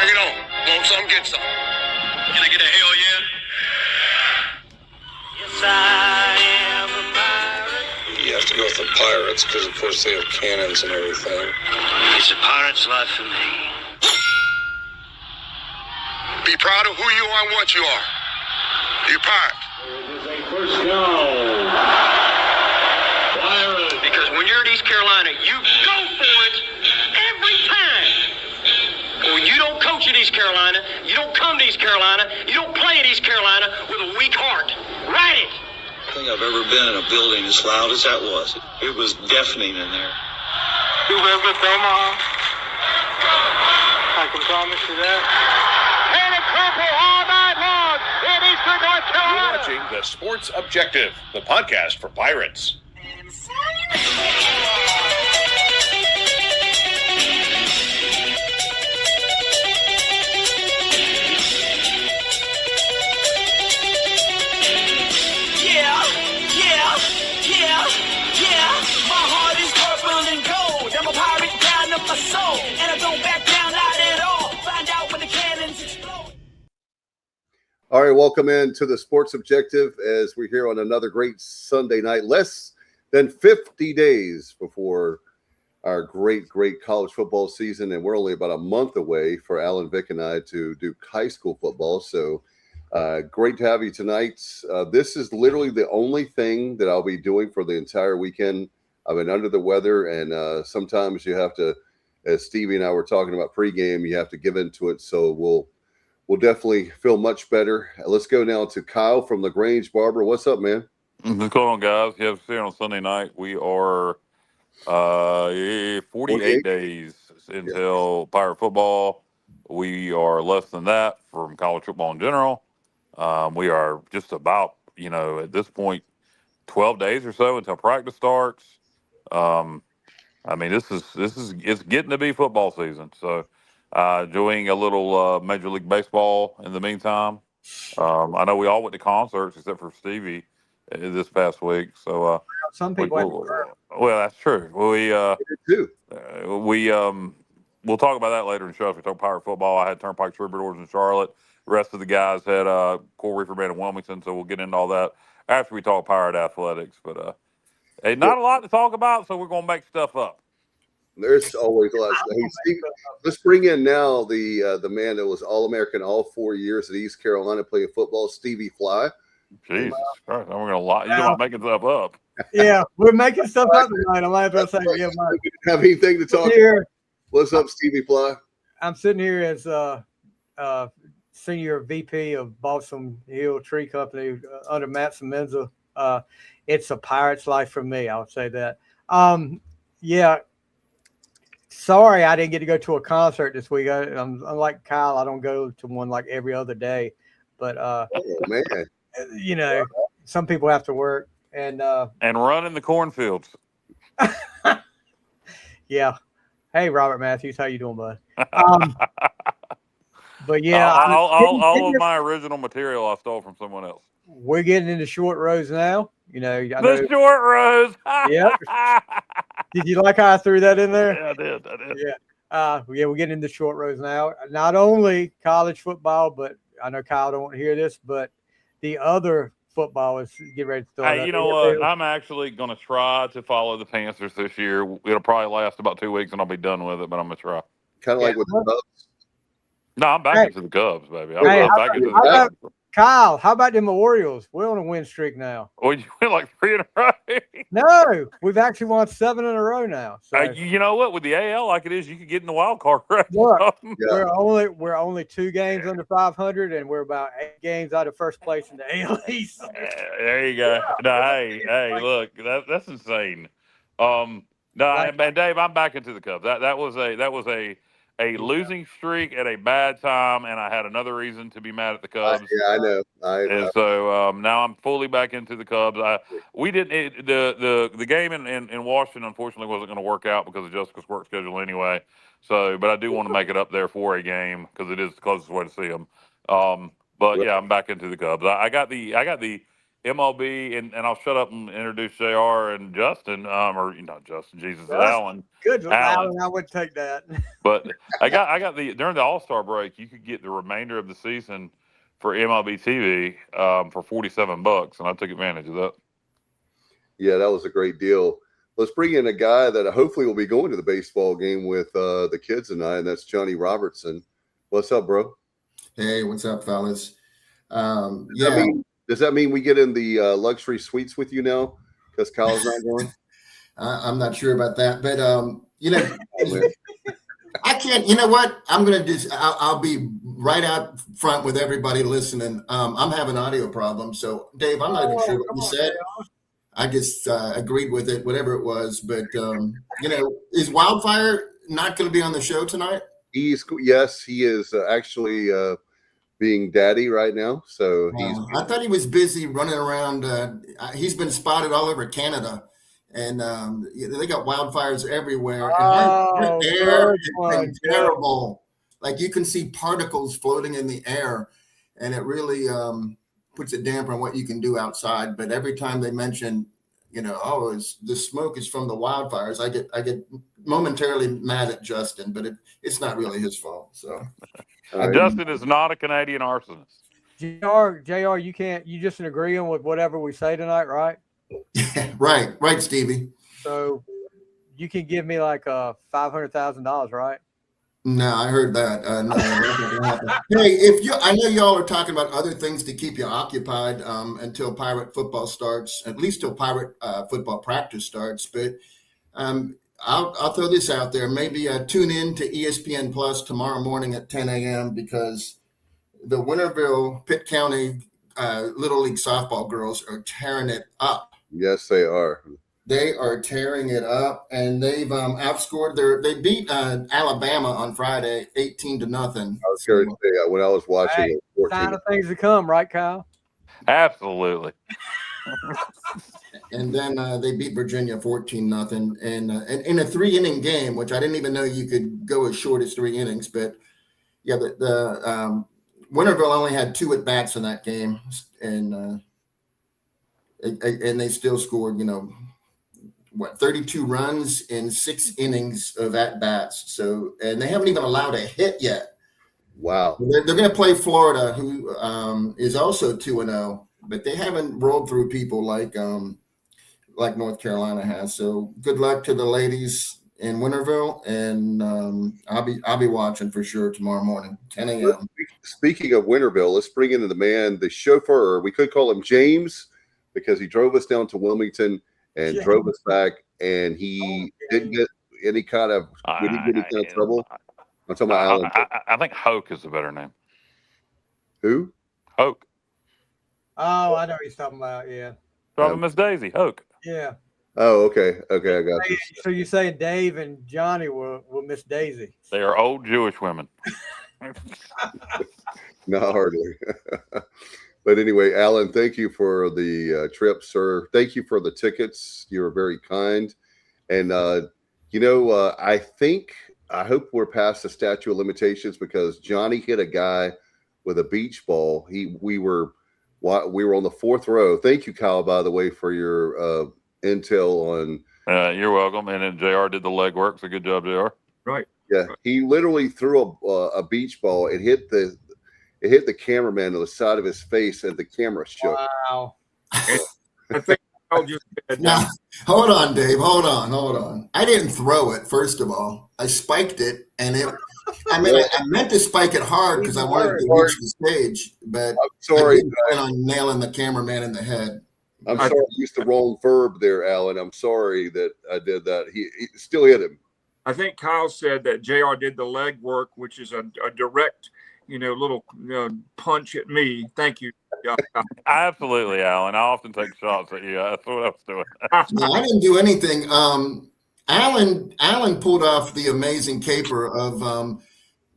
Bring it on. Want some, get some. Can I get a hell yeah? Yes, I am a pirate. You have to go with the pirates because, of course, they have cannons and everything. It's a pirate's life for me. Be proud of who you are and what you are. You're pirate. It is a first down. Pirates. Because when you're at East Carolina, you go for it every time. Or you don't coach at East Carolina, you don't come to East Carolina, you don't play at East Carolina with a weak heart. Write it. I think I've ever been in a building as loud as that was. It was deafening in there. You live with Omaha. I can promise you that. And it's purple all night long in Eastern North Carolina. You're watching The Sports Objective, the podcast for Pirates. My heart is purple and gold. I'm a pirate down of my soul, and I don't back down not at all. Find out when the cannons explode. All right, welcome in to the Sports Objective as we're here on another great Sunday night. Less than 50 days before our great college football season, and we're only about a month away for Alan, Vic, and I to do high school football. So great to have you tonight. This is literally the only thing that I'll be doing for the entire weekend. I've been under the weather, and sometimes you have to, as Stevie and I were talking about pregame, you have to give into it. So we'll definitely feel much better. Let's go now to Kyle from LaGrange Barber. What's up, man? What's going on, guys? Yeah, here on Sunday night. We are 48 days until Pirate football. We are less than that from college football in general. We are just about, at this point, 12 days or so until practice starts. It's getting to be football season. So enjoying a little Major League Baseball in the meantime. I know we all went to concerts except for Stevie this past week. So some people well, that's true. We'll talk about that later in the show. If we talk Pirate football, I had Turnpike Troubadours in Charlotte. The rest of the guys had Coral Reefer Band in Wilmington, so we'll get into all that after we talk Pirate athletics. But not a lot to talk about, so we're going to make stuff up. There's always a lot. Hey, Steve, let's bring in now the man that was All-American all 4 years at East Carolina playing football, Stevie Fly. Jesus Christ, we're going to lie. You're not making stuff up. Yeah, we're making stuff up tonight. I might as well say, yeah, Mike. Have anything to talk about? What's up, Stevie Fly? I'm sitting here as senior VP of Balsam Hill Tree Company under Matt Semenza. It's a pirate's life for me. I would say that. Sorry, I didn't get to go to a concert this week. I'm like Kyle. I don't go to one like every other day, but man, some people have to work and run in the cornfields. Yeah. Hey, Robert Matthews, how you doing, bud? But yeah, all of my original material I stole from someone else. We're getting into short rows now. Short rows. Yeah. Did you like how I threw that in there? Yeah, I did. Yeah. We're getting into short rows now. Not only college football, but I know Kyle don't want to hear this, but the other football is getting ready to start. Hey, you know what? I'm actually going to try to follow the Panthers this year. It'll probably last about 2 weeks, and I'll be done with it. But I'm going to try. Kind of like with the Cubs. No, I'm back into the Cubs, baby. I'm back into the Cubs. Kyle, how about them Orioles? We're on a win streak now. Oh, you win like 3 in a row? No, we've actually won 7 in a row now. So. You know what? With the AL like it is, you could get in the wild card race. Look, we're only 2 games under 500, and we're about 8 games out of first place in the AL East. There you go. No, hey, look, that's insane. Man, Dave, I'm back into the Cubs. That was a losing streak at a bad time, and I had another reason to be mad at the Cubs. I know. And so now I'm fully back into the Cubs. The game in Washington, unfortunately, wasn't going to work out because of Jessica's work schedule anyway. So, but I do want to make it up there for a game because it is the closest way to see them. But yeah, I'm back into the Cubs. I got the MLB, and I'll shut up and introduce JR and Justin, or not Justin, Jesus, Justin. Alan. Good, Alan. I would take that. But I got during the All-Star break, you could get the remainder of the season for MLB TV for $47, and I took advantage of that. Yeah, that was a great deal. Let's bring in a guy that hopefully will be going to the baseball game with the kids tonight, and that's Johnny Robertson. What's up, bro? Hey, what's up, fellas? Does that mean we get in the luxury suites with you now because Kyle's not going? I'm not sure about that, but I can't. You know what? I'm gonna do. I'll be right out front with everybody listening. I'm having audio problems, so Dave, I'm not even sure what you said. I just agreed with it, whatever it was. But is Wildfire not going to be on the show tonight? Yes, he is actually being daddy right now. So I thought he was busy running around. He's been spotted all over Canada, and they got wildfires everywhere. And their air has been terrible. Like you can see particles floating in the air, and it really puts a damper on what you can do outside. But every time they mention, the smoke is from the wildfires, I get momentarily mad at Justin, but it's not really his fault. So Justin is not a Canadian arsonist. JR, you just agreeing with whatever we say tonight, right? Right, Stevie. So you can give me like $500,000, right? No, I heard that. No, hey, I know y'all are talking about other things to keep you occupied until Pirate football starts, at least till Pirate football practice starts. But I'll throw this out there. Maybe tune in to ESPN Plus tomorrow morning at 10 a.m. because the Winterville Pitt County Little League softball girls are tearing it up. Yes, they are. They are tearing it up, and they've outscored they beat Alabama on Friday 18-0. I was going to say when I was watching it. Sign of things to come, right, Kyle? Absolutely. And then they beat Virginia 14-0, and in a 3-inning game, which I didn't even know you could go as short as 3 innings. But yeah, the Winterville only had 2 at bats in that game, and they still scored, 32 runs in 6 innings of at bats. So, and they haven't even allowed a hit yet. Wow. They're going to play Florida, who is also 2-0, but they haven't rolled through people like North Carolina has. So good luck to the ladies in Winterville, and I'll be watching for sure tomorrow morning, 10 a.m. Speaking of Winterville, let's bring in the chauffeur. We could call him James because he drove us down to Wilmington and drove us back, and he didn't get any kind of trouble. I'm talking about Alan. I think Hoke is the better name. Who? Hoke. Oh, I know what he's talking about. Yeah. Talking Miss Daisy. Hoke. Yeah. Oh, okay. I got you. So you're saying Dave and Johnny will Miss Daisy? They are old Jewish women. Not hardly. But anyway, Alan, thank you for the trip, sir. Thank you for the tickets. You were very kind. And, I hope we're past the statute of limitations because Johnny hit a guy with a beach ball. We were on the 4th row. Thank you, Kyle, by the way, for your intel on. You're welcome. And then JR did the legwork. So good job, JR. Right. Yeah. He literally threw a beach ball. It hit the cameraman on the side of his face, and the camera shook. Wow. I think I'll just now, hold on, Dave. Hold on. I didn't throw it, first of all. I spiked it, and I meant to spike it hard because I wanted to reach the stage, but I'm sorry. I didn't plan on nailing the cameraman in the head. I'm sorry I used the wrong verb there, Alan. I'm sorry that I did that. He still hit him. I think Kyle said that JR did the leg work, which is a direct, little punch at me. Thank you. Absolutely, Alan. I often take shots at you. That's what I was doing. No, I didn't do anything. Alan pulled off the amazing caper of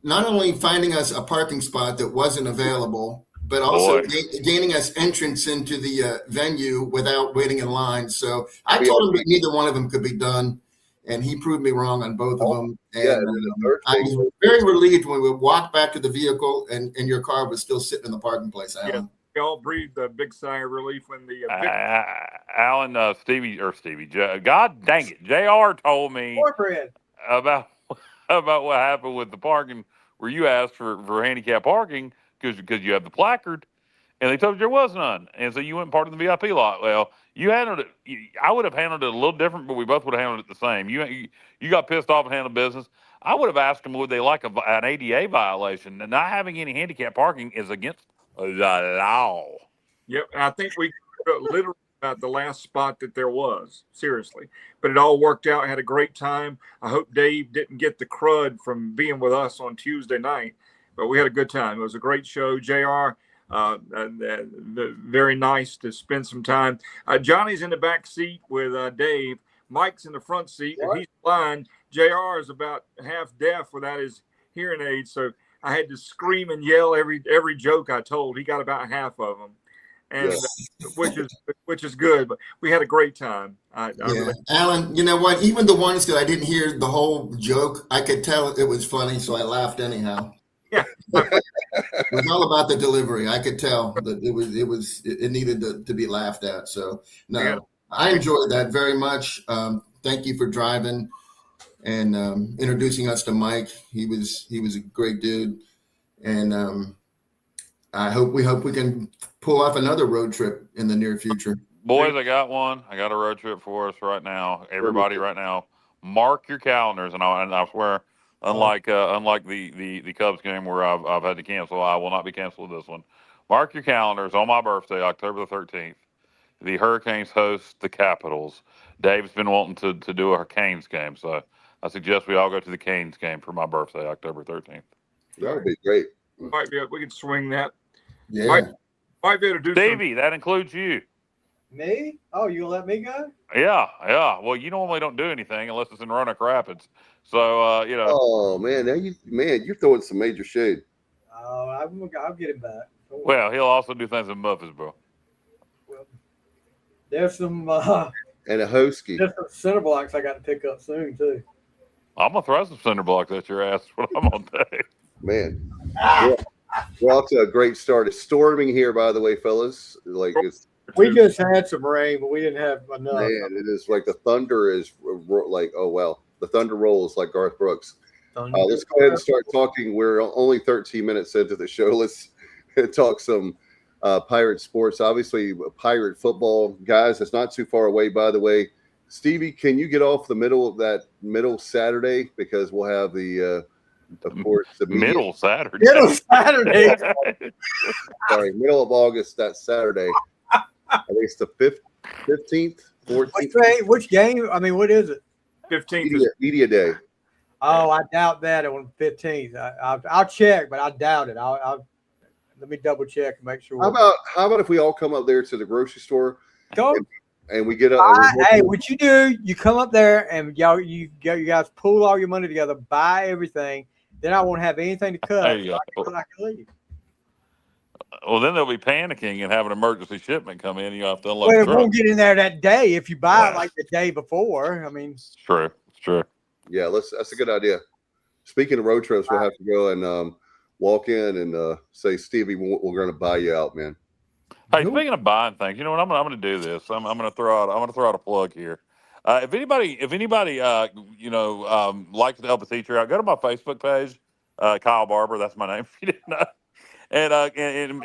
not only finding us a parking spot that wasn't available, but also gaining us entrance into the venue without waiting in line. So I told him that neither one of them could be done, and he proved me wrong on both of them. And I was very relieved when we walked back to the vehicle and your car was still sitting in the parking place, Alan. we all breathed a big sigh of relief when the Alan, Stevie, God dang it, JR told me Corporate. about what happened with the parking where you asked for handicap parking because you have the placard, and they told you there was none, and so you went and parked in the VIP lot. Well, you handled it. I would have handled it a little different, but we both would have handled it the same. You got pissed off and handled business. I would have asked them would they like an ADA violation, and not having any handicap parking is against the law. Yep, and I think we literally about the last spot that there was, seriously. But it all worked out. I had a great time. I hope Dave didn't get the crud from being with us on Tuesday night, but we had a good time. It was a great show. JR, very nice to spend some time. Johnny's in the back seat with Dave. Mike's in the front seat, and he's blind. JR is about half deaf without his hearing aids, so I had to scream and yell every joke I told. He got about half of them, and which is good. But we had a great time. Alan, you know what? Even the ones that I didn't hear the whole joke, I could tell it was funny, so I laughed anyhow. Yeah, it was all about the delivery. I could tell that it needed to be laughed at. So no, I enjoyed that very much. Thank you for driving and introducing us to Mike. He was a great dude, and we hope we can pull off another road trip in the near future. Boys, I got one. I got a road trip for us right now. Everybody, right now, mark your calendars, and I swear, unlike the Cubs game where I've had to cancel, I will not be canceling this one. Mark your calendars on my birthday, October the 13th. The Hurricanes host the Capitals. Dave's been wanting to do a Canes game, so I suggest we all go to the Canes game for my birthday, October 13th. That would be great. We can swing that. Yeah. Might be able to do Stevie, that includes you. Me? Oh, you gonna let me go? Yeah. Well, you normally don't do anything unless it's in Roanoke Rapids. So, Oh man, you're throwing some major shade. Oh, I'll get him back. Well, he'll also do things in Murfreesboro. Well, there's some And a hoskie. there's some center blocks I got to pick up soon too. I'm gonna throw some cinder blocks at your ass when I'm on day. Man, we're off to a great start. It's storming here, by the way, fellas. Like We just had some rain, but we didn't have enough. man, it is like the thunder is like, oh well, the thunder rolls like Garth Brooks. Let's go ahead and start talking. We're only 13 minutes into the show. Let's talk some Pirate sports. Obviously, Pirate football, guys. It's not too far away, by the way. Stevie, can you get off the middle Saturday, because we'll have the of course the Middle Saturday. Middle Saturday. Sorry, middle of August. That Saturday. I think it's the 15th, 14th. Which game? I mean, what is it? 15th. Media Day. Oh, I doubt that on 15th. I'll check, but I doubt it. I'll let me double check and make sure. How about if we all come up there to the grocery store? Go. And we get up. Hey, what you do? You come up there and you guys pool all your money together, buy everything. Then I won't have anything to cut. There you go. So I can leave. Well, then they'll be panicking and have an emergency shipment come in. You have to unload Well, the it truck. won't get in there that day if you buy it like the day before. I mean, It's true. Yeah, that's a good idea. Speaking of road trips, we'll have to go and walk in and say, Stevie, we're going to buy you out, man. Hey, speaking of buying things, you know what? I'm going to do this. I'm going to throw out a plug here. If anybody, likes to help a teacher out, go to my Facebook page, Kyle Barber. That's my name. If you didn't know. And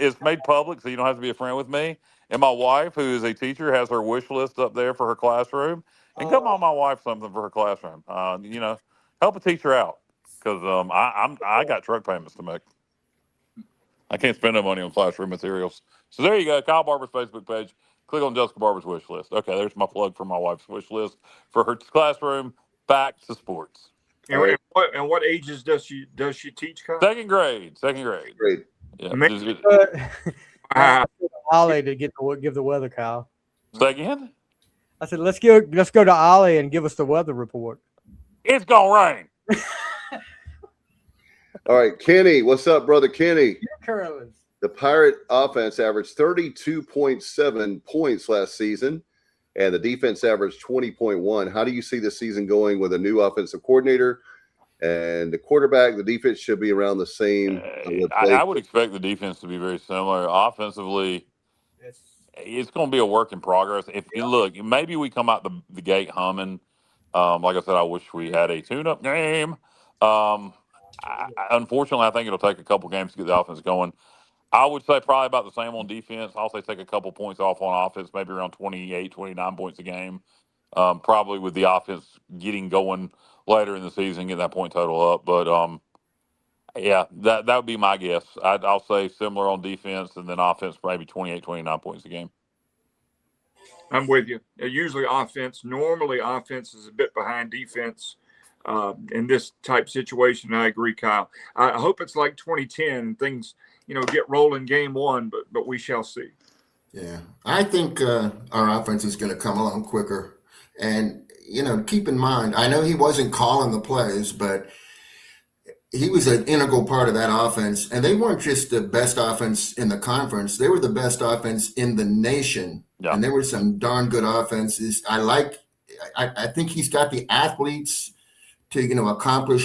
it's made public, so you don't have to be a friend with me. And my wife, who is a teacher, has her wish list up there for her classroom. And come on, my wife, something for her classroom. Help a teacher out, because I got truck payments to make. I can't spend no money on classroom materials. So there you go, Kyle Barber's Facebook page. Click on Jessica Barber's wish list. Okay, there's my plug for my wife's wish list for her classroom. Back to sports. And what ages does she teach, Kyle? Second grade. Great. Yeah. Ollie to give the weather, Kyle. Say again? I said, let's go to Ollie and give us the weather report. It's gonna rain. All right, Kenny, what's up, brother Kenny? Curlers. The Pirate offense averaged 32.7 points last season, and the defense averaged 20.1. How do you see this season going with a new offensive coordinator And the quarterback, the defense should be around the same. I would expect the defense to be very similar. Offensively, it's going to be a work in progress. If you look, maybe we come out the gate humming. Like I said, I wish we had a tune-up game. Unfortunately, I think it'll take a couple games to get the offense going. I would say probably about the same on defense. I'll say take a couple points off on offense, maybe around 28, 29 points a game. Probably with the offense getting going later in the season, get that point total up. But yeah, that would be my guess. I'll say similar on defense, and then offense maybe 28, 29 points a game. I'm with you. Normally offense is a bit behind defense in this type situation. I agree, Kyle. I hope it's like 2010 and things, get rolling game one, but we shall see. Yeah, I think our offense is going to come along quicker. And, keep in mind, I know he wasn't calling the plays, but he was an integral part of that offense. And they weren't just the best offense in the conference. They were the best offense in the nation. Yeah. And there were some darn good offenses. I think he's got the athletes to, accomplish,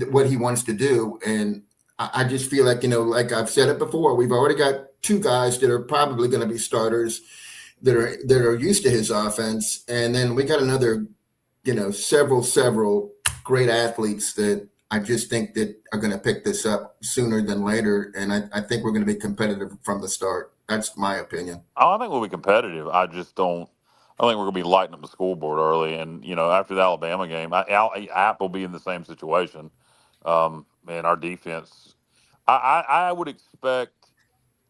what he wants to do. And I just feel like, like I've said it before, we've already got two guys that are probably going to be starters that are used to his offense. And then we got another, several great athletes that I just think that are going to pick this up sooner than later. And I think we're going to be competitive from the start. That's my opinion. I think we'll be competitive. I think we're going to be lighting up the scoreboard early. And, after the Alabama game, App will be in the same situation. And our defense, I would expect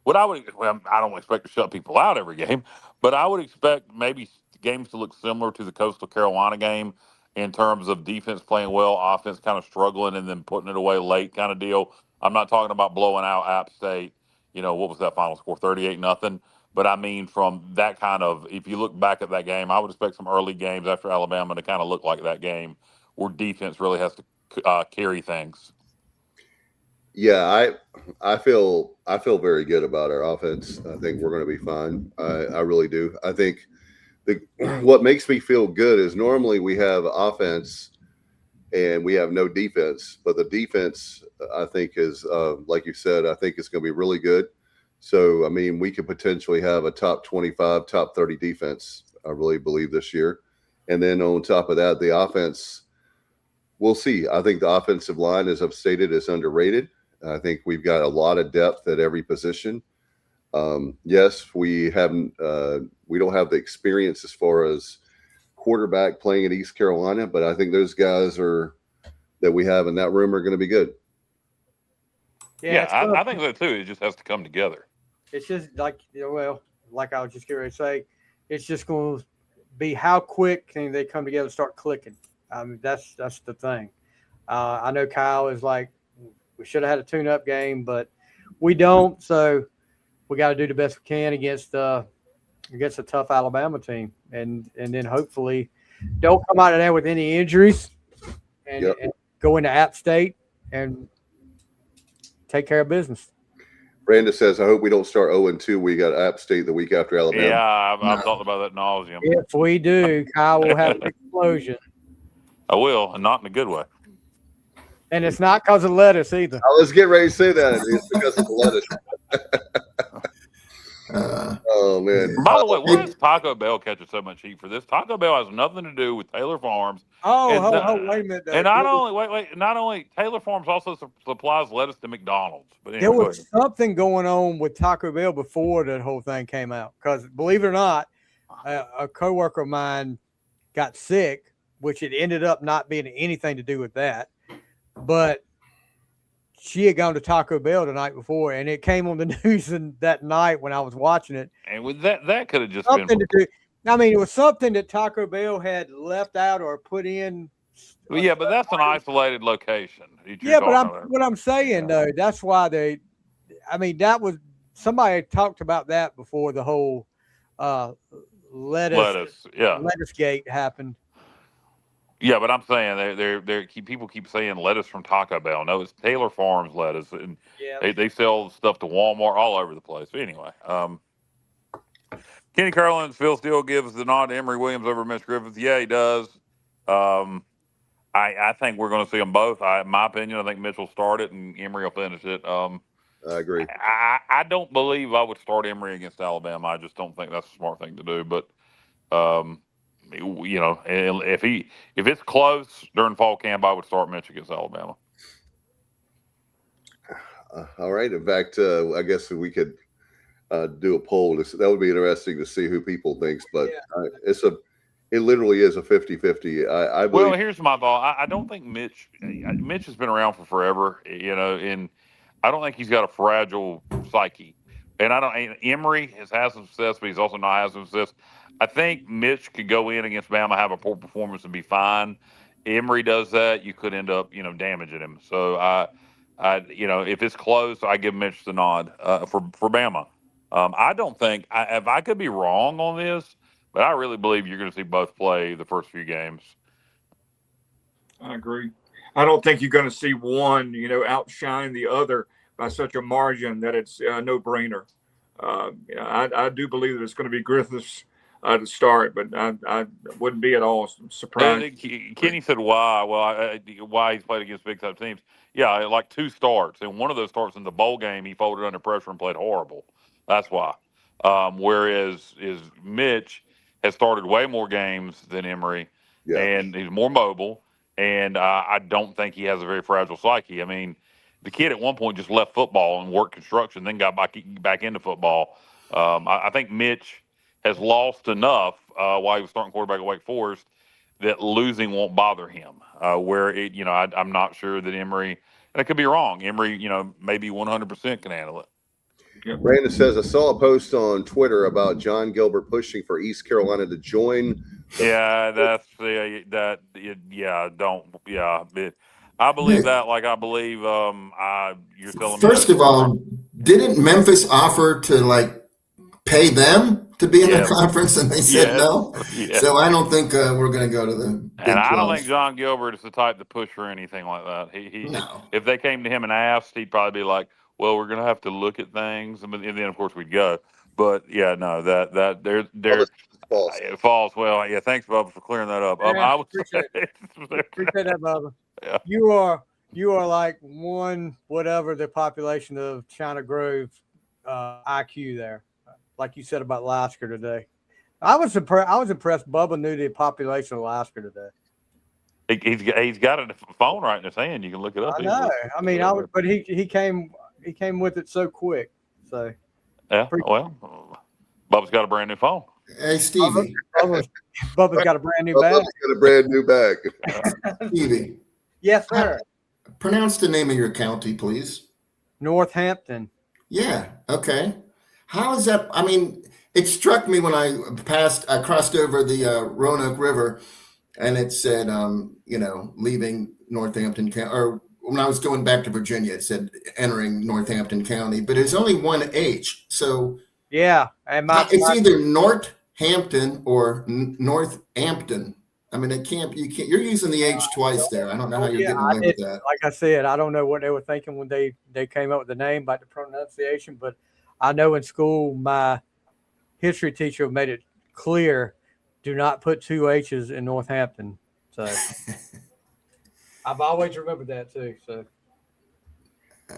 I don't expect to shut people out every game, but I would expect maybe games to look similar to the Coastal Carolina game in terms of defense playing well, offense kind of struggling, and then putting it away late kind of deal. I'm not talking about blowing out App State. What was that final score? 38-0. But I mean, from that kind of, if you look back at that game, I would expect some early games after Alabama to kind of look like that game where defense really has to carry things. Yeah, I feel very good about our offense. I think we're going to be fine. I really do. I think what makes me feel good is normally we have offense and we have no defense, but the defense I think is like you said, I think it's going to be really good. So I mean, we could potentially have a top 25, top 30 defense. I really believe this year, and then on top of that, the offense. We'll see. I think the offensive line, as I've stated, is underrated. I think we've got a lot of depth at every position. Yes, we don't have the experience as far as quarterback playing at East Carolina, but I think those guys that we have in that room are going to be good. Yeah, I think so too. It just has to come together. It's just like, like I was just going to say, it's just going to be how quick can they come together and start clicking. That's the thing. I know Kyle is like, we should have had a tune-up game, but we don't. So we got to do the best we can against a tough Alabama team, and then hopefully don't come out of there with any injuries, and go into App State and take care of business. Brandon says, I hope we don't start 0-2. We got App State the week after Alabama. Yeah, I've talked about that nauseum. If we do, Kyle will have an explosion. I will, and not in a good way. And it's not because of lettuce either. Let's get ready to say that. It's because of the lettuce. Oh, man. By the way, why is Taco Bell catching so much heat for this? Taco Bell has nothing to do with Taylor Farms. Wait a minute. And not only Taylor Farms also supplies lettuce to McDonald's. But anyway, there was something going on with Taco Bell before that whole thing came out. Because believe it or not, a coworker of mine got sick, which it ended up not being anything to do with that. But she had gone to Taco Bell the night before, and it came on the news that night when I was watching it. And with that could have just something been to do. I mean, it was something that Taco Bell had left out or put in. Well, yeah, but that's an isolated location. Yeah, but what I'm saying though, that's why that was somebody talked about that before the whole lettuce gate happened. Yeah, but I'm saying people keep saying lettuce from Taco Bell. No, it's Taylor Farms lettuce, and they sell stuff to Walmart all over the place. But anyway, Kenny Carlin's Phil still gives the nod to Emory Williams over Mitch Griffith. Yeah, he does. I think we're going to see them both. In my opinion, I think Mitch will start it and Emory will finish it. I agree. I don't believe I would start Emory against Alabama. I just don't think that's a smart thing to do. But if it's close during fall camp, I would start Mitch against Alabama. All right. In fact, I guess we could do a poll. That would be interesting to see who people thinks. But it literally is a 50-50. I believe. Well, here's my thought. I don't think Mitch has been around for forever, and I don't think he's got a fragile psyche. And Emory has had some success, but he's also not had some success. I think Mitch could go in against Bama, have a poor performance, and be fine. Emory does that, you could end up, damaging him. So if it's close, I give Mitch the nod for Bama. I don't think if I could be wrong on this, but I really believe you're going to see both play the first few games. I agree. I don't think you're going to see one, outshine the other by such a margin that it's a no-brainer. I do believe that it's going to be Griffiths to start, but I wouldn't be at all surprised. Kenny said why? Well, why he's played against big-time teams. Yeah, like 2 starts. And one of those starts in the bowl game, he folded under pressure and played horrible. That's why. Whereas Mitch has started way more games than Emory, and he's more mobile. And I don't think he has a very fragile psyche. I mean, the kid at one point just left football and worked construction, then got back into football. I think Mitch has lost enough while he was starting quarterback at Wake Forest that losing won't bother him. I'm not sure that Emory, and I could be wrong, Emory, maybe 100% can handle it. Yep. Brandon says, I saw a post on Twitter about John Gilbert pushing for East Carolina to join. I believe that. Like I believe you're telling me. First of all, didn't Memphis offer to pay them to be in the conference, and they said no? Yes. So I don't think we're going to go to the Big 12. I don't think John Gilbert is the type to push for anything like that. No. If they came to him and asked, he'd probably be like, well, we're going to have to look at things, and then of course we'd go. But they're false. False. Well, yeah. Thanks, Bubba, for clearing that up. I appreciate that, Bubba. Yeah. You are like one whatever the population of China Grove IQ there, like you said about Lasker today. I was impressed. Bubba knew the population of Lasker today. He's got a phone right in his hand. You can look it up. I know. I mean, but he came with it so quick. So yeah. Well, Bubba's got a brand new phone. Hey, Stevie. Bubba's got a brand new bag. Bubba's got a brand new bag. Stevie. Yes, sir. Pronounce the name of your county, please. Northampton. Yeah. Okay. How is that? I mean, it struck me when I crossed over the Roanoke River, and it said, leaving Northampton County, or when I was going back to Virginia, it said entering Northampton County, but it's only one H. So yeah, and it's either Northampton or Northampton. I mean, you're using the H twice there. I don't know how you're getting away with that. Like I said, I don't know what they were thinking when they came up with the name, about the pronunciation, but I know in school, my history teacher made it clear, do not put 2 H's in Northampton. So I've always remembered that too. So.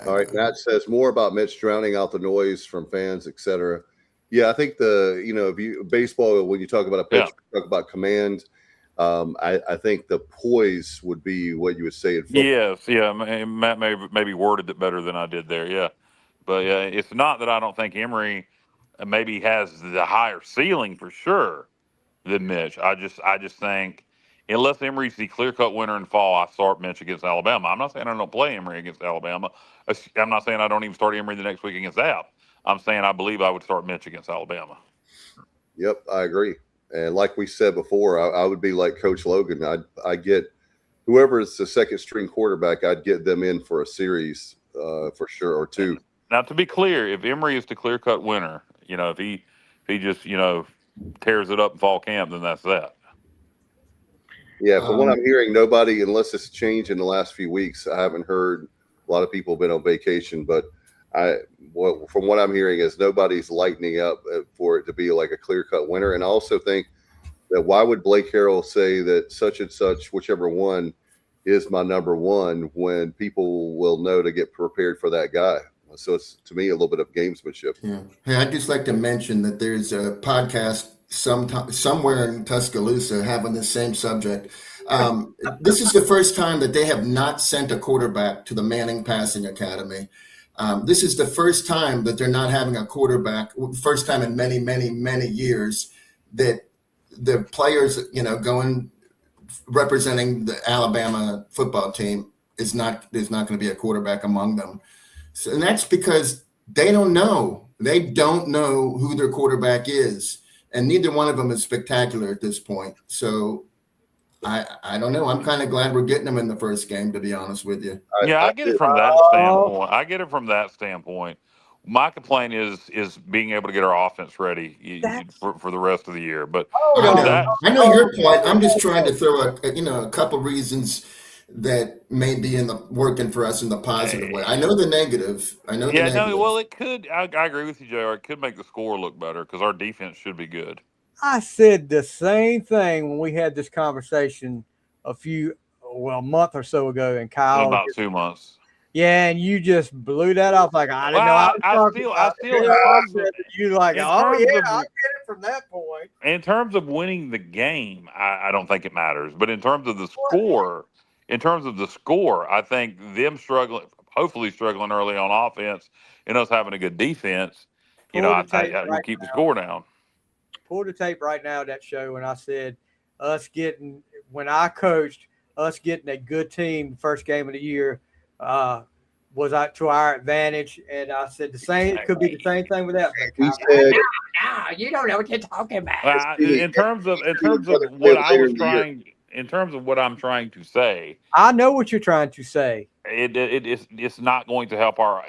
All right. Matt says more about Mitch drowning out the noise from fans, etc. Yeah, I think baseball, when you talk about a pitch, you talk about command. I think the poise would be what you would say in football. Yes, yeah. Matt maybe worded it better than I did there. Yeah, but it's not that I don't think Emory maybe has the higher ceiling for sure than Mitch. I just think unless Emory's the clear-cut winner in fall, I start Mitch against Alabama. I'm not saying I don't play Emory against Alabama. I'm not saying I don't even start Emory the next week against App. I'm saying I believe I would start Mitch against Alabama. Yep, I agree. And like we said before, I would be like Coach Logan. I get whoever is the second string quarterback, I'd get them in for a series for sure, or 2. Now, to be clear, if Emory is the clear-cut winner, if he just tears it up in fall camp, then that's that. Yeah, from what I'm hearing, nobody, unless it's changed in the last few weeks, I haven't heard. A lot of people have been on vacation, but from what I'm hearing is nobody's lightening up for it to be like a clear-cut winner. And I also think that why would Blake Harrell say that such and such, whichever one, is my number one when people will know to get prepared for that guy. So it's, to me, a little bit of gamesmanship. Yeah. Hey, I'd just like to mention that there's a podcast somewhere in Tuscaloosa having the same subject. This is the first time that they have not sent a quarterback to the Manning Passing Academy. This is the first time that they're not having a quarterback, first time in many, many, many years that the players, going representing the Alabama football team there's not going to be a quarterback among them. So, and that's because they don't know. They don't know who their quarterback is. And neither one of them is spectacular at this point. So I don't know. I'm kind of glad we're getting them in the first game, to be honest with you. I get it from that standpoint. I get it from that standpoint. My complaint is being able to get our offense ready for the rest of the year. But I know your point. I'm just trying to throw a couple reasons that may be working for us in the positive way. I know the negative. Well, it could. I agree with you, JR. It could make the score look better because our defense should be good. I said the same thing when we had this conversation a month or so ago, and Kyle about 2 months. Yeah, and you just blew that off like I didn't know. I still you like, I'll get it from that point. In terms of winning the game, I don't think it matters. But in terms of the score, I think them hopefully struggling early on offense, and us having a good defense, I will keep the score down. Pull the tape right now, that show, when I said when I coached, us getting a good team the first game of the year was to our advantage, and I said the same. It could be the same thing with that. He said, "No, you don't know what you're talking about." In terms of what I was trying, in terms of what I'm trying to say, I know what you're trying to say. It's not going to help our.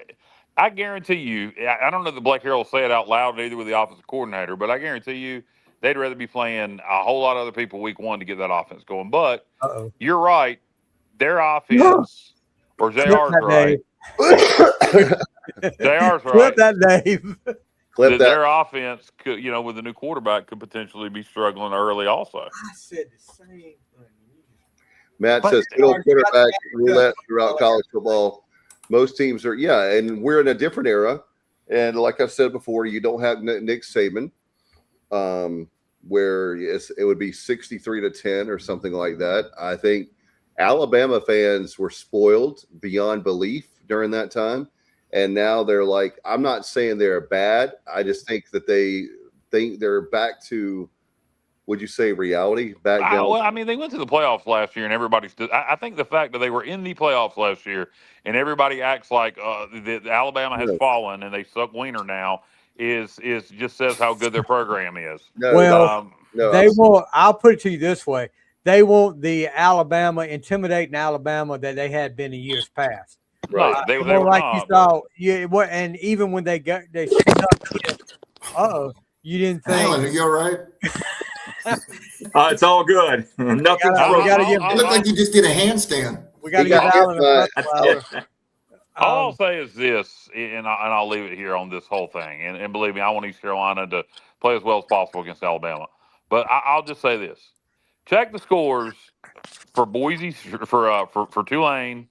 I guarantee you. I don't know that Blake Harrell will say it out loud either with the offensive coordinator, but I guarantee you they'd rather be playing a whole lot of other people week one to get that offense going. But you're right, their offense. Or JR's right. JR's right. Clip that, Dave. Their offense could, with a new quarterback, could potentially be struggling early also. I said the same thing. Matt says quarterback roulette throughout college football. Most teams are, and we're in a different era. And like I said before, you don't have Nick Saban, where it would be 63-10 or something like that. I think Alabama fans were spoiled beyond belief during that time. And now they're like, I'm not saying they're bad. I just think that they think they're back to, would you say, reality? Back down. Well, I mean, they went to the playoffs last year, and everybody stood. I think the fact that they were in the playoffs last year and everybody acts like that Alabama has fallen and they suck wiener now is just says how good their program is. They won't. I'll put it to you this way. They want the intimidating Alabama that they had been in years past. Right. They were like not, you saw. And even when they you didn't think. Alan, are you all right? It's all good. Nothing's wrong. It looked like you just did a handstand. We got to get Alan a all I'll say is this, and I'll leave it here on this whole thing. And believe me, I want East Carolina to play as well as possible against Alabama. But I'll just say this. Check the scores for Boise, for Tulane,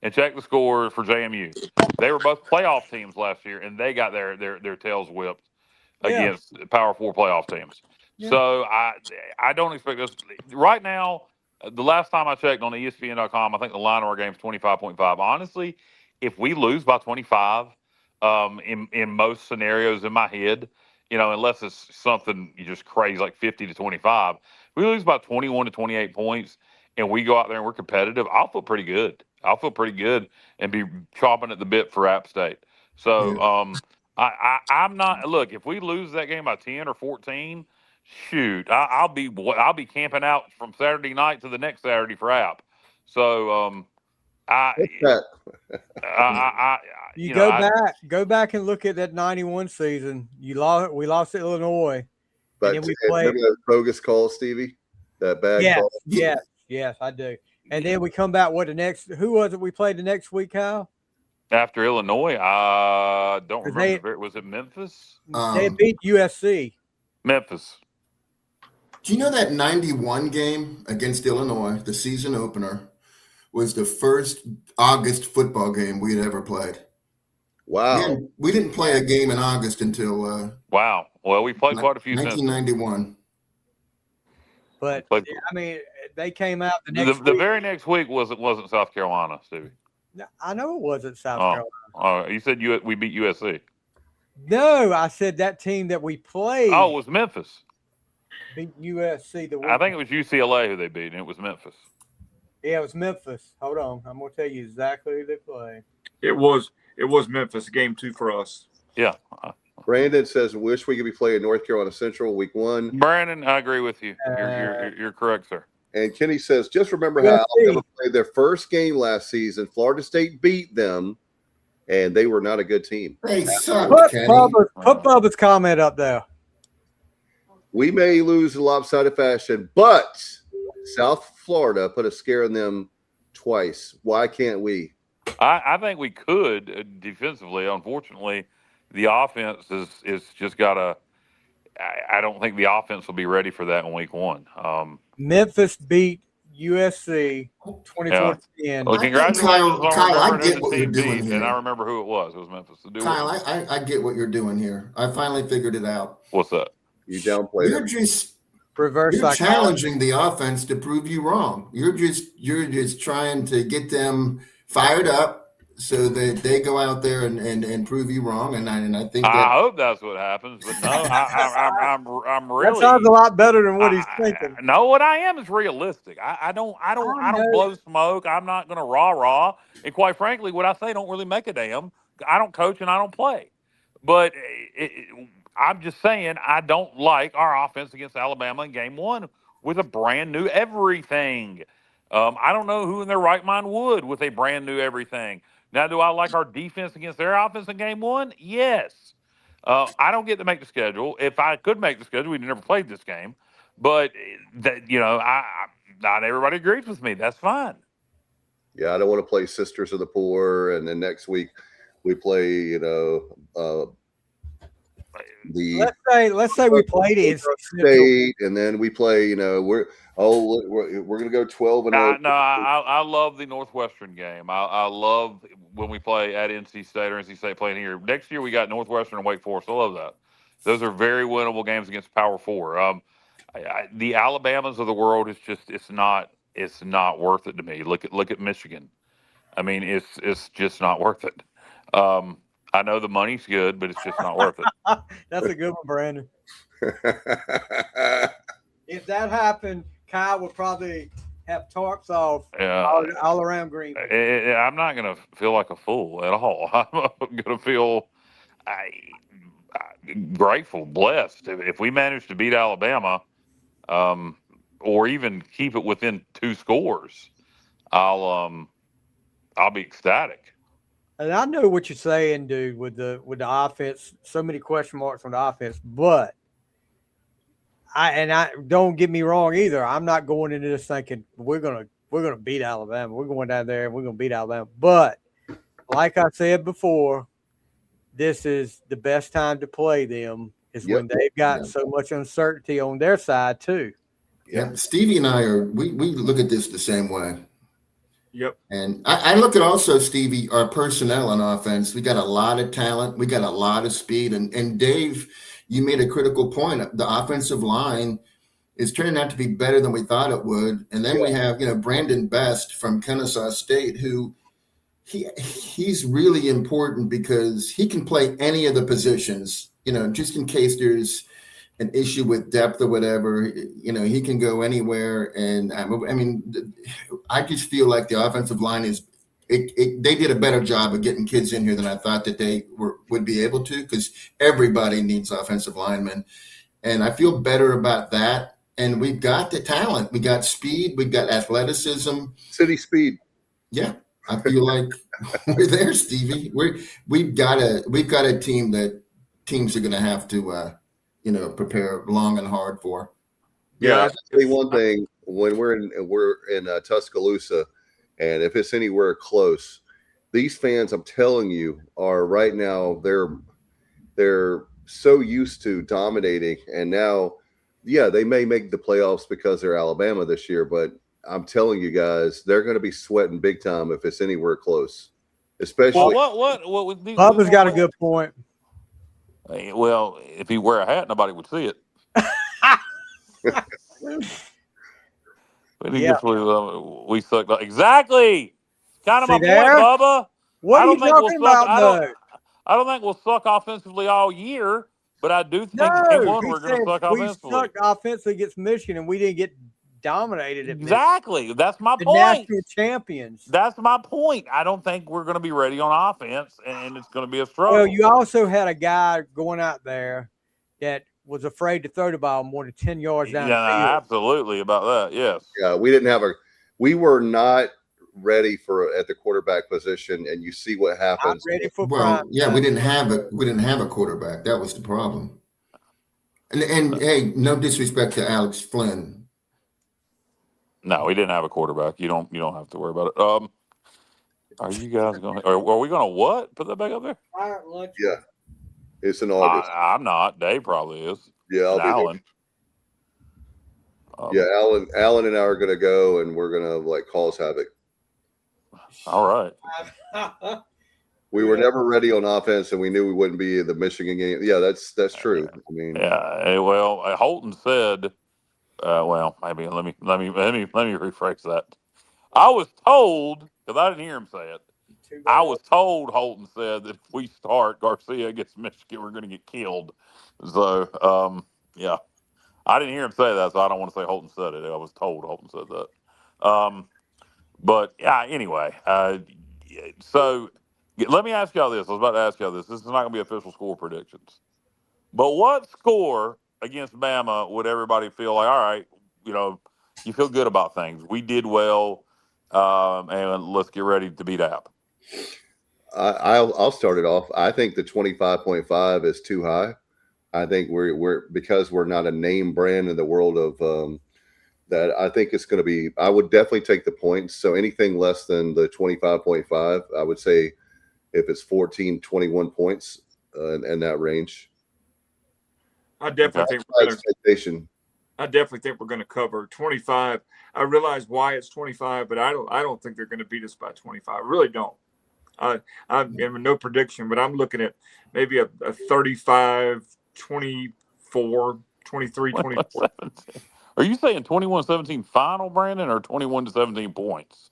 and check the scores for JMU. They were both playoff teams last year, and they got their tails whipped against Power 4 playoff teams. Yeah. So I don't expect us right now. The last time I checked on ESPN.com, I think the line of our game is 25.5. Honestly, if we lose by 25, in most scenarios in my head, unless it's something you just crazy like 50-25. We lose by 21 to 28 points and we go out there and we're competitive, I'll feel pretty good. And be chomping at the bit for App State. So I'm not. Look, if we lose that game by 10 or 14, shoot, I'll be camping out from Saturday night to the next Saturday for App. So go back and look at that 91 season. We lost to Illinois. But and then we played that bogus call, Stevie. That bad call. Yes, I do. And then we come back. Who was it we played the next week, Kyle? After Illinois, I don't remember. Was it Memphis? They beat USC. Memphis. Do you know that 91 game against Illinois, the season opener, was the first August football game we had ever played. Wow. We didn't play a game in August until Wow. Well, we played quite a few since. 1991. But Played- I mean, they came out the next The week. very next week wasn't South Carolina, Stevie. I know it wasn't South Oh. Carolina. You said we beat USC. No, I said that team that we played Oh, it was Memphis. beat USC the week. I think it was UCLA who they beat, and it was Memphis. Yeah, it was Memphis. Hold on, I'm gonna tell you exactly who they played. It was Memphis, game 2 for us. Yeah. Brandon says, wish we could be playing North Carolina Central week 1. Brandon, I agree with you. You're correct, sir. And Kenny says, just remember how Alabama played their first game last season. Florida State beat them, and they were not a good team. They suck, Put Kenny. Bubba's comment up there. We may lose in lopsided fashion, but South Florida put a scare in them twice. Why can't we? I think we could defensively. Unfortunately, the offense is just got to. I don't think the offense will be ready for that in week 1. Memphis beat USC 24-10. Well, congratulations on Kyle, I remembering get who what the you're team doing beat, here. and I remember who it was. It was Memphis. Kyle, I get what you're doing here. I finally figured it out. What's that? You downplayed You're it. just Reverse you're psychology. challenging the offense to prove you wrong. You're just trying to get them fired up so that they go out there and prove you wrong. And I think I that hope that's what happens, but no, I'm really. That sounds a lot better than what he's thinking. No, what I am is realistic. I don't blow smoke. I'm not going to rah. And quite frankly, what I say don't really make a damn. I don't coach and I don't play. But I'm just saying I don't like our offense against Alabama in game 1 with a brand new everything. I don't know who in their right mind would with a brand new everything. Now, do I like our defense against their offense in game 1? Yes. I don't get to make the schedule. If I could make the schedule, we'd never played this game. But not everybody agrees with me. That's fine. Yeah, I don't want to play Sisters of the Poor, and then next week we play, Let's say we played it State, and then we play. We're gonna go 12-0. No, I love the Northwestern game. I love when we play at NC State or NC State playing here. Next year we got Northwestern and Wake Forest. I love that. Those are very winnable games against Power 4. The Alabamas of the world is just it's not worth it to me. Look at Michigan. I mean, it's just not worth it. I know the money's good, but it's just not worth it. That's a good one, Brandon. If that happened, Kyle would probably have tarps off all around Green. I'm not going to feel like a fool at all. I'm going to feel grateful, blessed. If we manage to beat Alabama or even keep it within 2 scores, I'll be ecstatic. And I know what you're saying, dude, with the offense. So many question marks on the offense, but I don't get me wrong either. I'm not going into this thinking we're gonna beat Alabama. We're going down there and we're gonna beat Alabama. But like I said before, this is the best time to play them is when they've got so much uncertainty on their side too. Yeah, Stevie and I we look at this the same way. Yep. And I look at also, Stevie, our personnel on offense. We got a lot of talent. We got a lot of speed. And Dave, you made a critical point. The offensive line is turning out to be better than we thought it would. And then we have, Brandon Best from Kennesaw State, who he's really important because he can play any of the positions, just in case there's an issue with depth or whatever, he can go anywhere. And I just feel like the offensive line they did a better job of getting kids in here than I thought that they would be able to, because everybody needs offensive linemen. And I feel better about that. And we've got the talent. We got speed. We've got athleticism. City speed. Yeah. I feel like we're there, Stevie. We've got a team that teams are going to have to, prepare long and hard for. Yeah, I'll tell you one thing. When we're in Tuscaloosa, and if it's anywhere close, these fans, I'm telling you, are right now they're so used to dominating, and now, they may make the playoffs because they're Alabama this year, but I'm telling you guys, they're going to be sweating big time if it's anywhere close. Especially, What would Bubba's got a good point. Well, if he wear a hat, nobody would see it. Yeah. We suck. Exactly. Kind of See my there? point, Bubba. What I are you don't think we'll talking suck. about, though? I don't think we'll suck offensively all year, but I do think No, game one he we're going to said suck we offensively. sucked offensively against Michigan, and we didn't get dominated at Michigan. Exactly. That's my The point. national champions. That's my point. I don't think we're going to be ready on offense, and it's going to be a struggle. Well, you also had a guy going out there that was afraid to throw the ball more than 10 yards down the field. Absolutely about that. Yes. Yeah, we were not ready for at the quarterback position, and you see what happens. Not ready for Well, prime. yeah, we didn't have a quarterback. That was the problem. And hey, no disrespect to Alex Flynn. No, we didn't have a quarterback. You don't have to worry about it. Are you guys going? Are we going to what? Put that back up there? Yeah, it's in August. I'm not. Dave probably is. Yeah, I'll be Alan. there. Alan and I are going to go, and we're going to cause havoc. All right. We were never ready on offense, and we knew we wouldn't be in the Michigan game. Yeah, that's true. I mean, yeah. Well, Holton said. Well, maybe let me rephrase that. I was told, because I didn't hear him say it. I was told Holton said that if we start Garcia against Michigan, we're going to get killed. So, yeah, I didn't hear him say that, so I don't want to say Holton said it. I was told Holton said that. But yeah, anyway, so let me ask y'all this. I was about to ask y'all this. This is not going to be official score predictions. But what score against Bama would everybody feel like, all right, you feel good about things? We did well, and let's get ready to beat App. I'll start it off. I think the 25.5 is too high. I think we're because we're not a name brand in the world of that. I think it's going to be. I would definitely take the points. So anything less than the 25.5, I would say if it's 14, 21 points in that range. I definitely think we're going to cover 25. I realize why it's 25, but I don't think they're going to beat us by 25. I really don't. I'm no prediction, but I'm looking at maybe a 35, 24, 23, 24. Are you saying 21-17 final, Brandon, or 21-17 points?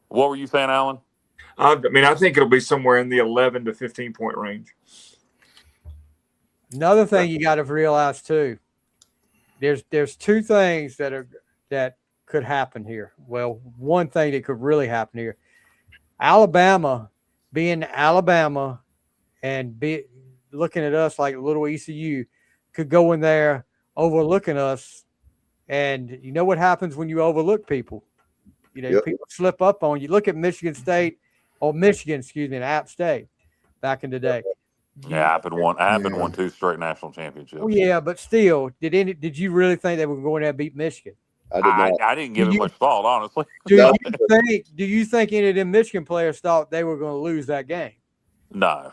What were you saying, Alan? I think it'll be somewhere in the 11 to 15 point range. Another thing you got to realize too, there's two things that could happen here. Well, one thing that could really happen here, Alabama being Alabama and be looking at us like little ECU could go in there overlooking us, and you know what happens when you overlook people? People slip up on you. Look at Michigan, and App State back in the day. Yeah, App had won 2 straight national championships. Well, yeah, but still, did you really think they were going to beat Michigan? I did not. I didn't give it much thought, honestly. Do you think any of them Michigan players thought they were going to lose that game? No,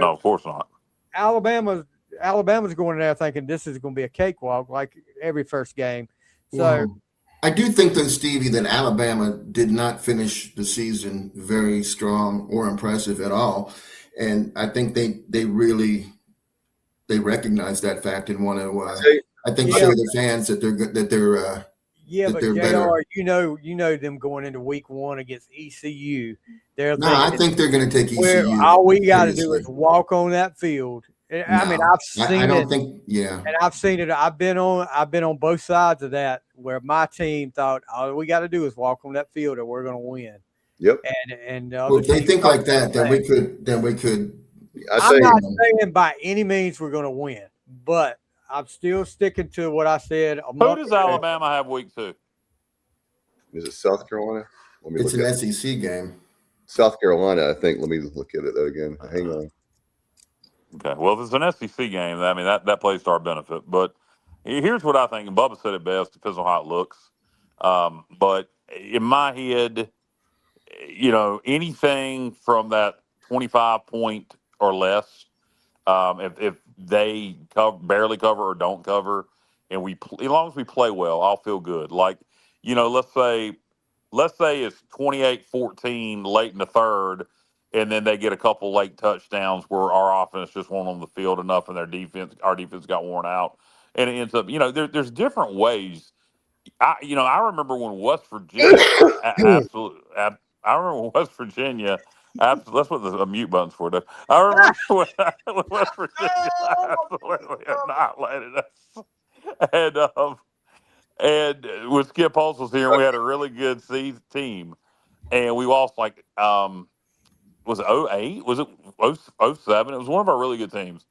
of course not. Alabama's going in there thinking this is going to be a cakewalk like every first game. So well, I do think, though, Stevie, that Alabama did not finish the season very strong or impressive at all. And I think they really recognize that fact and want to. I think show the fans that they're good. That they're. Yeah, but JR, better. You know them going into week 1 against ECU. I think they're going to take ECU. All we got to do is walk on that field. I've seen it. I don't think. Yeah, and I've seen it. I've been on both sides of that where my team thought all we got to do is walk on that field and we're going to win. Yep. And if they think like that, then we could. I'm not saying by any means we're going to win, but I'm still sticking to what I said. Who does Alabama have week 2? Is it South Carolina? It's an SEC game. South Carolina, I think. Let me look at it again. Hang on. Okay. Well, if it's an SEC game, that plays to our benefit. But here's what I think, and Bubba said it best, depends on how it looks. But in my head, anything from that 25 point or less, if they barely cover or don't cover, and as long as we play well, I'll feel good. Like, let's say it's 28-14 late in the third, and then they get a couple late touchdowns where our offense just won't on the field enough, and our defense got worn out, and it ends up, there's different ways. I remember when West Virginia absolutely. I remember when West Virginia. That's what the mute button's for. Though. I remember when West Virginia absolutely annihilated us, and when Skip Holtz was here, we had a really good team, and we lost like was it 08? Was it 07? It was one of our really good teams,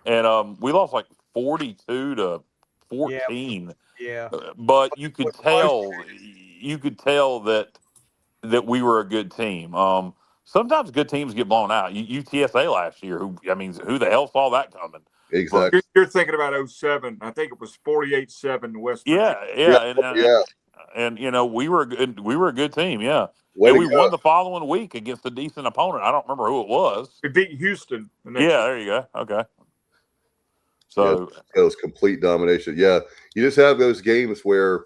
and we lost like 42-14. Yeah. But you could tell that we were a good team. Sometimes good teams get blown out. UTSA last year, who the hell saw that coming? Exactly. You're thinking about 07. I think it was 48-7 West Virginia. And we were a good team, yeah. Way and to we go. won the following week against a decent opponent. I don't remember who it was. We beat Houston. There you go. Okay. So it was complete domination. Yeah, you just have those games where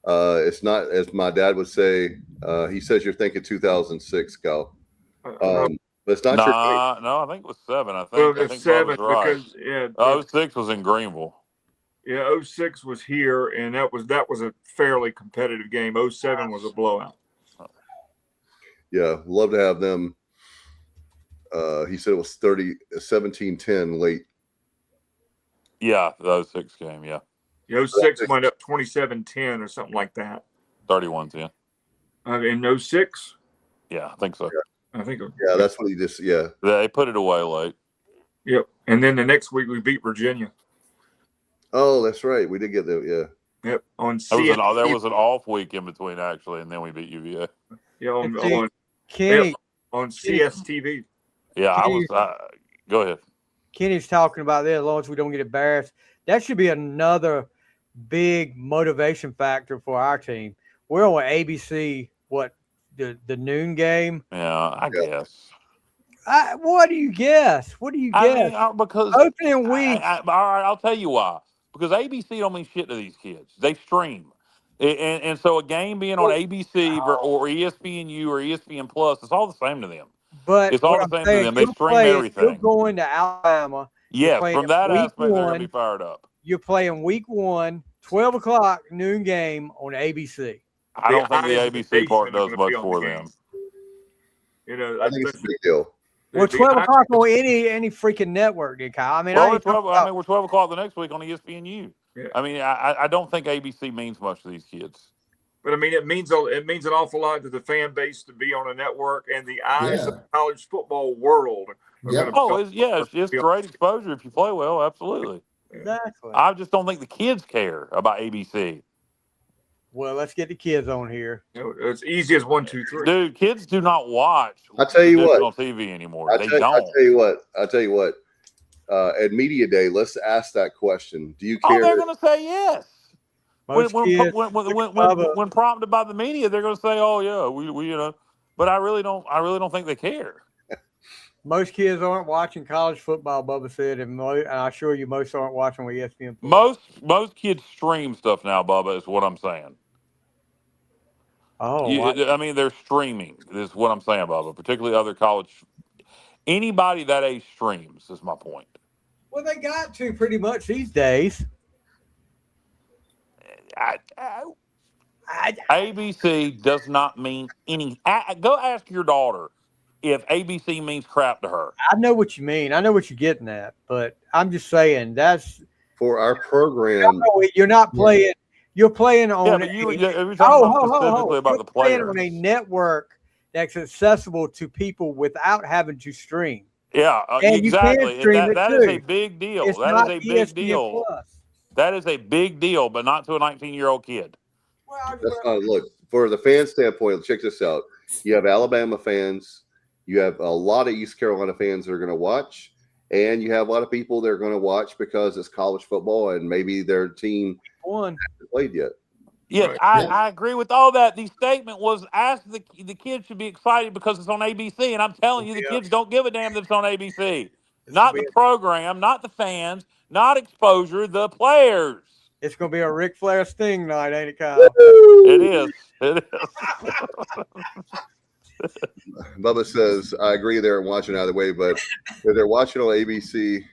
it's not, as my dad would say. He says you're thinking 2006, Cal. But it's not your. No, I think it was 7. I Well, think it's 7 right. because 06 was in Greenville. Yeah, 06 was here, and that was a fairly competitive game. 07 was a blowout. Yeah, love to have them. He said it was 17-10 late. Yeah, the 06 game, yeah. The 06 went up 27-10 or something like that. 31-10. In 06? Yeah, I think so. I think. Yeah, that's what he just. Yeah, they put it away late. Yep, and then the next week we beat Virginia. Oh, that's right. We did get that. Yeah. Yep. On there was an off week in between actually, and then we beat UVA. Yeah, on CSTV. Yeah, go ahead. Kenny's talking about that. As long as we don't get embarrassed, that should be another big motivation factor for our team. We're on ABC. What the noon game? Yeah, I guess. What do you guess? Because opening week. All right, I'll tell you why. Because ABC don't mean shit to these kids. They stream, and so a game being on ABC or ESPNU or ESPN Plus, it's all the same to them. But it's all the same to them. They stream everything. You're going to Alabama. Yes, from that aspect, they're going to be fired up. You're playing week 1, 12 o'clock noon game on ABC. I don't think the ABC part does much for them. I think it's a big deal. Well, 12 o'clock on any freaking network, Kyle. We're 12 o'clock the next week on ESPNU. Yeah. I don't think ABC means much to these kids. But it means an awful lot to the fan base to be on a network and the eyes of the college football world. It's great exposure if you play well. Absolutely. Exactly. I just don't think the kids care about ABC. Well, let's get the kids on here. It's easy as 1, 2, 3. Dude, kids do not watch. I tell you what, on TV anymore. They don't. I tell you what. At media day, let's ask that question. Do you care? Oh, they're going to say yes. When prompted by the media, they're going to say, "Oh yeah, we." But I really don't think they care. Most kids aren't watching college football, Bubba said, and I assure you, most aren't watching with ESPN. Most kids stream stuff now, Bubba. Is what I'm saying. Oh, they're streaming. Is what I'm saying, Bubba. Particularly other college. Anybody that age streams is my point. Well, they got to pretty much these days. ABC does not mean any. Go ask your daughter if ABC means crap to her. I know what you mean. I know what you're getting at, but I'm just saying that's for our program. You're not playing. You're playing on. Yeah, but you're talking specifically about the players. You're playing on a network that's accessible to people without having to stream. Yeah, exactly. That is a big deal. That is a big deal. That is a big deal, but not to a 19-year-old kid. That's not, look, for the fan standpoint, check this out. You have Alabama fans. You have a lot of East Carolina fans that are going to watch. And you have a lot of people that are going to watch because it's college football and maybe their team hasn't played yet. Yes, I agree with all that. The statement was asked the kids should be excited because it's on ABC. And I'm telling you, the kids don't give a damn that it's on ABC. Not the program, not the fans, not exposure, the players. It's going to be a Ric Flair Sting night, ain't it, Kyle? It is. It is. Bubba says, I agree they're watching either way, but if they're watching on ABC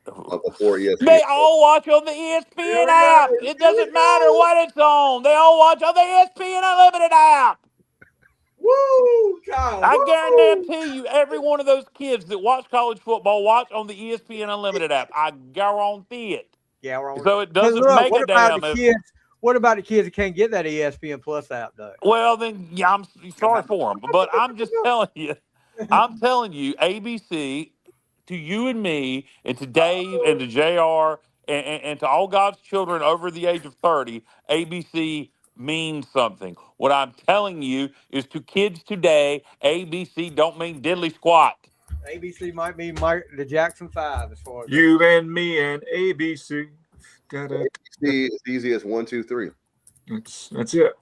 before ESPN. They all watch on the ESPN app. It doesn't matter what it's on. They all watch on the ESPN Unlimited app. Woo, Kyle. I guarantee you, every one of those kids that watch college football watch on the ESPN Unlimited app. I guarantee it. Yeah, we're on. So it doesn't make a damn. What about the kids that can't get that ESPN Plus app, though? Well, then, yeah, I'm sorry for them. But I'm just telling you, ABC, to you and me, and to Dave, and to JR, and to all God's children over the age of 30, ABC means something. What I'm telling you is to kids today, ABC don't mean diddly squat. ABC might be the Jackson 5 as far as you and me and ABC. ABC is easy as 1, 2, 3. That's it.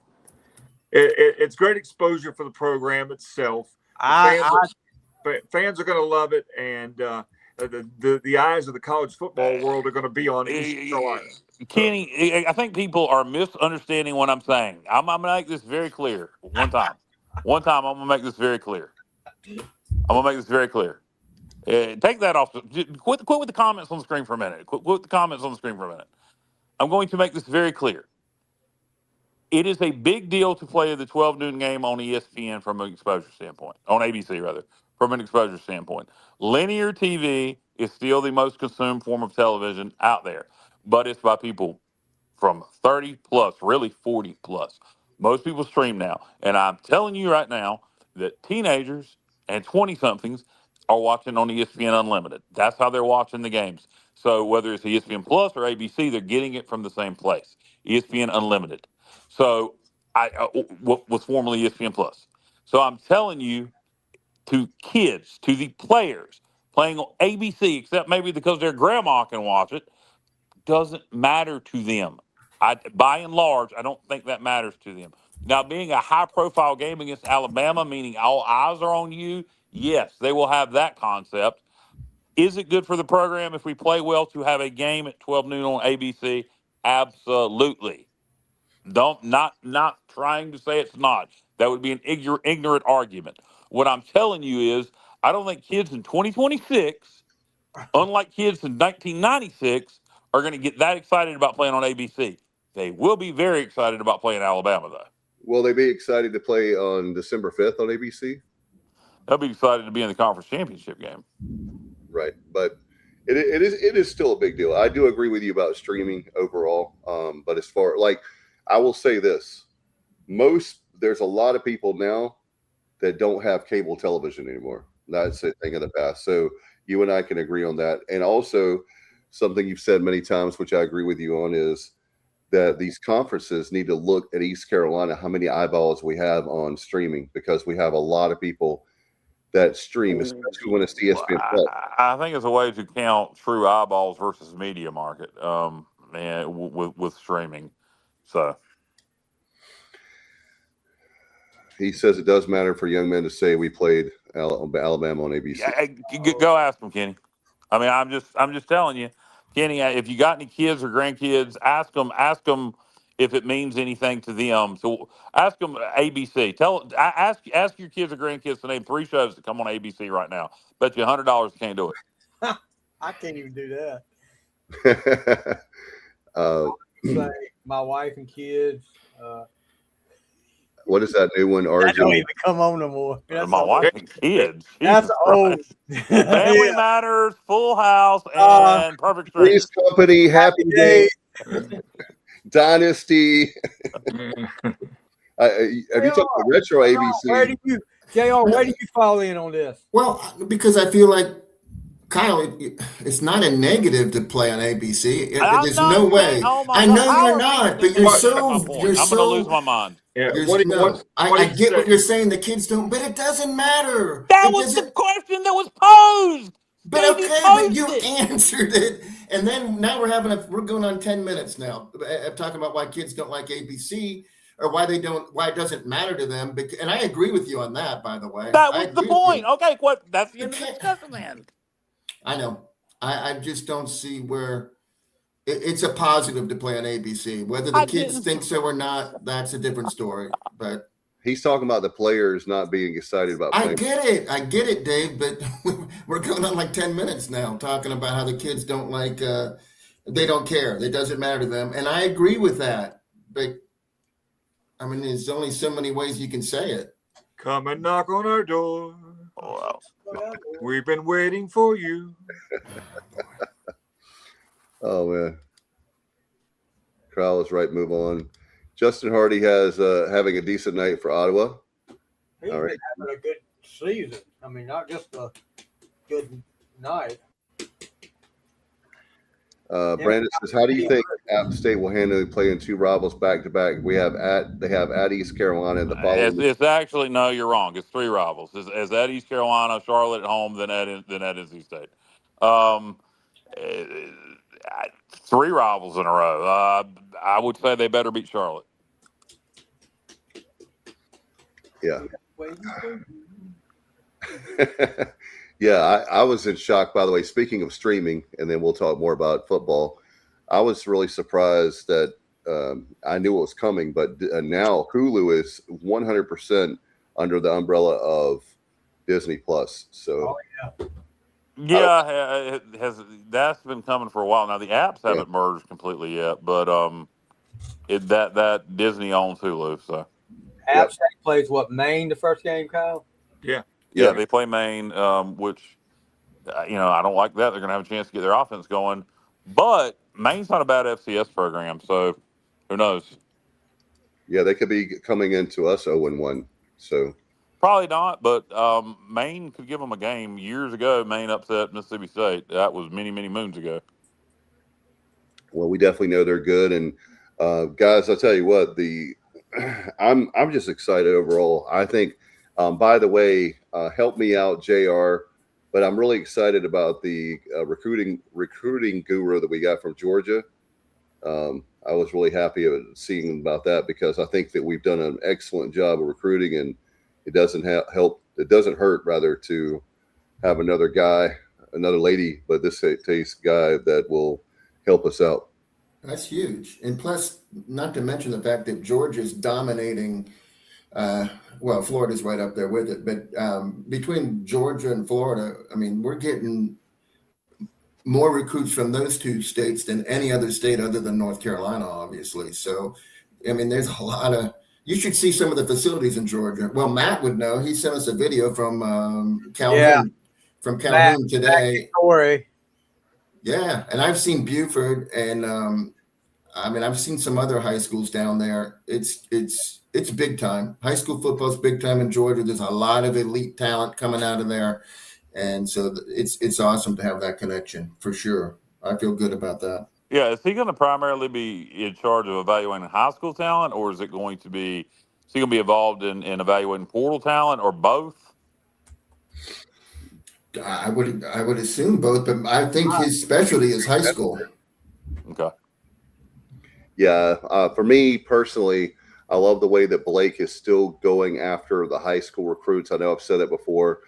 It's great exposure for the program itself. Fans are going to love it, and the eyes of the college football world are going to be on East Carolina. Kenny, I think people are misunderstanding what I'm saying. I'm going to make this very clear one time. I'm going to make this very clear. Take that off. Quit with the comments on the screen for a minute. Quit with the comments on the screen for a minute. I'm going to make this very clear. It is a big deal to play the 12 noon game on ESPN from an exposure standpoint, on ABC rather, from an exposure standpoint. Linear TV is still the most consumed form of television out there, but it's by people from 30 plus, really 40 plus. Most people stream now, and I'm telling you right now that teenagers and 20-somethings are watching on ESPN Unlimited. That's how they're watching the games. So whether it's ESPN Plus or ABC, they're getting it from the same place, ESPN Unlimited. So what was formerly ESPN Plus. So I'm telling you, to kids, to the players playing on ABC, except maybe because their grandma can watch it, doesn't matter to them. By and large, I don't think that matters to them. Now, being a high-profile game against Alabama, meaning all eyes are on you, yes, they will have that concept. Is it good for the program if we play well to have a game at 12 noon on ABC? Absolutely. Not trying to say it's not. That would be an ignorant argument. What I'm telling you is I don't think kids in 2026, unlike kids in 1996, are going to get that excited about playing on ABC. They will be very excited about playing Alabama, though. Will they be excited to play on December 5th on ABC? They'll be excited to be in the conference championship game. Right, but it is still a big deal. I do agree with you about streaming overall, but as far I will say this: there's a lot of people now that don't have cable television anymore. That's a thing of the past. So you and I can agree on that. And also, something you've said many times, which I agree with you on, is that these conferences need to look at East Carolina, how many eyeballs we have on streaming, because we have a lot of people that stream, especially when it's ESPN Plus. I think it's a way to count true eyeballs versus media market, and with streaming. So he says it does matter for young men to say we played Alabama on ABC. Go ask them, Kenny. I mean, I'm just telling you, Kenny. If you got any kids or grandkids, ask them if it means anything to them. So ask them ABC. Ask your kids or grandkids to name 3 shows that come on ABC right now. Bet you $100 you can't do it. I can't even do that. Say my wife and kids. What is that new one? That don't even come on no more. My wife and kids. That's old. Family Matters, Full House, and Perfect Strangers. Three's Company, Happy Days, Dynasty. Have you talked about retro ABC? Where do you fall in on this? Well, because I feel like, Kyle, it's not a negative to play on ABC. There's no way. I know you're not, but you're so. I'm going to lose my mind. Yeah. I get what you're saying. The kids don't, but it doesn't matter. That was the question that was posed. But okay, but you answered it, and then now we're going on 10 minutes now talking about why kids don't like ABC or why it doesn't matter to them. And I agree with you on that, by the way. That was the point. Okay, that's the end of the discussion then. I know. I just don't see where it's a positive to play on ABC. Whether the kids think so or not, that's a different story. But he's talking about the players not being excited about playing. I get it, Dave. But we're going on like 10 minutes now talking about how the kids don't like. They don't care. It doesn't matter to them, and I agree with that. But I mean, there's only so many ways you can say it. Come and knock on our door. Wow. We've been waiting for you. Oh man, Kyle is right. Move on. Justin Hardy has having a decent night for Ottawa. He's All right. been having a good season. I mean, not just a good night. Brandon says, "How do you think App State will handle playing two rivals back to back? They have at East Carolina and the following." It's actually, no, you're wrong. It's three rivals. It's at East Carolina, Charlotte at home, then at NC State. Three rivals in a row. I would say they better beat Charlotte. Yeah. Yeah, I was in shock, by the way. Speaking of streaming, and then we'll talk more about football, I was really surprised that I knew it was coming, but now Hulu is 100% under the umbrella of Disney Plus. So, yeah, that's been coming for a while now. The apps haven't merged completely yet, but that Disney owns Hulu. So, App State plays what, Maine the first game, Kyle? Yeah, they play Maine, which, I don't like that. They're going to have a chance to get their offense going. But Maine's not a bad FCS program, so who knows? Yeah, they could be coming into us 0-1. So probably not, but Maine could give them a game. Years ago, Maine upset Mississippi State. That was many, many moons ago. Well, we definitely know they're good. And guys, I'll tell you what, I'm just excited overall. I think, by the way, help me out, JR, but I'm really excited about the recruiting guru that we got from Georgia. I was really happy at seeing about that because I think that we've done an excellent job of recruiting, and it doesn't hurt rather to have another lady, but this taste guy that will help us out. That's huge. And plus, not to mention the fact that Georgia's dominating. Well, Florida's right up there with it, but between Georgia and Florida, I mean, we're getting more recruits from those two states than any other state other than North Carolina, obviously. So, I mean, there's a lot of. You should see some of the facilities in Georgia. Well, Matt would know. He sent us a video from Calhoun, Calhoun today. Yeah, and I've seen Buford, and I mean, I've seen some other high schools down there. It's big time. High school football's big time in Georgia. There's a lot of elite talent coming out of there, and so it's awesome to have that connection for sure. I feel good about that. Yeah, is he going to primarily be in charge of evaluating high school talent, or is he going to be involved in evaluating portal talent, or both? I would assume both, but I think his specialty is high school. Okay. Yeah, for me personally, I love the way that Blake is still going after the high school recruits. I know I've said it before.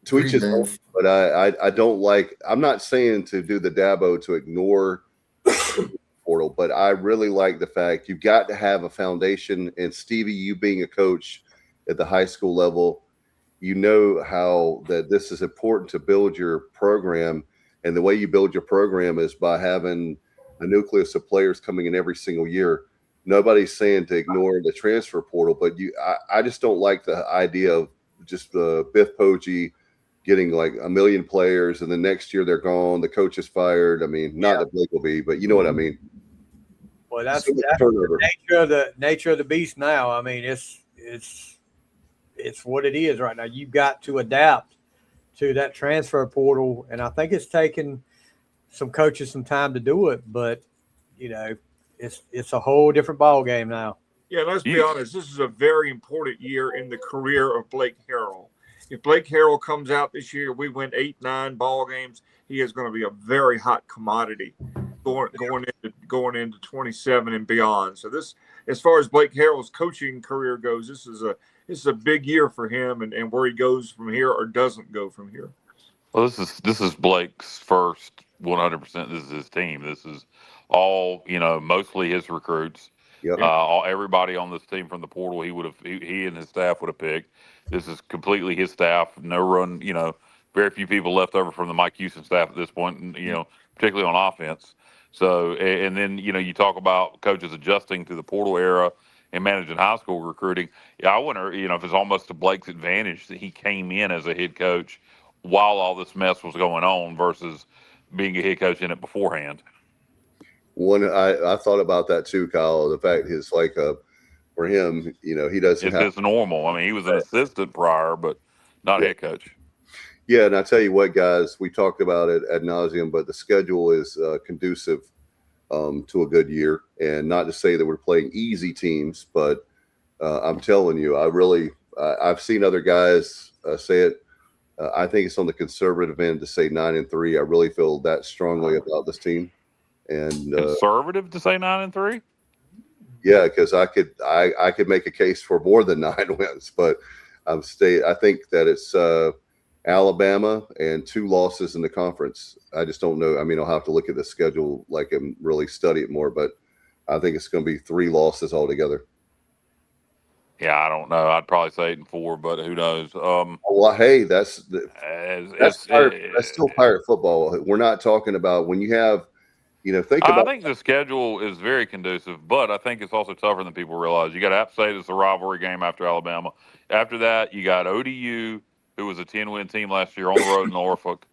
To each his own, but I don't like. I'm not saying to do the Dabo to ignore portal, but I really like the fact you've got to have a foundation. And Stevie, you being a coach at the high school level, you know how that this is important to build your program, and the way you build your program is by having a nucleus of players coming in every single year. Nobody's saying to ignore the transfer portal, but I just don't like the idea of just Biff Poggi getting like 1 million players and the next year they're gone. The coach is fired. I mean, not that Blake will be, but you know what I mean. Well, that's the nature of the beast now. I mean, it's what it is right now. You've got to adapt to that transfer portal, and I think it's taken some coaches some time to do it, but it's a whole different ball game now. Yeah, let's be honest. This is a very important year in the career of Blake Harrell. If Blake Harrell comes out this year, we win 8-9 ball games. He is going to be a very hot commodity going into 27 and beyond. So this, as far as Blake Harrell's coaching career goes, this is a big year for him, and where he goes from here or doesn't go from here. Well, this is Blake's first 100% this is his team. This is all, mostly his recruits. Yep. Everybody on this team from the portal, he and his staff would have picked. This is completely his staff. No run, very few people left over from the Mike Houston staff at this point, and, particularly on offense. So, and then, you talk about coaches adjusting to the portal era and managing high school recruiting. Yeah, I wonder, if it's almost to Blake's advantage that he came in as a head coach while all this mess was going on versus being a head coach in it beforehand. I thought about that too, Kyle. The fact is like for him, he doesn't have. It's normal. I mean, he was an assistant prior, but not head coach. Yeah, and I tell you what, guys, we talked about it ad nauseum, but the schedule is conducive to a good year. And not to say that we're playing easy teams, but I'm telling you, I've seen other guys say it. I think it's on the conservative end to say 9-3. I really feel that strongly about this team. And conservative to say 9-3? Yeah, because I could make a case for more than 9 wins, but I think that it's Alabama and 2 losses in the conference. I just don't know. I mean, I'll have to look at the schedule and really study it more, but I think it's going to be 3 losses altogether. Yeah, I don't know. I'd probably say 8-4, but who knows? Well, hey, that's still Pirate football. We're not talking about when you have, I think the schedule is very conducive, but I think it's also tougher than people realize. You got App State as the rivalry game after Alabama. After that, you got ODU, who was a 10-win team last year on the road in Norfolk,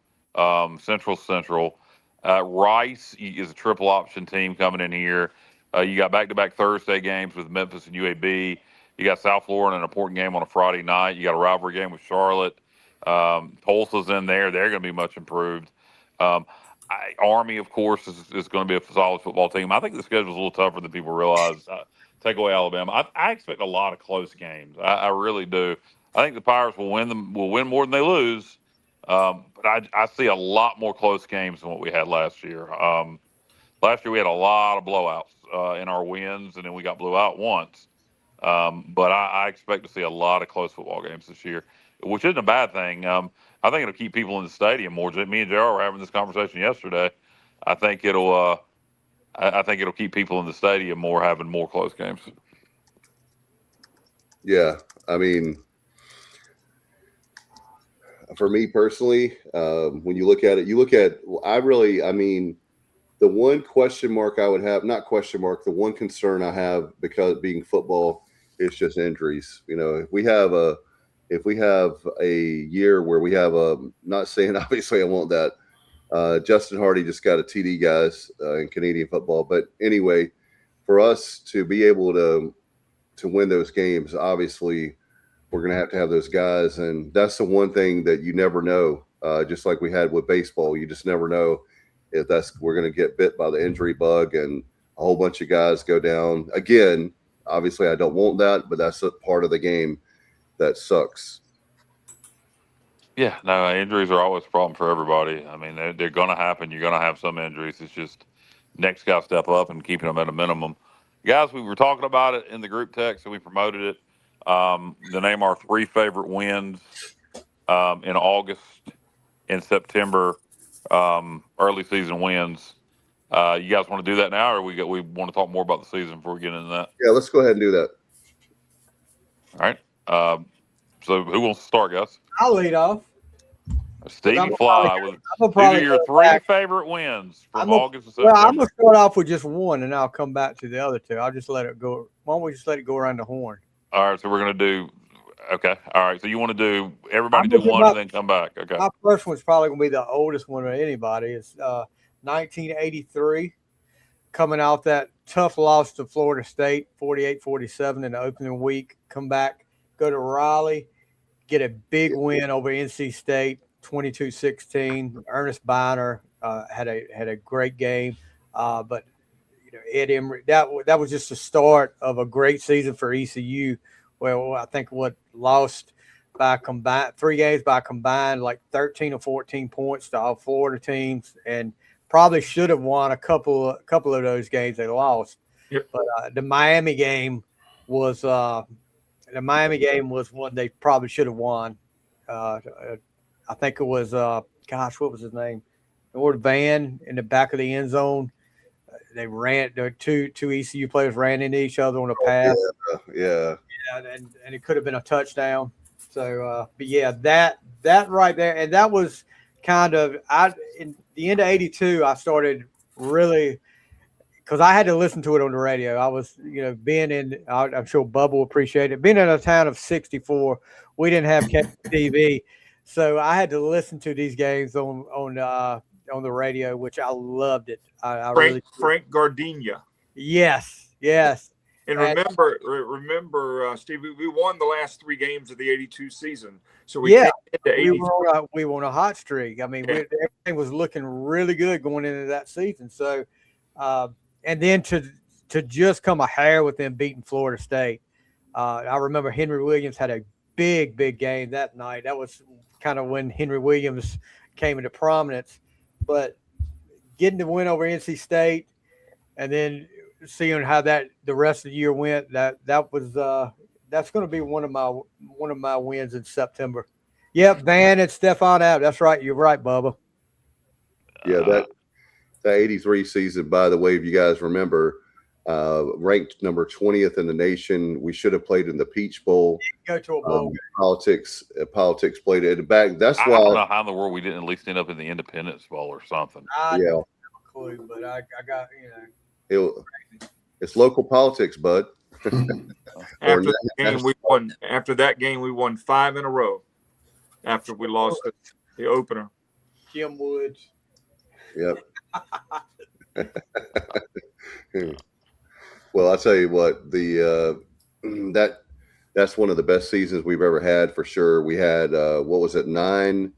Central. Rice is a triple option team coming in here. You got back-to-back Thursday games with Memphis and UAB. You got South Florida in an important game on a Friday night. You got a rivalry game with Charlotte. Tulsa's in there. They're going to be much improved. Army, of course, is going to be a solid football team. I think the schedule's a little tougher than people realize. Take away Alabama. I expect a lot of close games. I really do. I think the Pirates will win more than they lose. But I see a lot more close games than what we had last year. Last year we had a lot of blowouts in our wins, and then we got blew out once. But I expect to see a lot of close football games this year, which isn't a bad thing. I think it'll keep people in the stadium more. Me and JR were having this conversation yesterday. I think it'll keep people in the stadium more, having more close games. Yeah, I mean, for me personally, when you look at it, the one question mark I would have, not question mark, the one concern I have because being football is just injuries. If we have a year where we have not saying obviously I want that, Justin Hardy just got a TD, guys, in Canadian football. But anyway, for us to be able to win those games, obviously we're going to have those guys. And that's the one thing that you never know, just like we had with baseball. You just never know if we're going to get bit by the injury bug and a whole bunch of guys go down. Again, obviously I don't want that, but that's a part of the game that sucks. Yeah, no, injuries are always a problem for everybody. I mean, they're going to happen. You're going to have some injuries. It's just next guy step up and keeping them at a minimum. Guys, we were talking about it in the group text, and we promoted it. To name our 3 favorite wins in August and September, early season wins. You guys want to do that now, or we want to talk more about the season before we get into that? Yeah, let's go ahead and do that. All right. So who wants to start, guys? I'll lead off. Stevie Fly. These are your 3 favorite wins from August and September. Well, I'm going to start off with just one, and I'll come back to the other 2. I'll just let it go. Why don't we just let it go around the horn? All right, so we're going to do – okay. All right, so you want to do – everybody do one and then come back. Okay. My first one's probably going to be the oldest one of anybody. It's 1983, coming out that tough loss to Florida State, 48-47 in the opening week. Come back, go to Raleigh, get a big win over NC State, 22-16. Ernest Biner had a great game, but Ed Emery, that was just the start of a great season for ECU. Well, I think lost by combined 3 games by combined like 13 or 14 points to all Florida teams, and probably should have won a couple of those games they lost. Yep. But the Miami game was one they probably should have won. I think it was what was his name? or the van in the back of the end zone. They ran. The two ECU players ran into each other on a pass. Yeah. And it could have been a touchdown. So, but yeah, that right there, and that was kind of in the end of '82. I started really because I had to listen to it on the radio. I was, being in. I'm sure Bubba will appreciate it. Being in a town of 64, we didn't have cable TV, so I had to listen to these games on the radio, which I loved it. I really Frank Gardenia. Yes. And remember, Steve, we won the last 3 games of the '82 season, so we came into '83. We were on a hot streak. I mean, everything was looking really good going into that season. So, and then to just come a hair with them beating Florida State. I remember Henry Williams had a big game that night. That was kind of when Henry Williams came into prominence. But getting the win over NC State, and then seeing how the rest of the year went, that's going to be one of my wins in September. Yep, Van and Stephon Abbott. That's right. You're right, Bubba. Yeah, that 83 season, by the way, if you guys remember, ranked number 20th in the nation. We should have played in the Peach Bowl. Go to a bowl. Politics played it in the back. That's why. I don't know how in the world we didn't at least end up in the Independence Bowl or something. I don't have a clue, but I got It's local politics, bud. After that game, we won 5 in a row. After we lost the opener, Jim Woods. Yep. Well, I'll tell you what, that's one of the best seasons we've ever had for sure. We had 9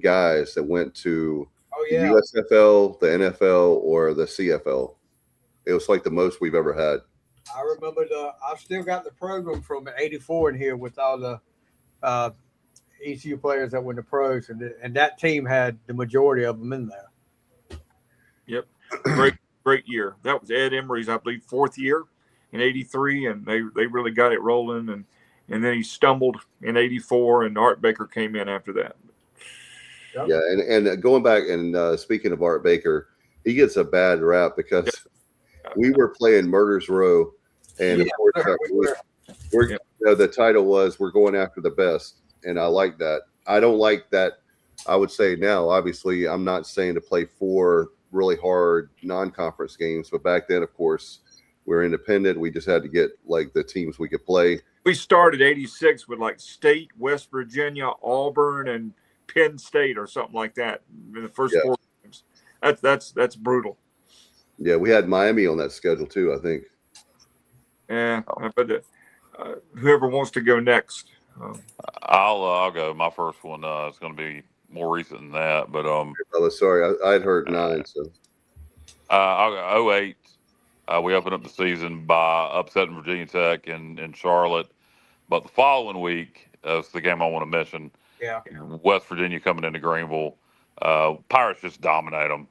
guys that went to the USFL, the NFL, or the CFL. It was like the most we've ever had. I remember I still got the program from '84 in here with all the ECU players that went to pros, and that team had the majority of them in there. Yep, great year. That was Ed Emery's, I believe, 4th year in '83, and they really got it rolling. And then he stumbled in '84, and Art Baker came in after that. Yep. Yeah, and going back and speaking of Art Baker, he gets a bad rap because we were playing Murder's Row, and of course the title was "We're going after the best," and I like that. I don't like that. I would say now, obviously, I'm not saying to play 4 really hard non-conference games, but back then, of course, we were independent. We just had to get like the teams we could play. We started '86 with like State, West Virginia, Auburn, and Penn State or something like that in the first 4 games. That's brutal. Yeah, we had Miami on that schedule too, I think. Yeah, but whoever wants to go next. I'll go. My first one is going to be more recent than that, but sorry, I'd heard 9. So I'll go 08. We opened up the season by upsetting Virginia Tech in Charlotte, but the following week is the game I want to mention. Yeah, West Virginia coming into Greenville. Pirates just dominate them.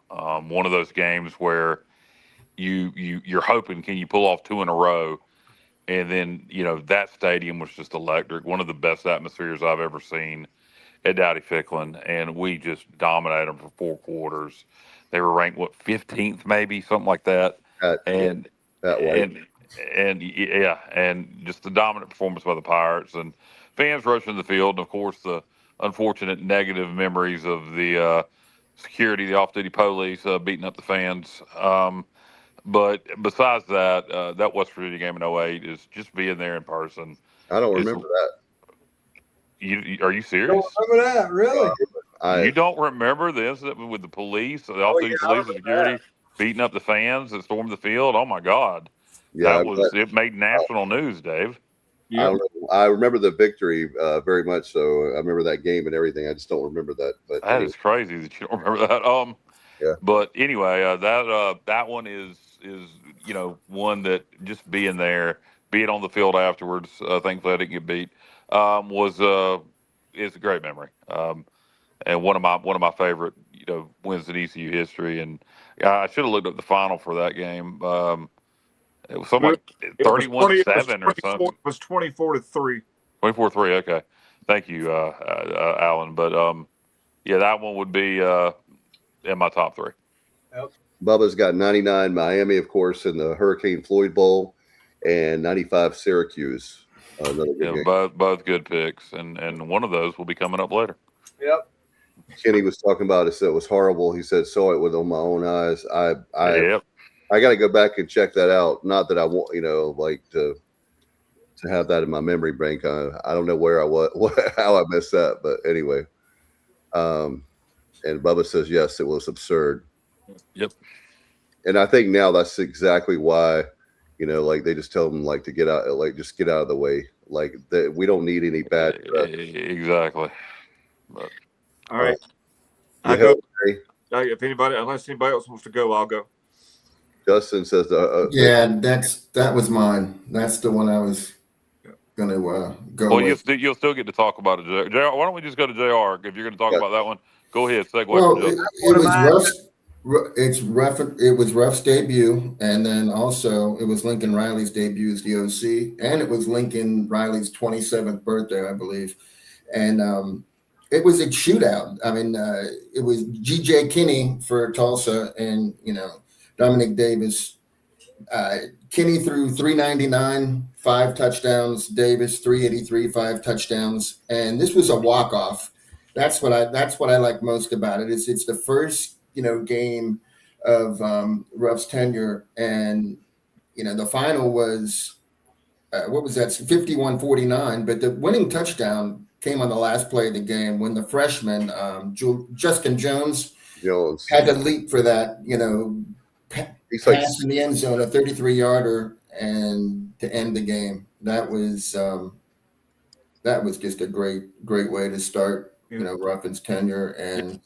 One of those games where you're hoping, can you pull off 2 in a row? And then, that stadium was just electric. One of the best atmospheres I've ever seen at Dowdy-Ficklin. And we just dominated them for 4 quarters. They were ranked, 15th maybe, something like that. And just the dominant performance by the Pirates. And fans rushing the field. And, of course, the unfortunate negative memories of the security, the off-duty police beating up the fans. But besides that, that West Virginia game in 08 is just being there in person. I don't remember that. Are you serious? Don't remember that, really? You don't remember the incident with the police, the off-duty police and security beating up the fans that stormed the field? Oh, my God. Yeah, it made national news, Dave. Yeah. I remember the victory very much so. I remember that game and everything. I just don't remember that. But that is crazy that you don't remember that. Yeah. But anyway, that one is one that just being there, being on the field afterwards. Thankfully, I didn't get beat. Is a great memory. And one of my favorite wins in ECU history. And I should have looked up the final for that game. It was something like 31-7 or something. It was 24-3. 24-3. Okay, thank you, Alan. But Yeah, that one would be in my top 3. Bubba's got 99 Miami, of course, in the Hurricane Floyd Bowl, and 95 Syracuse. Another good game. Both good picks, and one of those will be coming up later. Yep. Kenny was talking about it. Said it was horrible. He said saw it with my own eyes. I got to go back and check that out. Not that I want, like to have that in my memory bank. I don't know where I was, how I missed that, but anyway. And Bubba says yes, it was absurd. Yep. And I think now that's exactly why, like they just tell them like to get out, like just get out of the way. Like that we don't need any bad. Exactly. But, all right. I go. Unless anybody else wants to go, I'll go. Justin says, yeah, that was mine. That's the one I was gonna go. Well, with. you'll still get to talk about it, JR. Why don't we just go to JR if you're going to talk about that one? Go ahead. Segue. Well, it was rough. It's rough. It was Ruff's debut, and then also it was Lincoln Riley's debut as the OC, and it was Lincoln Riley's 27th birthday, I believe, and it was a shootout. I mean, it was G.J. Kinney for Tulsa, and Dominic Davis. Kinney threw 399, 5 touchdowns. Davis 383, 5 touchdowns, and this was a walk-off. That's what I like most about it. It's the first game of Ruff's tenure, and the final was what was that, 51-49, but the winning touchdown came on the last play of the game when the freshman Justin Jones had to leap for that pass in the end zone, a 33-yarder, and to end the game. That was just a great way to start Ruffin's tenure and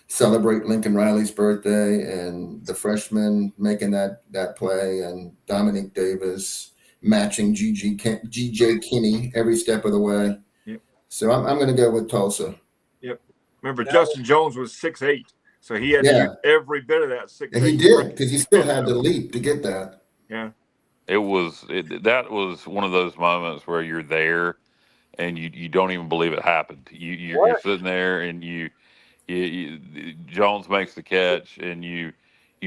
celebrate Lincoln Riley's birthday, and the freshman making that play, and Dominic Davis matching G.J. Kinney every step of the way. Yep. So I'm going to go with Tulsa. Yep. Remember, Justin Jones was 6'8", so he had to use every bit of that 6'8". And he did, because he still had to leap to get that. Yeah. That was one of those moments where you're there and you don't even believe it happened. You're sitting there and you Jones makes the catch and you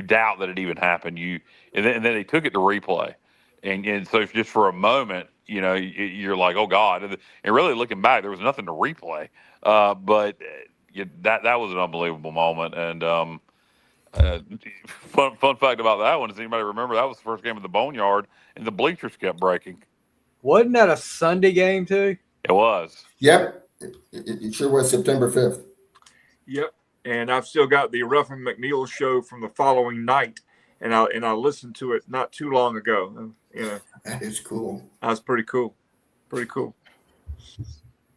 doubt that it even happened. And then they took it to replay, and so just for a moment, you're like, oh God. And really looking back, there was nothing to replay. But that was an unbelievable moment. And fun fact about that one is, anybody remember that was the first game of the Boneyard and the bleachers kept breaking? Wasn't that a Sunday game too? It was. Yep. It sure was September 5th. Yep. And I've still got the Ruff and McNeil show from the following night, and I listened to it not too long ago. That is cool. That was pretty cool. Pretty cool.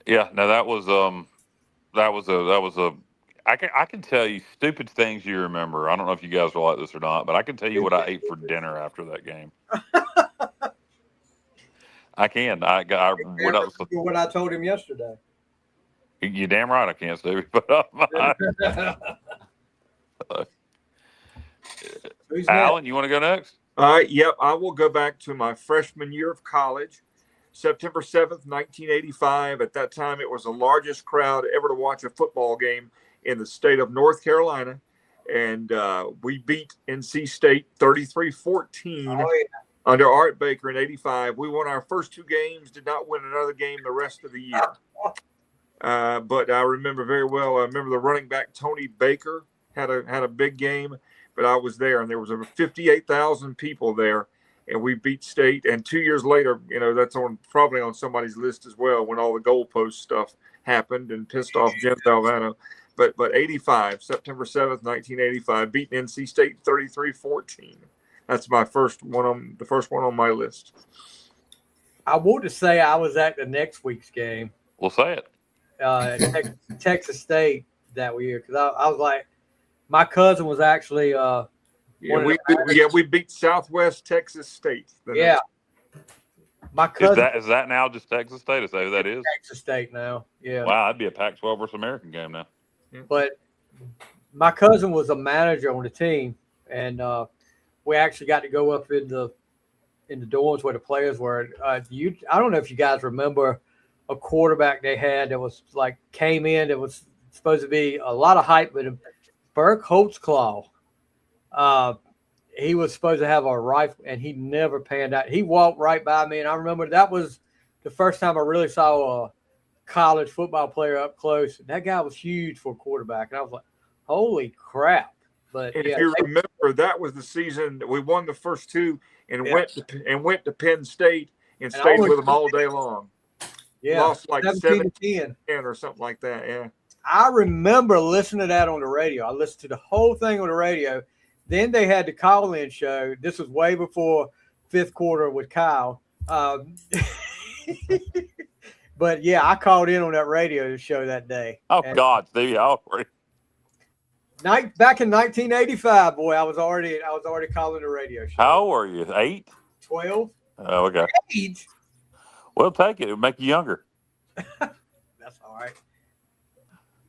Yeah. No, that was a. I can tell you stupid things you remember. I don't know if you guys are like this or not, but I can tell you what I ate for dinner after that game. I can. What I told him yesterday. You damn right I can't, Stevie. But Alan, you want to go next? Yep. I will go back to my freshman year of college, September 7th, 1985. At that time, it was the largest crowd ever to watch a football game in the state of North Carolina. And we beat NC State 33-14 under Art Baker in 85. We won our first 2 games, did not win another game the rest of the year. But I remember very well. I remember the running back Tony Baker had a big game, but I was there, and there was over 58,000 people there, and we beat State. And 2 years later, that's probably on somebody's list as well, when all the goalpost stuff happened and pissed off Jim Valvano. But 85, September 7th, 1985, beating NC State 33-14. That's my first one on my list. I want to say I was at the next week's game. We'll say it. Texas State that year, because I was like, my cousin was actually we beat Southwest Texas State. My cousin is that now just Texas State? Is that who that is? Texas State now. Yeah. Wow, that'd be a Pac-12 versus American game now. But my cousin was a manager on the team, and we actually got to go up in the dorms where the players were. I don't know if you guys remember a quarterback they had that was like came in that was supposed to be a lot of hype with him. Burke Holtzclaw. He was supposed to have a rifle, and he never panned out. He walked right by me, and I remember that was the first time I really saw a college football player up close. That guy was huge for a quarterback, and I was like, "Holy crap!" But If yeah, you remember, that was the season we won the first two and went to Penn State and stayed with them all day long. Yeah, lost like 17-10 or something like that. Yeah, I remember listening to that on the radio. I listened to the whole thing on the radio. Then they had the call-in show. This was way before fifth quarter with Kyle. But yeah, I called in on that radio show that day. Oh God, Stevie, back in 1985, boy, I was already calling the radio show. how old were you? 8? 12. Oh, okay. Age. Well, take it. It'll make you younger. That's all right.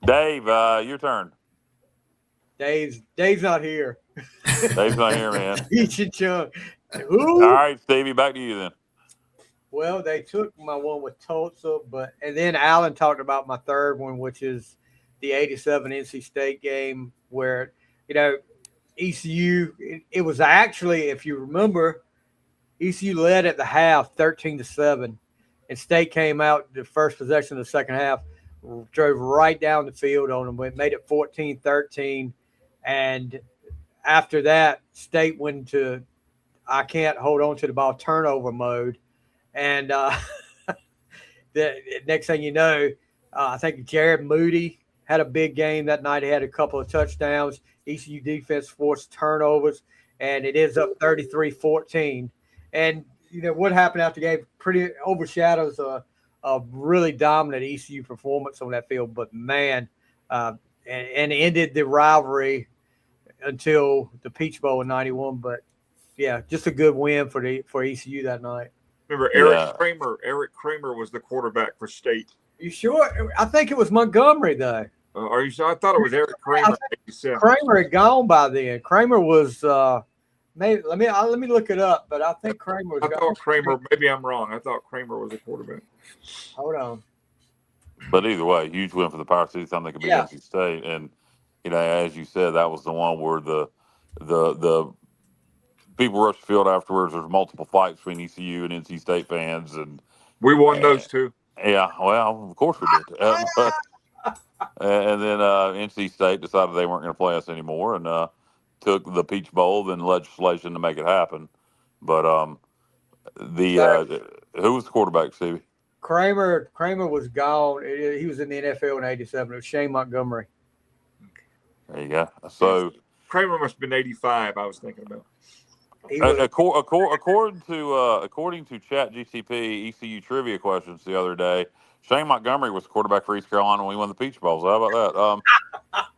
Dave, your turn. Dave's not here. Dave's not here, man. Each and chunk. All right, Stevie, back to you then. Well, they took my one with Tulsa, and then Alan talked about my third one, which is the 87 NC State game where, ECU, it was actually, if you remember, ECU led at the half 13-7, and State came out the first possession of the second half, drove right down the field on them, made it 14-13, and after that, State went to I can't hold on to the ball turnover mode. And the next thing you know, I think Jared Moody had a big game that night. He had a couple of touchdowns. ECU defense forced turnovers, and it is up 33-14. And, what happened after the game pretty overshadows a really dominant ECU performance on that field. But, man, and ended the rivalry until the Peach Bowl in 91. But, yeah, just a good win for ECU that night. Remember Eric Kramer? Eric Kramer was the quarterback for State. You sure? I think it was Montgomery, though. Are you sure? I thought it was Eric Kramer. Kramer had gone by then. Kramer was maybe. Let me look it up. But I think Kramer was. I thought Kramer. Maybe I'm wrong. I thought Kramer was a quarterback. Hold on. But either way, huge win for the Power City. Time they could beat NC State, and as you said, that was the one where the people rushed the field afterwards. There's multiple fights between ECU and NC State fans, and we won those two. Yeah, well, of course we did. And then NC State decided they weren't going to play us anymore, and took the Peach Bowl, then legislation to make it happen. But who was the quarterback, Stevie? Kramer was gone. He was in the NFL in '87. It was Shane Montgomery. There you go. So Kramer must have been 85. I was thinking about. According to ChatGTP ECU trivia questions the other day, Shane Montgomery was quarterback for East Carolina when we won the Peach Bowl. So how about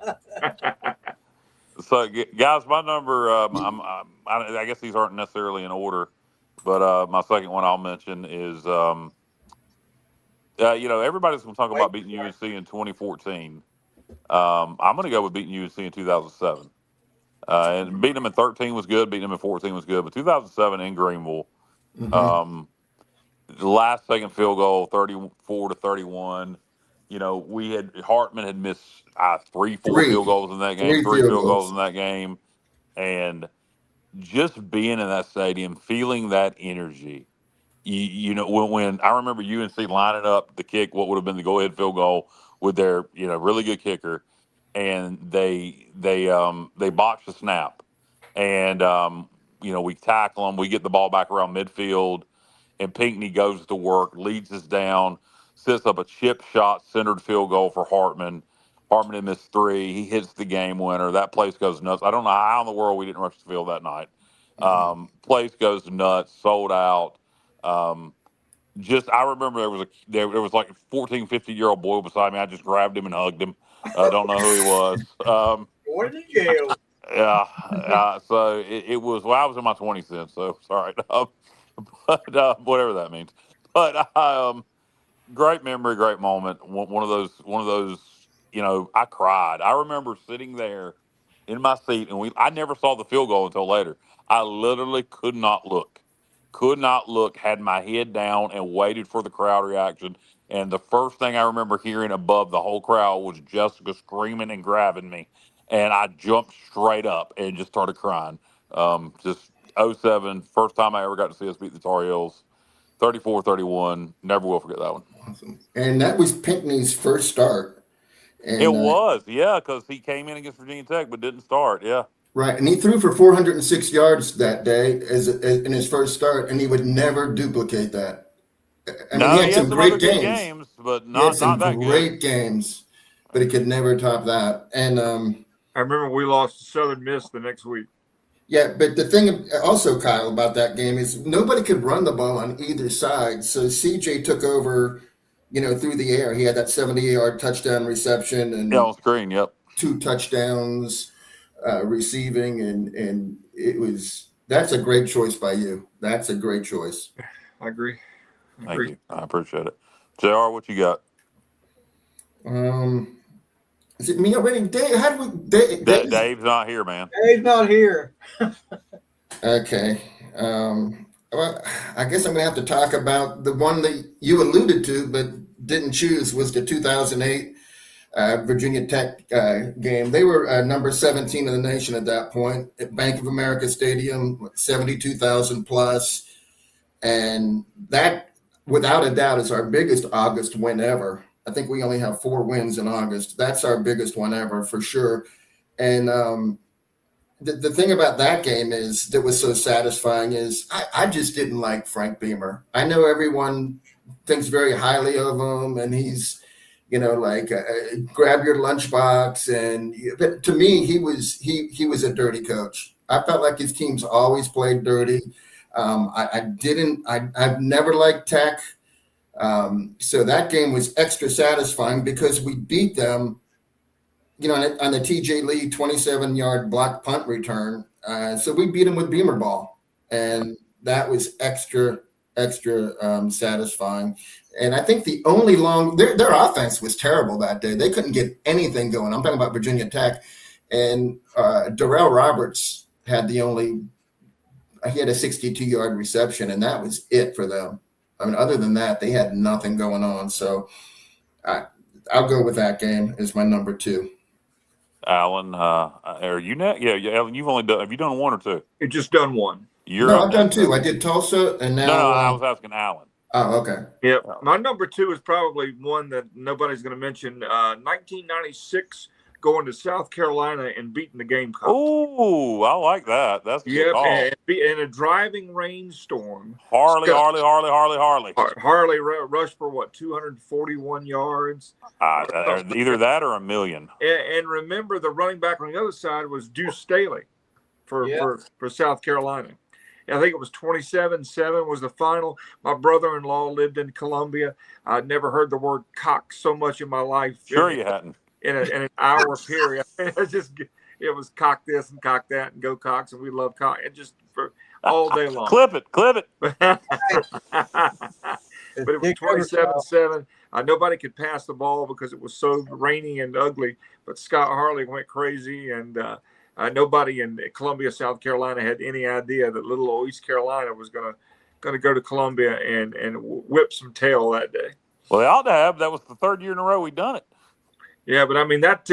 that? So guys, my number, I guess these aren't necessarily in order, but my second one I'll mention is, everybody's going to talk about beating UNC in 2014. I'm going to go with beating UNC in 2007. And beating them in 13 was good. Beating them in 14 was good. But 2007 in Greenville, the last second field goal, 34-31. Hartman had missed 3 field goals in that game, 3 field goals in that game, and just being in that stadium, feeling that energy. When I remember UNC lining up the kick, what would have been the go-ahead field goal with their really good kicker. And they botch the snap, and we tackle them. We get the ball back around midfield, and Pinckney goes to work, leads us down, sets up a chip shot centered field goal for Hartman. Hartman had missed 3. He hits the game winner. That place goes nuts. I don't know how in the world we didn't rush the field that night. Place goes nuts, sold out. I remember there was like a 14, 15-year-old boy beside me. I just grabbed him and hugged him. I don't know who he was. Going to jail. Yeah. So it was. Well, I was in my 20s then, so sorry. But whatever that means. But great memory, great moment. One of those. I cried. I remember sitting there in my seat, and I never saw the field goal until later. I literally could not look. could not look, had my head down, and waited for the crowd reaction. And the first thing I remember hearing above the whole crowd was Jessica screaming and grabbing me. And I jumped straight up and just started crying. Just 07, first time I ever got to see us beat the Tar Heels, 34-31. Never will forget that one. Awesome. And that was Pinkney's first start. And, it was, yeah, because he came in against Virginia Tech but didn't start, yeah. Right, and he threw for 406 yards that day as in his first start, and he would never duplicate that. I mean, he had some great games, but not that great good. games, but he could never top that. And I remember we lost to Southern Miss the next week. Yeah, but the thing also, Kyle, about that game is nobody could run the ball on either side. So CJ took over, through the air. He had that 70-yard touchdown reception and on screen, yep. 2 touchdowns receiving, and that's a great choice by you. That's a great choice. I agree. Thank you. I appreciate it. JR, what you got? Is it me already? Dave, how do we? Dave's not here, man. Dave's not here. Okay. Well, I guess I'm going to have to talk about the one that you alluded to but didn't choose, was the 2008 Virginia Tech game. They were number 17 in the nation at that point at Bank of America Stadium, 72,000 plus. And that, without a doubt, is our biggest August win ever. I think we only have 4 wins in August. That's our biggest one ever for sure. And the thing about that game that was so satisfying is I just didn't like Frank Beamer. I know everyone thinks very highly of him, and he's, grab your lunchbox. But to me, he was a dirty coach. I felt like his teams always played dirty. I've never liked Tech. So that game was extra satisfying because we beat them, on the TJ Lee 27-yard block punt return. So we beat them with Beamer ball, and that was extra satisfying. And I think the only their offense was terrible that day. They couldn't get anything going. I'm talking about Virginia Tech, and Darrell Roberts had he had a 62-yard reception, and that was it for them. I mean, other than that, they had nothing going on. So I'll go with that game as my number 2. Alan, are you next? Yeah, Alan, have you done 1 or 2? You've just done 1. No, I've done 2. I did Tulsa, and now. No, I was asking Alan. Oh, okay. Yep. My number 2 is probably one that nobody's going to mention. 1996, going to South Carolina and beating the Gamecocks. Oh, I like that. That's a good call. And in a driving rainstorm. Harley rushed for 241 yards. Either that or a million. And remember, the running back on the other side was Deuce Staley for South Carolina. I think it was 27-7 was the final. My brother-in-law lived in Columbia. I'd never heard the word cock so much in my life. Sure you hadn't. In an hour period. It was cock this and cock that and go Cox, and we love cock. And just for all day long. Clip it. But it was 27-7. Nobody could pass the ball because it was so rainy and ugly. But Scott Harley went crazy, and nobody in Columbia, South Carolina, had any idea that little old East Carolina was going to go to Columbia and whip some tail that day. Well, they ought to have. That was the 3rd year in a row we'd done it. Yeah, but I mean that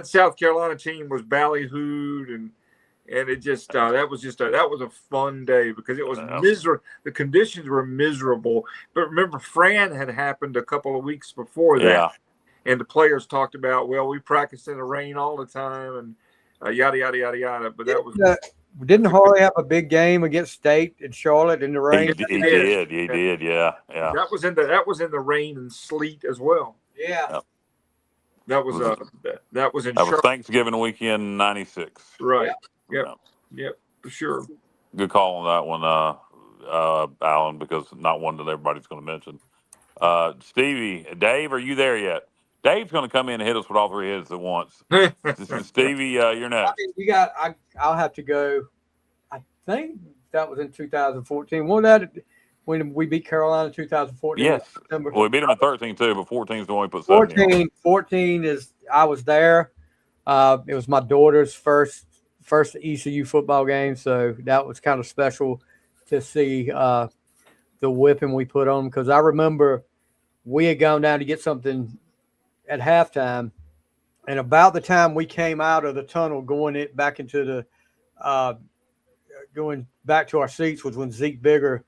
South Carolina team was ballyhooed, and it just that was a fun day because it was miserable. The conditions were miserable. But remember, Fran had happened a couple of weeks before that, and the players talked about, well, we practiced in the rain all the time, and yada yada yada yada. But that was. Didn't Harley have a big game against State in Charlotte in the rain? He did. Yeah. That was in the rain and sleet as well. Yeah. Yep. That was in That was Thanksgiving weekend '96. Right. Yep. For sure. Good call on that one, Alan, because not one that everybody's going to mention. Stevie, Dave, are you there yet? Dave's going to come in and hit us with all 3 hits at once. Stevie, you're next. I'll have to go. I think that was in 2014. When we beat Carolina in 2014. Yes. Well, we beat them in 13 too, but 14 is the one we put 7 14 is I was there. It was my daughter's first ECU football game, so that was kind of special to see the whipping we put on, because I remember we had gone down to get something at halftime, and about the time we came out of the tunnel going back into the going back to our seats was when Zeke Bigger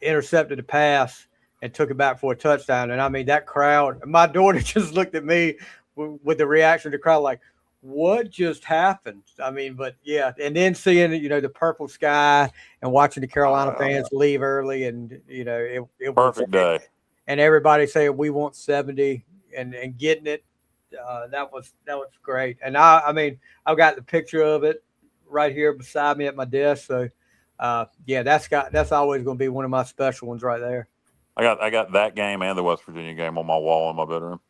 intercepted the pass and took it back for a touchdown. And I mean, that crowd, my daughter just looked at me with the reaction of the crowd, like, what just happened? I mean, but yeah. And then seeing, the purple sky and watching the Carolina fans leave early, and, it Perfect day. And everybody saying we want 70 and getting it. That was great. And I mean, I've got the picture of it right here beside me at my desk. So, yeah, that's always going to be one of my special ones right there. I got that game and the West Virginia game on my wall in my bedroom.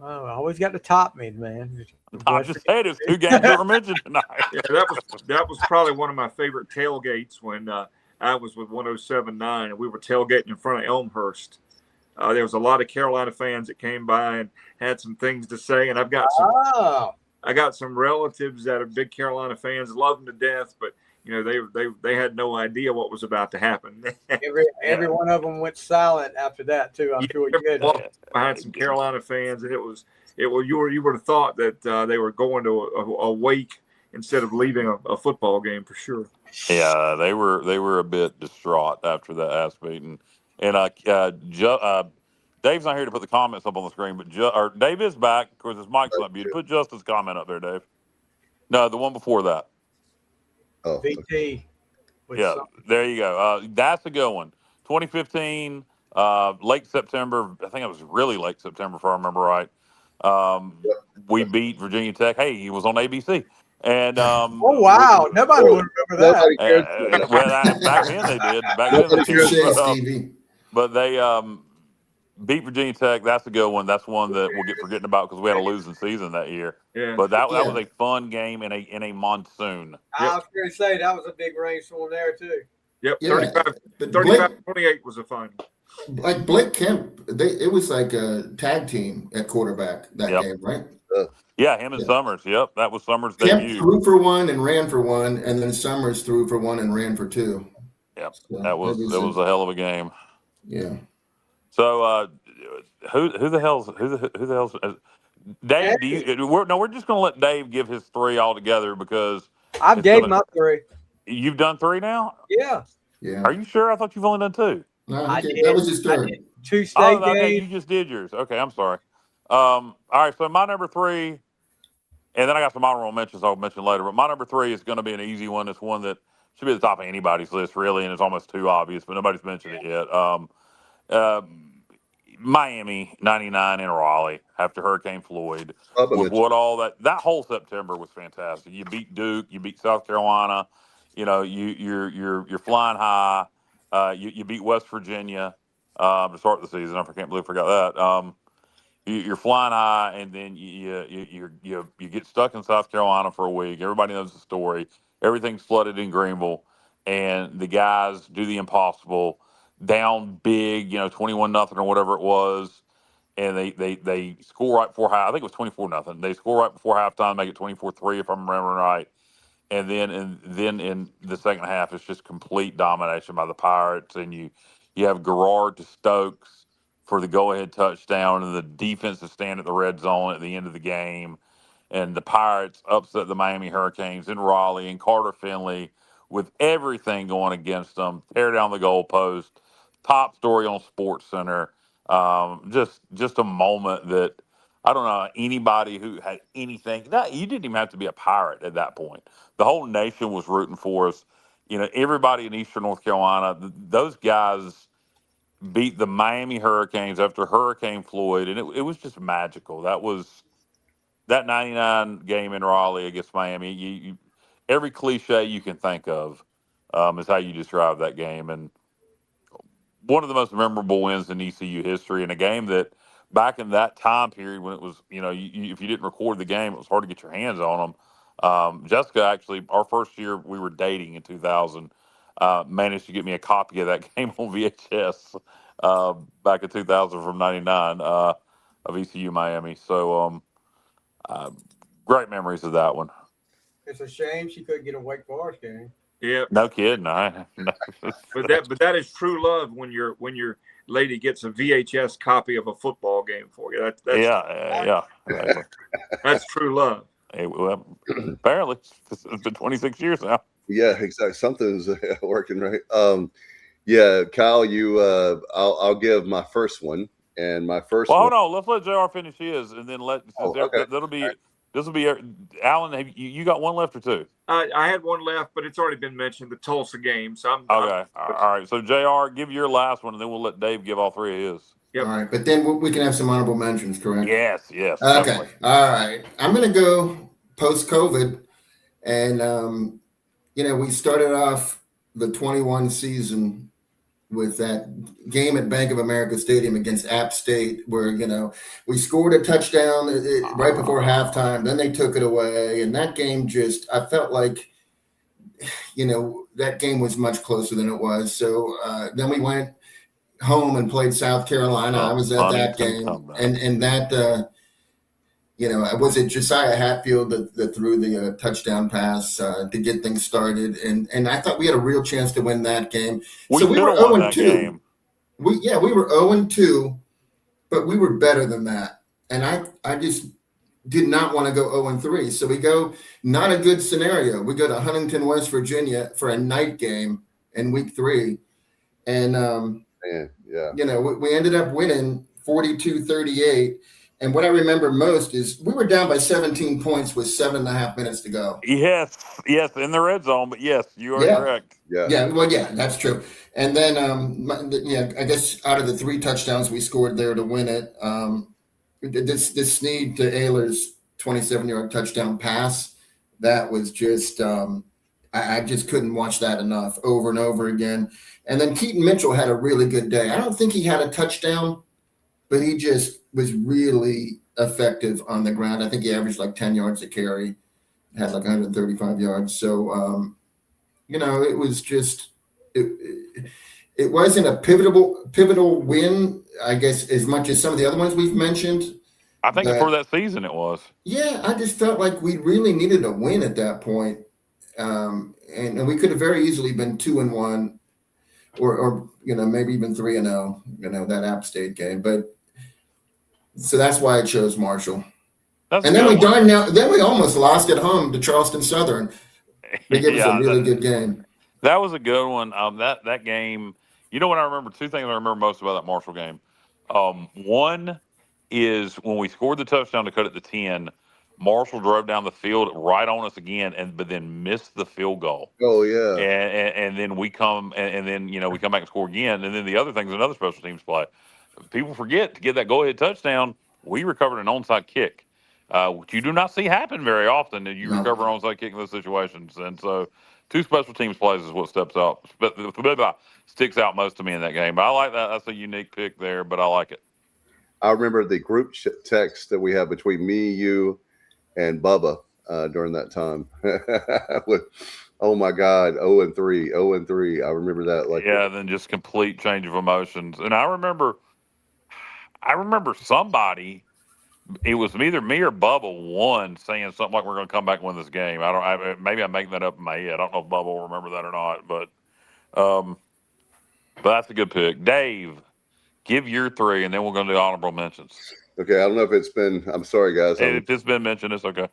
Oh, I always got to top me, man. I just said it's 2 games that were mentioned tonight. Yeah, that was probably one of my favorite tailgates when I was with 107.9 and we were tailgating in front of Elmhurst. There was a lot of Carolina fans that came by and had some things to say, and I got some relatives that are big Carolina fans, love them to death, but they had no idea what was about to happen. Every one of them went silent after that too. I'm sure you did. Behind some Carolina fans, and it was you would have thought that they were going to a wake instead of leaving a football game for sure. Yeah, they were a bit distraught after that ass beating. And Dave's not here to put the comments up on the screen, but Dave is back. Of course, his mic's not muted. Put Justin's comment up there, Dave. No, the one before that. Oh, VT. Yeah, there you go. That's a good one. 2015, late September. I think it was really late September, if I remember right. We beat Virginia Tech. Hey, he was on ABC. And oh wow, nobody would remember that. Well, back then they did. Back then they did. But they beat Virginia Tech. That's a good one. That's one that we'll get forgetting about because we had a losing season that year. Yeah. But that was a fun game in a monsoon. I was going to say that was a big rainstorm there too. Yep, Yeah. 35-28 was a fun. Like Blake Kemp, it was like a tag team at quarterback that game, right? Yeah, him and Summers. Yep, that was Summers' Kemp debut. threw for 1 and ran for 1, and then Summers threw for 1 and ran for 2. Yep, So that was a hell of a game. Yeah. So who the hell's Dave? We're just going to let Dave give his 3 altogether because I've gave my 3. You've done 3 now. Yeah. Are you sure? I thought you've only done 2. No, that was his 3rd. 2 state games. Okay, you just did yours. Okay, I'm sorry. All right, so my number 3, and then I got some honorable mentions I'll mention later. But my number 3 is going to be an easy one. It's one that should be at the top of anybody's list, really, and it's almost too obvious, but nobody's mentioned it yet. Miami '99 in Raleigh after Hurricane Floyd. What all that whole September was fantastic. You beat Duke, you beat South Carolina. You're flying high. You beat West Virginia to start the season. I can't believe I forgot that. You're flying high, and then you get stuck in South Carolina for a week. Everybody knows the story. Everything's flooded in Greenville, and the guys do the impossible. Down big, 21-0 or whatever it was, and they score right before half. I think it was 24-0. They score right before halftime, make it 24-3 if I'm remembering right. And then in the second half, it's just complete domination by the Pirates, and you have Garrard to Stokes for the go-ahead touchdown, and the defensive stand at the red zone at the end of the game, and the Pirates upset the Miami Hurricanes in Raleigh and Carter Finley with everything going against them, tear down the goalpost. Top story on SportsCenter. Just a moment that I don't know anybody who had anything. You didn't even have to be a Pirate at that point. The whole nation was rooting for us. Everybody in Eastern North Carolina. Those guys beat the Miami Hurricanes after Hurricane Floyd, and it was just magical. That '99 game in Raleigh against Miami. Every cliche you can think of is how you describe that game, and one of the most memorable wins in ECU history, in a game that back in that time period when it was, if you didn't record the game, it was hard to get your hands on them. Jessica, actually, our first year we were dating in 2000, managed to get me a copy of that game on VHS back in 2000 from '99 of ECU Miami. So great memories of that one. It's a shame she couldn't get a Wake Forest game. Yeah. No kidding. No. But that is true love when your lady gets a VHS copy of a football game for you. Yeah. Exactly. That's true love. Hey, well, apparently, it's been 26 years now. Yeah, exactly. Something's working right. Yeah, Kyle, I'll give my first one, and my first Well, one. hold on. Let's let JR finish his, and then Okay. This will be Alan. Have you got one left or two? I had one left, but it's already been mentioned, the Tulsa game. So I'm Okay. All right. So JR, give your last one, and then we'll let Dave give all three of his. Yep. All right, but then we can have some honorable mentions, correct? Yes. Okay. Definitely. All right. I'm going to go post-COVID, and we started off the 21 season with that game at Bank of America Stadium against App State, where we scored a touchdown right before halftime. Then they took it away, and that game I felt like that game was much closer than it was. So then we went home and played South Carolina. I was at that game, and that was it Josiah Hatfield that threw the touchdown pass to get things started, and I thought we had a real chance to win that game. We were 0-2. We were 0-2, but we were better than that, and I just did not want to go 0-3. So we go, not a good scenario. We go to Huntington, West Virginia for a night game in week 3, and we ended up winning 42-38. And what I remember most is we were down by 17 points with 7.5 minutes to go. Yes, in the red zone, but yes, you are correct. Yeah, that's true. And then, I guess out of the 3 touchdowns we scored there to win it, this Snead to Ayler's 27-yard touchdown pass, that was just I just couldn't watch that enough over and over again. And then Keaton Mitchell had a really good day. I don't think he had a touchdown, but he just was really effective on the ground. I think he averaged like 10 yards a carry, had like 135 yards. So, it was just it wasn't a pivotal win, I guess, as much as some of the other ones we've mentioned. I think for that season it was. Yeah, I just felt like we really needed a win at that point. And we could have very easily been 2-1 or maybe even 3-0, that App State game. But so that's why I chose Marshall. And then we almost lost at home to Charleston Southern. They gave us a really good game. That was a good one. That game, what I remember, 2 things I remember most about that Marshall game. One is when we scored the touchdown to cut it to 10, Marshall drove down the field right on us again, but then missed the field goal. Oh yeah. And then we come and then we come back and score again. And then the other thing is another special teams play. People forget to get that go ahead touchdown. We recovered an onside kick, which you do not see happen very often. That you recover an onside kick in those situations. And so 2 special teams plays is what sticks out most to me in that game. But I like that. That's a unique pick there, but I like it. I remember the group text that we had between me, you, and Bubba during that time. With, oh my God, 0-3. I remember that. Then just complete change of emotions. And I remember somebody, it was either me or Bubba won, saying something like, "We're going to come back and win this game." Maybe I'm making that up in my head. I don't know if Bubba will remember that or not, but that's a good pick. Dave, give your 3, and then we're going to do honorable mentions. Okay, I don't know if it's been. I'm sorry, guys. If it's been mentioned, it's okay.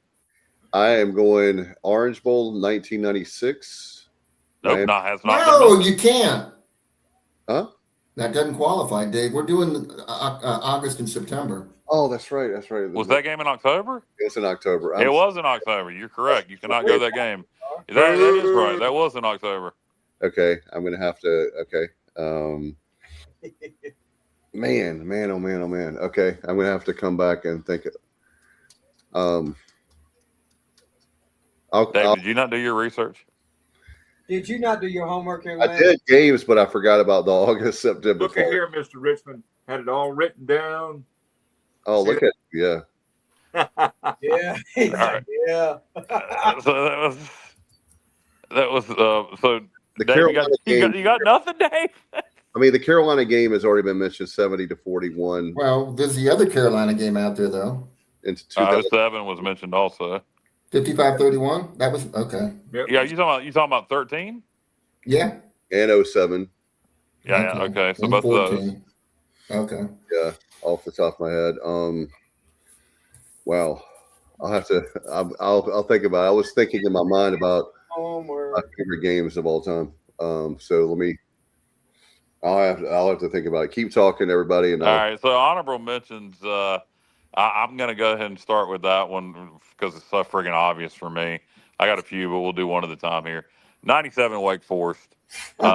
I am going Orange Bowl 1996. Nope, has not. No, you can't. Huh? That doesn't qualify, Dave. We're doing August and September. Oh, that's right. Was that game in October? It's in October. It was in October. You're correct. You cannot go to that game. That is right. That was in October. Okay, I'm going to have to. Okay. Man, oh man. Okay, I'm going to have to come back and think. Dave, did you not do your research? Did you not do your homework here? I did games, but I forgot about the August, September. Look at here, Mr. Richmond. Had it all written down. Oh, look at Yeah. Right. Yeah. So that was so the Dave, Carolina game. You got nothing, Dave? I mean, the Carolina game has already been mentioned, 70-41. Well, there's the other Carolina game out there, though. Into 2007 was mentioned also. 55-31. That was okay. Yep. Yeah, you talking about 13? Yeah. And 07. Yeah. Okay. So And both of those. 14. Okay. Yeah, off the top of my head. Wow. I'll have to. I'll think about it. I was thinking in my mind about my favorite games of all time. So let me. I'll have to think about it. Keep talking, everybody, and All right. So honorable mentions. I'm going to go ahead and start with that one because it's so friggin' obvious for me. I got a few, but we'll do one at a time here. 97 Wake Forest. And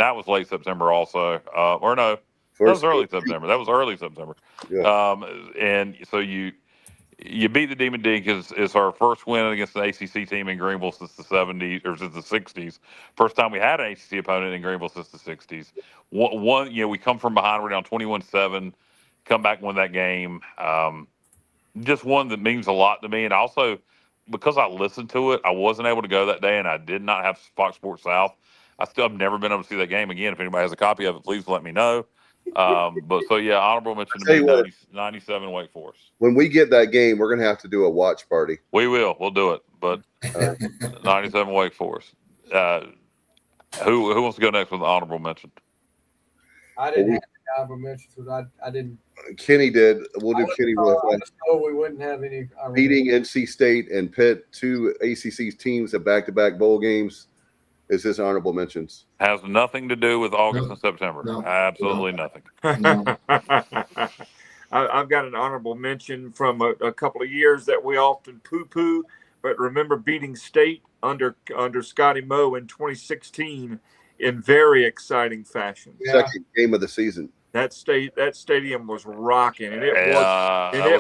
that was late September also. Or no, that was early September. Yeah. And so you beat the Demon Deacons. It's our first win against an ACC team in Greenville since the 70s or since the 60s. First time we had an ACC opponent in Greenville since the 60s. We come from behind. We're down 21-7. Come back and win that game. Just one that means a lot to me. And also, because I listened to it, I wasn't able to go that day, and I did not have Fox Sports South. I've never been able to see that game again. If anybody has a copy of it, please let me know. Honorable mention to me, 97 Wake Forest. When we get that game, we're gonna have to do a watch party. We will. We'll do it. But 97 Wake Forest. Who wants to go next with the honorable mention? I didn't have any honorable mentions because I didn't. Kenny did. We'll do Kenny real fast. We wouldn't have any. Beating NC State and Pitt, two ACC teams at back-to-back bowl games, is his honorable mentions. Has nothing to do with August and September. No. Absolutely nothing. I've got an honorable mention from a couple of years that we often poo-poo, but remember beating State under Scotty Moe in 2016 in very exciting fashion. Second game of the season. That stadium was rocking, and it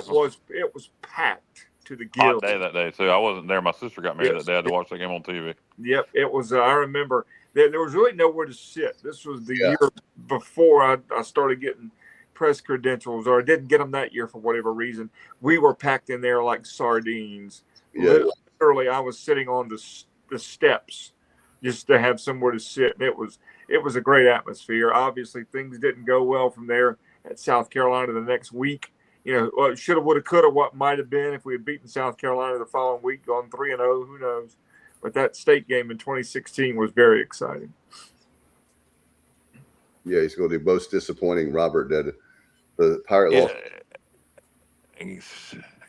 was packed to the gills. Hot day that day too. I wasn't there. My sister got married that day. I had to watch that game on TV. Yep, it was. I remember there was really nowhere to sit. This was the year before I started getting press credentials, or I didn't get them that year for whatever reason. We were packed in there like sardines. Yeah. Literally, I was sitting on the steps just to have somewhere to sit, and it was a great atmosphere. Obviously, things didn't go well from there at South Carolina the next week. Shoulda, woulda, coulda, what might have been if we had beaten South Carolina the following week, gone 3-0, who knows? But that State game in 2016 was very exciting. Yeah, he's going to be most disappointing. Robert did. The Pirate lost.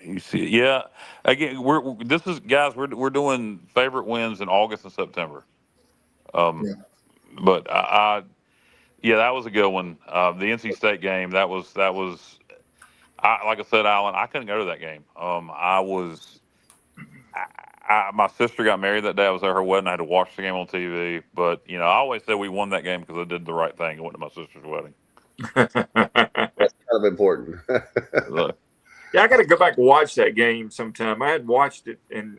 You see, yeah. Again, we're doing favorite wins in August and September. But that was a good one. The NC State game, that was. Like I said, Alan, I couldn't go to that game. My sister got married that day. I was at her wedding. I had to watch the game on TV. But I always say we won that game because I did the right thing. I went to my sister's wedding. That's kind of important. Yeah, I got to go back and watch that game sometime. I had watched it, and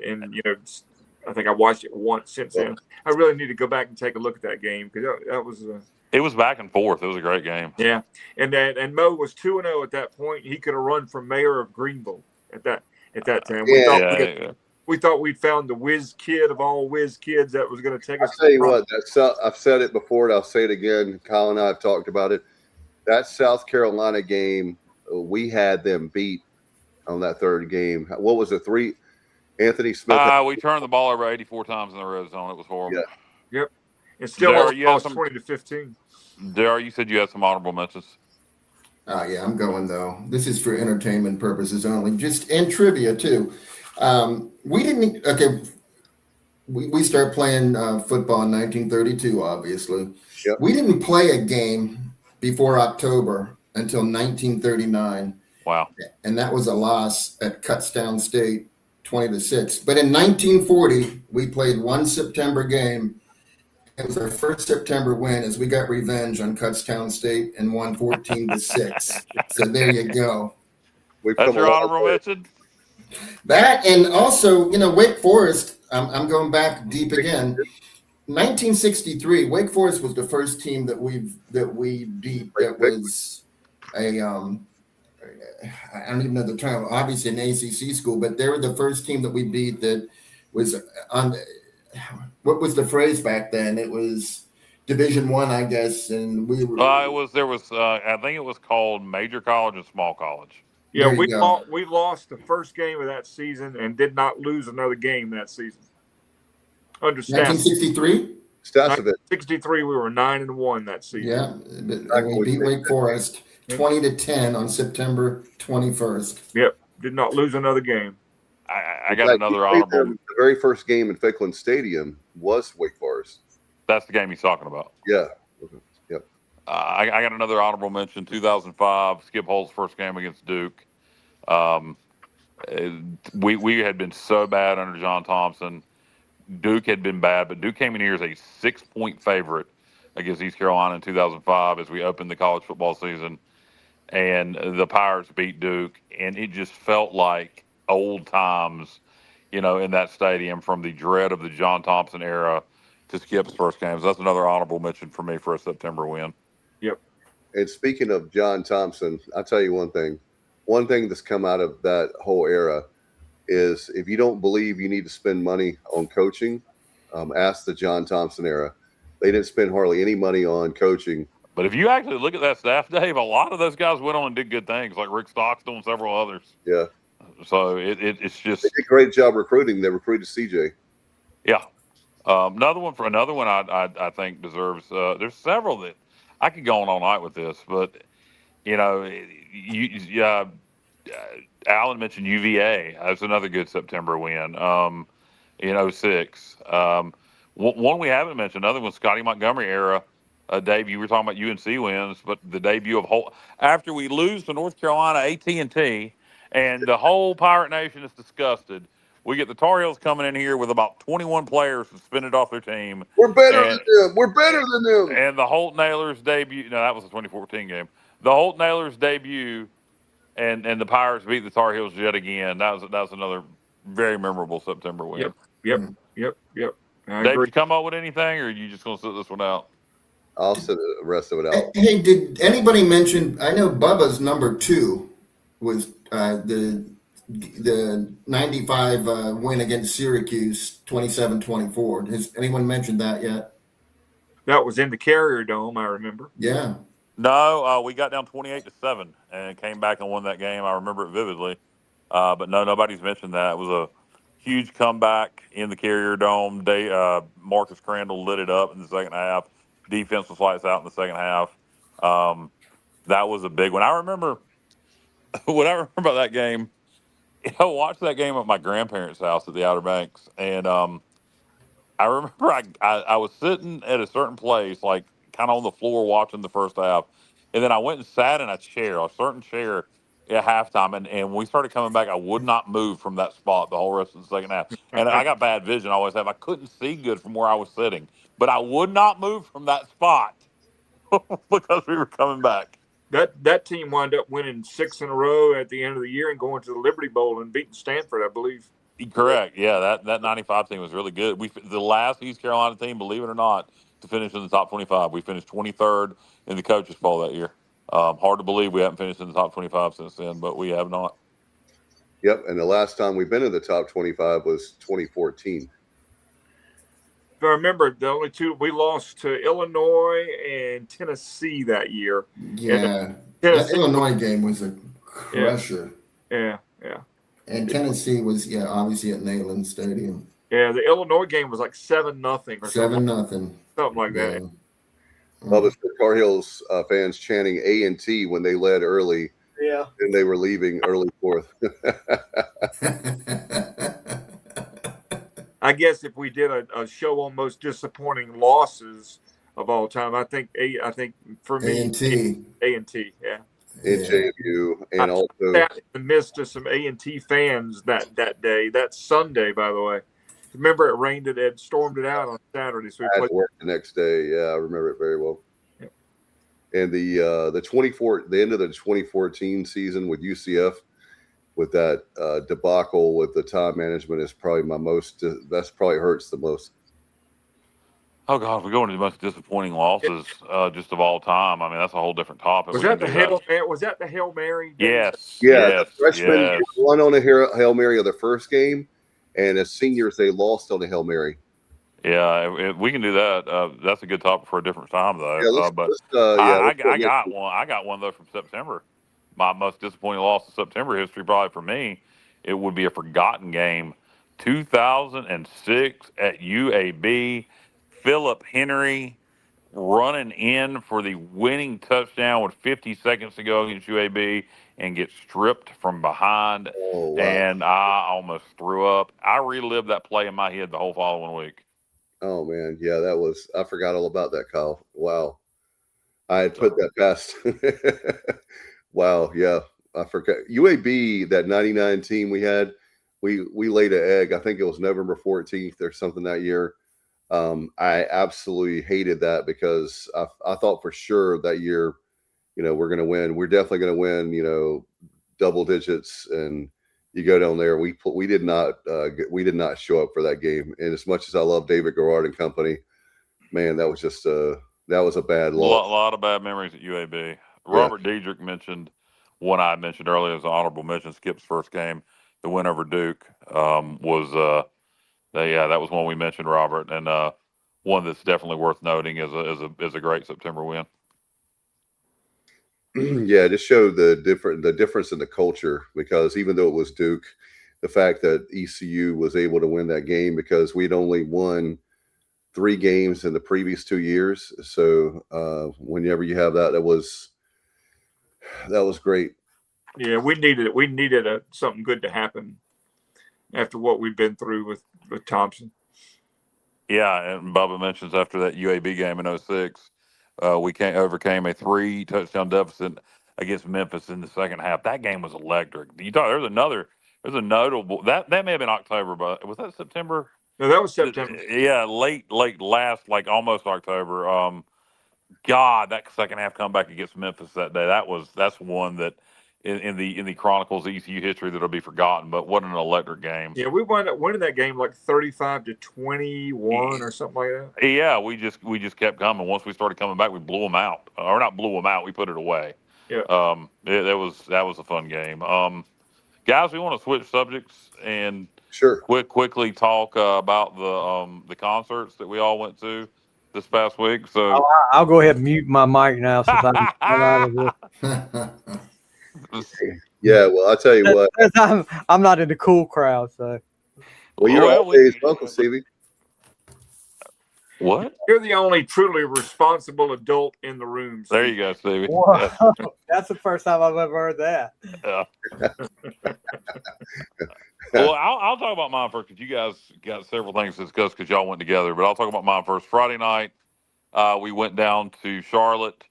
I think I watched it once since then. I really need to go back and take a look at that game because that was. It was back and forth. It was a great game. Yeah, and Moe was 2-0 at that point. He could have run for mayor of Greenville at that time. We thought we'd found the whiz kid of all whiz kids that was going to take us. I'll tell you what, I've said it before, and I'll say it again. Kyle and I have talked about it. That South Carolina game, we had them beat on that third game. What was it? 3? Anthony Smith. We turned the ball over 84 times in the red zone. It was horrible. Yeah. Yep. And still lost 20-15. Dare, you said you had some honorable mentions. Yeah, I'm going though. This is for entertainment purposes only. Just in trivia too. We didn't. Okay. We start playing football in 1932. Obviously, Yep. We didn't play a game before October until 1939. Wow. And that was a loss at Kutztown State, 20-6. But in 1940, we played one September game. It was our first September win as we got revenge on Kutztown State and won 14-6. So there you go. That's your honorable mention? That, and also, Wake Forest, I'm going back deep again. 1963, Wake Forest was the first team that we beat that was I don't even know the term, obviously an ACC school, but they were the first team that we beat that was on, what was the phrase back then? It was Division I guess, and we were. I think it was called Major College and Small College. Yeah, There you go. we lost the first game of that season and did not lose another game that season. Under Stas. 1963. Stasovich. 63, we were 9-1 that season. Yeah, and we beat Wake Forest 20-10 on September 21st. Yep, did not lose another game. I got another honorable. The very first game in Ficklin Stadium was Wake Forest. That's the game he's talking about. Yeah. Yep. I got another honorable mention. 2005, Skip Holt's first game against Duke. We had been so bad under John Thompson. Duke had been bad, but Duke came in here as a 6-point favorite against East Carolina in 2005 as we opened the college football season. And the Pirates beat Duke, and it just felt like old times, in that stadium, from the dread of the John Thompson era to Skip's first games. That's another honorable mention for me for a September win. Yep. And speaking of John Thompson, I'll tell you one thing. One thing that's come out of that whole era is if you don't believe you need to spend money on coaching, ask the John Thompson era. They didn't spend hardly any money on coaching. But if you actually look at that staff, Dave, a lot of those guys went on and did good things, like Rick Stockstill and several others. Yeah. So it's just they did a great job recruiting. They recruited CJ. Yeah. Another one I think deserves. There's several that I could go on all night with this, but Alan mentioned UVA. That's another good September win. In 06. One we haven't mentioned. Another one, Scotty Montgomery era. Dave, you were talking about UNC wins, but the debut of Holt after we lose to North Carolina AT&T, and the whole Pirate Nation is disgusted. We get the Tar Heels coming in here with about 21 players suspended off their team. We're better than them. We're better than them. And the Holt Nailers debut. No, that was the 2014 game. The Holt Nailers debut, and the Pirates beat the Tar Heels yet again. That was another very memorable September win. Yep. Dave, did you come up with anything, or are you just going to sit this one out? I'll sit the rest of it out. Hey, did anybody mention? I know Bubba's number 2 was the 95 win against Syracuse, 27-24. Has anyone mentioned that yet? That was in the Carrier Dome, I remember. Yeah. No, we got down 28-7 and came back and won that game. I remember it vividly. But no, nobody's mentioned that. It was a huge comeback in the Carrier Dome. Marcus Crandall lit it up in the second half. Defense was lights out in the second half. That was a big one. I remember what I remember about that game. I watched that game at my grandparents' house at the Outer Banks, and I remember I was sitting at a certain place, like kind of on the floor watching the first half, and then I went and sat in a certain chair at halftime, and when we started coming back, I would not move from that spot the whole rest of the second half. And I got bad vision, I always have. I couldn't see good from where I was sitting, but I would not move from that spot because we were coming back. That team wound up winning 6 in a row at the end of the year and going to the Liberty Bowl and beating Stanford, I believe. Correct. Yeah, that 95 team was really good. The last East Carolina team, believe it or not, to finish in the top 25. We finished 23rd in the Coaches Bowl that year. Hard to believe we haven't finished in the top 25 since then, but we have not. Yep, and the last time we've been in the top 25 was 2014. If I remember, the only two we lost to Illinois and Tennessee that year. Yeah, that Illinois game was a crusher. Yeah. And Tennessee was obviously at Neyland Stadium. Yeah, the Illinois game was like 7-0 or 7-0, something like that. Well, the Tar Heels fans chanting A&T when they led early. Yeah, and they were leaving early fourth. I guess if we did a show on most disappointing losses of all time, I think for me A&T, yeah. In JMU, and also sat in the midst of some A&T fans that day, that Sunday, by the way. Remember, it rained it had stormed it out on Saturday, so we I had played to work the next day. Yeah, I remember it very well. Yep. And the end of the 2014 season with UCF, with that debacle with the time management, is probably that's probably hurts the most. Oh God, we're going to the most disappointing losses just of all time. I mean, that's a whole different topic. Was that the Hail Mary? Yes. Yeah, freshmen won on a Hail Mary of the first game, and as seniors they lost on a Hail Mary. Yeah, we can do that. That's a good topic for a different time, though. Yeah, I got one. I got one though from September. my most disappointing loss in September history, probably for me, it would be a forgotten game. 2006 at UAB, Philip Henry running in for the winning touchdown with 50 seconds to go against UAB and get stripped from behind. Oh, wow. And I almost threw up. I relived that play in my head the whole following week. Oh man, yeah, I forgot all about that, Kyle. Wow. I had put that past. Wow, yeah, I forgot. UAB, that 99 team we had, we laid an egg. I think it was November 14th or something that year. I absolutely hated that because I thought for sure that year, we're going to win. We're definitely going to win, double digits. And you go down there, we did not show up for that game. And as much as I love David Garrard and company, man, that was just that was a bad A loss. lot of bad memories at UAB. Robert Diedrich mentioned one I mentioned earlier as an honorable mention. Skip's first game, the win over Duke, was that was one we mentioned, Robert, and one that's definitely worth noting as a great September win. Yeah, it just showed the difference in the culture, because even though it was Duke, the fact that ECU was able to win that game because we'd only won 3 games in the previous 2 years. So whenever you have that was great. Yeah, we needed something good to happen after what we've been through with Thompson. Yeah, and Bubba mentions after that UAB game in 06, we overcame a 3-touchdown deficit against Memphis in the second half. That game was electric. You thought there's a notable that may have been October, but was that September? No, that was September. Yeah, late last, like almost October. God, that second half comeback against Memphis that day, that's one that in the Chronicles ECU history that'll be forgotten. But what an electric game! Yeah, we wound up winning that game like 35-21 or something like that. Yeah, we just kept coming. Once we started coming back, we blew them out, or not blew them out. We put it away. Yeah. That was a fun game. Guys, we want to switch subjects and Sure. quickly talk about the concerts that we all went to this past week. So I'll go ahead and mute my mic now since I'm out of this. Yeah, well, I'll tell you what. I'm not in the cool crowd, so. Well, you're always welcome, Stevie. What? You're the only truly responsible adult in the room. Steve. There you go, Stevie. Whoa, that's the first time I've ever heard that. Yeah. Well, I'll talk about mine first because you guys got several things to discuss because y'all went together. But I'll talk about mine first. Friday night, we went down to Charlotte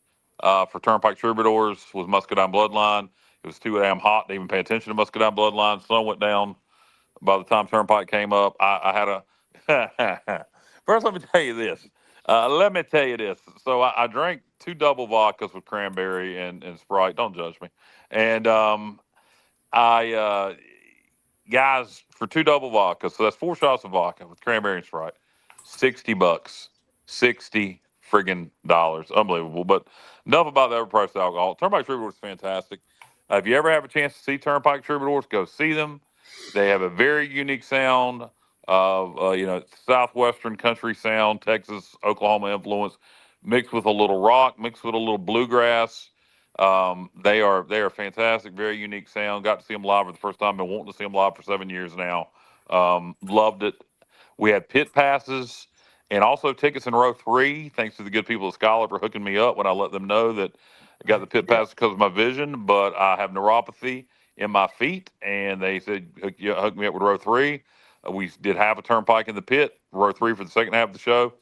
for Turnpike Troubadours with Muscadine Bloodline. It was too damn hot to even pay attention to Muscadine Bloodline. Sun went down by the time Turnpike came up. I had a first. Let me tell you this. So I drank 2 double vodkas with cranberry and Sprite. Don't judge me. And guys, for 2 double vodkas, so that's 4 shots of vodka with cranberry and Sprite, $60, $60 friggin' dollars, unbelievable. But enough about the overpriced alcohol. Turnpike Troubadours is fantastic. If you ever have a chance to see Turnpike Troubadours, go see them. They have a very unique sound of southwestern country sound, Texas, Oklahoma influence, mixed with a little rock, mixed with a little bluegrass. They are fantastic, very unique sound. Got to see them live for the first time. Been wanting to see them live for 7 years now. Loved it. We had pit passes and also tickets in row 3. Thanks to the good people at Scholar for hooking me up when I let them know that I got the pit passes because of my vision, but I have neuropathy in my feet, and they said hook me up with row 3. We did have a Turnpike in the pit, row 3 for the second half of the show.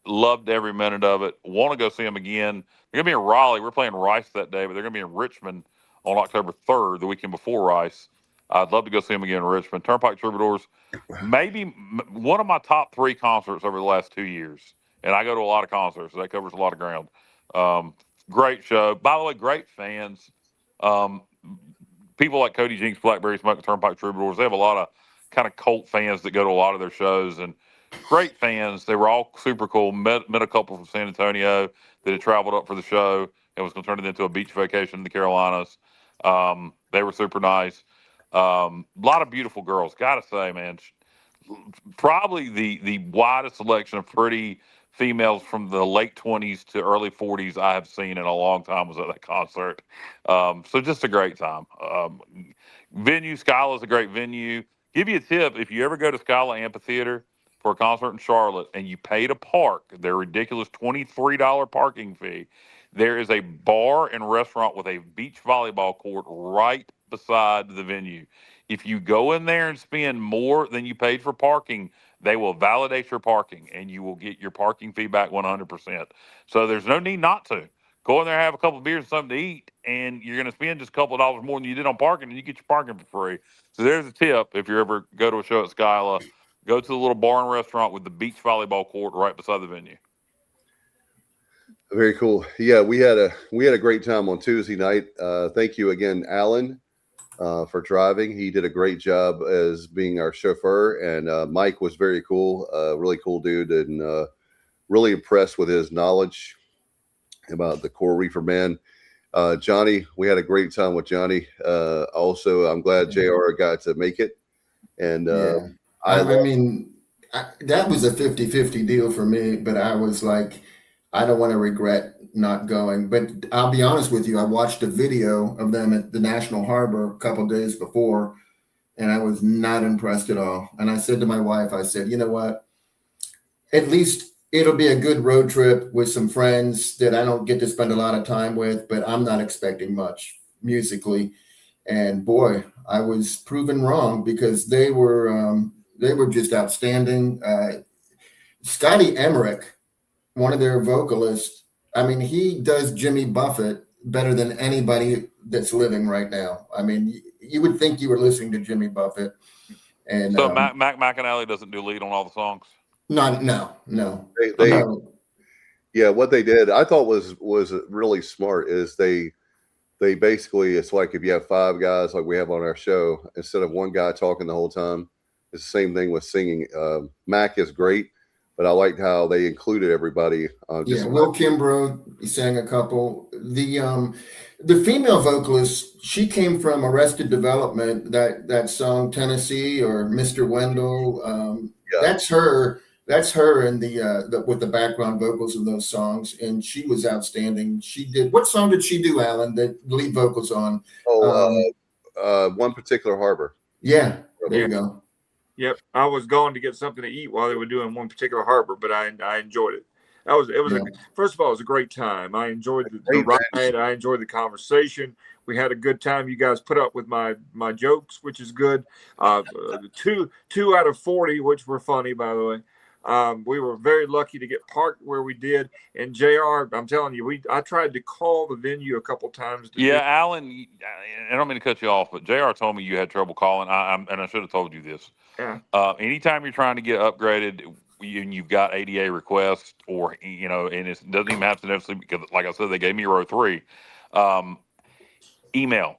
Loved every minute of it. Want to go see them again. They're going to be in Raleigh. We're playing Rice that day, but they're going to be in Richmond on October 3rd, the weekend before Rice. I'd love to go see them again in Richmond. Turnpike Troubadours, maybe one of my top 3 concerts over the last 2 years. And I go to a lot of concerts, so that covers a lot of ground. Great show. By the way, great fans. People like Cody Jinks, Blackberry Smoke, Turnpike Troubadours, they have a lot of kind of cult fans that go to a lot of their shows, and great fans. They were all super cool. Met a couple from San Antonio that had traveled up for the show and was going to turn it into a beach vacation in the Carolinas. They were super nice. A lot of beautiful girls. Got to say, man, probably the widest selection of pretty females from the late 20s to early 40s I have seen in a long time was at that concert. So just a great time. Venue, Scala is a great venue. Give you a tip, if you ever go to Scala Amphitheater for a concert in Charlotte and you pay to park, their ridiculous $23 parking fee, there is a bar and restaurant with a beach volleyball court right beside the venue. If you go in there and spend more than you paid for parking, they will validate your parking and you will get your parking fee back 100%. So there's no need not to. Go in there, have a couple of beers and something to eat, and you're going to spend just a couple of dollars more than you did on parking, and you get your parking for free. So there's a tip. If you ever go to a show at Skyla, go to the little bar and restaurant with the beach volleyball court right beside the venue. Very cool. Yeah, we had a great time on Tuesday night. Thank you again, Alan, for driving. He did a great job as being our chauffeur, and Mike was very cool, really cool dude, and really impressed with his knowledge about the Core Reefer Man. Johnny, we had a great time with Johnny. Also, I'm glad JR got to make it. And I mean, that was a 50-50 deal for me, but I was like, I don't want to regret not going. But I'll be honest with you, I watched a video of them at the National Harbor a couple of days before, and I was not impressed at all. And I said to my wife, I said, you know what? At least it'll be a good road trip with some friends that I don't get to spend a lot of time with, but I'm not expecting much musically. And boy, I was proven wrong because they were just outstanding. Scotty Emmerich, one of their vocalists, I mean, he does Jimmy Buffett better than anybody that's living right now. I mean, you would think you were listening to Jimmy Buffett. And so Mac McAnally doesn't do lead on all the songs? No. Yeah, what they did, I thought was really smart is they basically, it's like if you have 5 guys like we have on our show, instead of one guy talking the whole time, it's the same thing with singing. Mac is great, but I liked how they included everybody. Will Kimbrough, he sang a couple. The female vocalist, she came from Arrested Development, that song Tennessee or Mr. Wendell. That's her. That's her in the with the background vocals of those songs, and she was outstanding. She did. What song did she do, Alan? The lead vocals on? One Particular Harbor. Yeah, there you go. Yep, I was going to get something to eat while they were doing One Particular Harbor, but I enjoyed it. First of all, it was a great time. I enjoyed the ride. I enjoyed the conversation. We had a good time. You guys put up with my jokes, which is good. 2 out of 40, which were funny, by the way. We were very lucky to get parked where we did. And JR, I'm telling you, I tried to call the venue a couple times. Alan, I don't mean to cut you off, but JR told me you had trouble calling. And I should have told you this. Yeah. Anytime you're trying to get upgraded and you've got ADA requests, or and it doesn't even have to necessarily, because like I said, they gave me row 3. Email.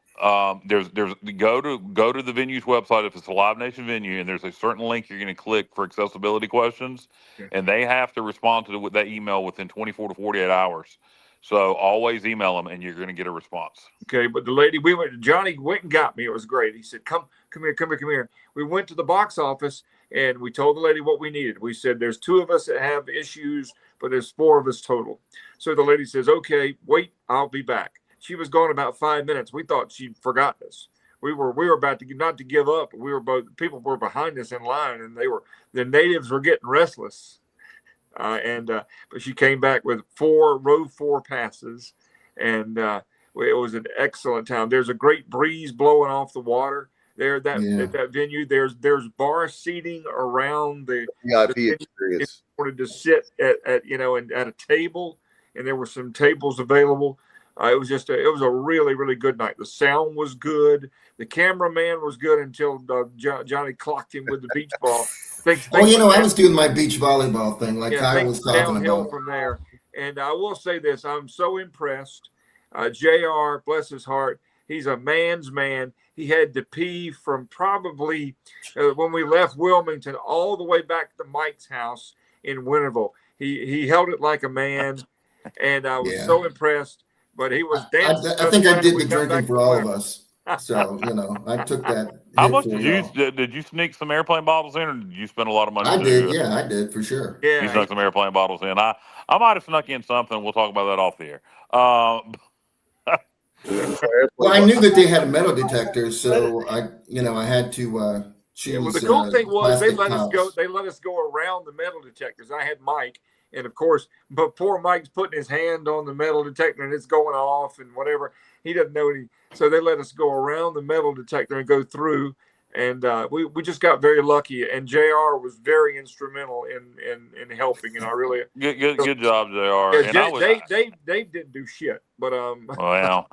There's go to the venue's website if it's a Live Nation venue, and there's a certain link you're going to click for accessibility questions, and they have to respond to that email within 24 to 48 hours. So always email them, and you're going to get a response. Okay, but the lady Johnny went and got me. It was great. He said, "Come here." We went to the box office, and we told the lady what we needed. We said, "There's 2 of us that have issues, but there's 4 of us total." So the lady says, "Okay, wait, I'll be back." She was gone about 5 minutes. We thought she'd forgotten us. We were about to not to give up. People were behind us in line, and the natives were getting restless. But she came back with 4 row 4 passes, and it was an excellent time. There's a great breeze blowing off the water there at that venue. There's bar seating around the VIP experience. Wanted to sit at a table, and there were some tables available. It was a really, really good night. The sound was good. The cameraman was good until Johnny clocked him with the beach ball. I was doing my beach volleyball thing like Kyle was talking downhill about. From there. And I will say this, I'm so impressed. JR, bless his heart, he's a man's man. He had to pee from probably when we left Wilmington all the way back to Mike's house in Winterville. He held it like a man, and I was so impressed. But he was dancing. I think I did the drinking for all of us. So, I took that How hit much for did you y'all. did you sneak some airplane bottles in, or did you spend a lot of money I did. to? Yeah, I did for sure. You Yeah, snuck some airplane bottles in. I might have snuck in something. We'll talk about that off the air. Um, Well, I knew that they had metal detectors, so I had to yeah. Well, the choose cool thing was they plastic let us go. tops. They let us go around the metal detectors. I had Mike, and of course, but poor Mike's putting his hand on the metal detector and it's going off and whatever. He doesn't know any. So they let us go around the metal detector and go through. And we just got very lucky. And JR was very instrumental in helping. And I really good job, Jr. yeah. And I was Dave didn't do shit, but well, Alan.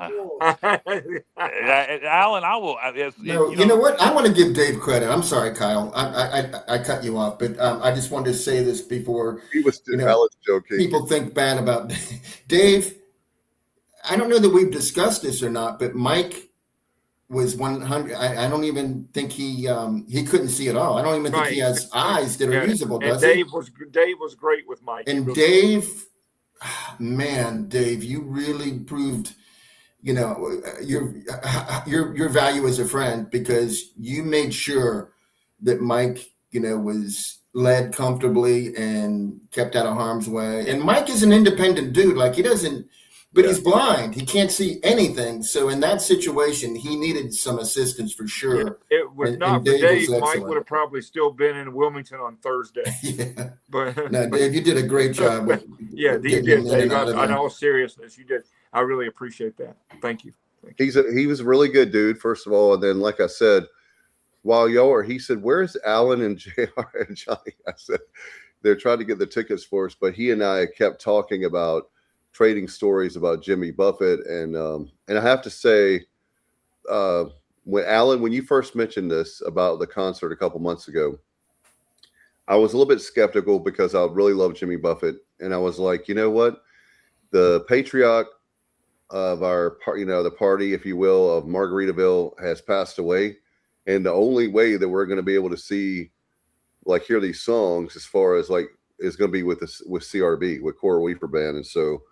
I will. No, you know what? I want to give Dave credit. I'm sorry, Kyle. I cut you off, but I just wanted to say this before He was Alan's joking. people think bad about Dave. I don't know that we've discussed this or not, but Mike was 100. I don't even think he couldn't see at all. I don't even think he has eyes that are usable, and does Dave he? Dave was great with Mike. And Dave, man, Dave, you really proved, your value as a friend, because you made sure that Mike, was led comfortably and kept out of harm's way. And Mike is an independent dude. Like, he doesn't, but he's blind. He can't see anything. So in that situation, he needed some assistance for sure. It was not and for Dave. was Mike would have probably still been in Wilmington on Thursday. Yeah. But No, Dave, you did a great job. Yeah, you getting did, him in Dave. and out of In there. all seriousness, you did. I really appreciate that. Thank you. He was a really good dude, first of all, and then like I said, while y'all are, he said, "Where's Alan and JR and Johnny?" I said, "They're trying to get the tickets for us," but he and I kept talking about trading stories about Jimmy Buffett, and I have to say, when you first mentioned this about the concert a couple months ago, I was a little bit skeptical because I really love Jimmy Buffett, and I was like, you know what, the patriarch of our the party, if you will, of Margaritaville has passed away, and the only way that we're going to be able to hear these songs as far as is going to be with CRB, with Coral Reefer Band. And so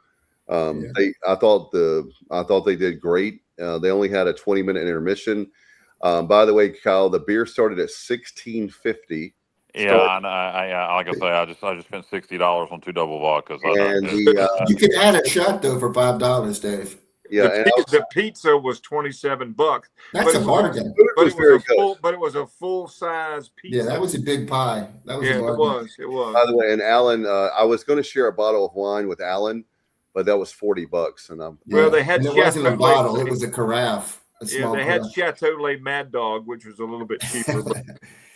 I thought they did great. They only had a 20-minute intermission. By the way, Kyle, the beer started at $16.50. Yeah, I like I say, I just spent $60 on 2 double vodkas. And you could add a shot though for $5, Dave. Yeah, the pizza was $27. That's a bargain. But it was a full size pizza. Yeah, that was a big pie. That was a bargain. It was. By the way, and Alan, I was going to share a bottle of wine with Alan, but that was $40, and they had. And it wasn't a bottle; it was a carafe. They had Chateau Le Mad Dog, which was a little bit cheaper.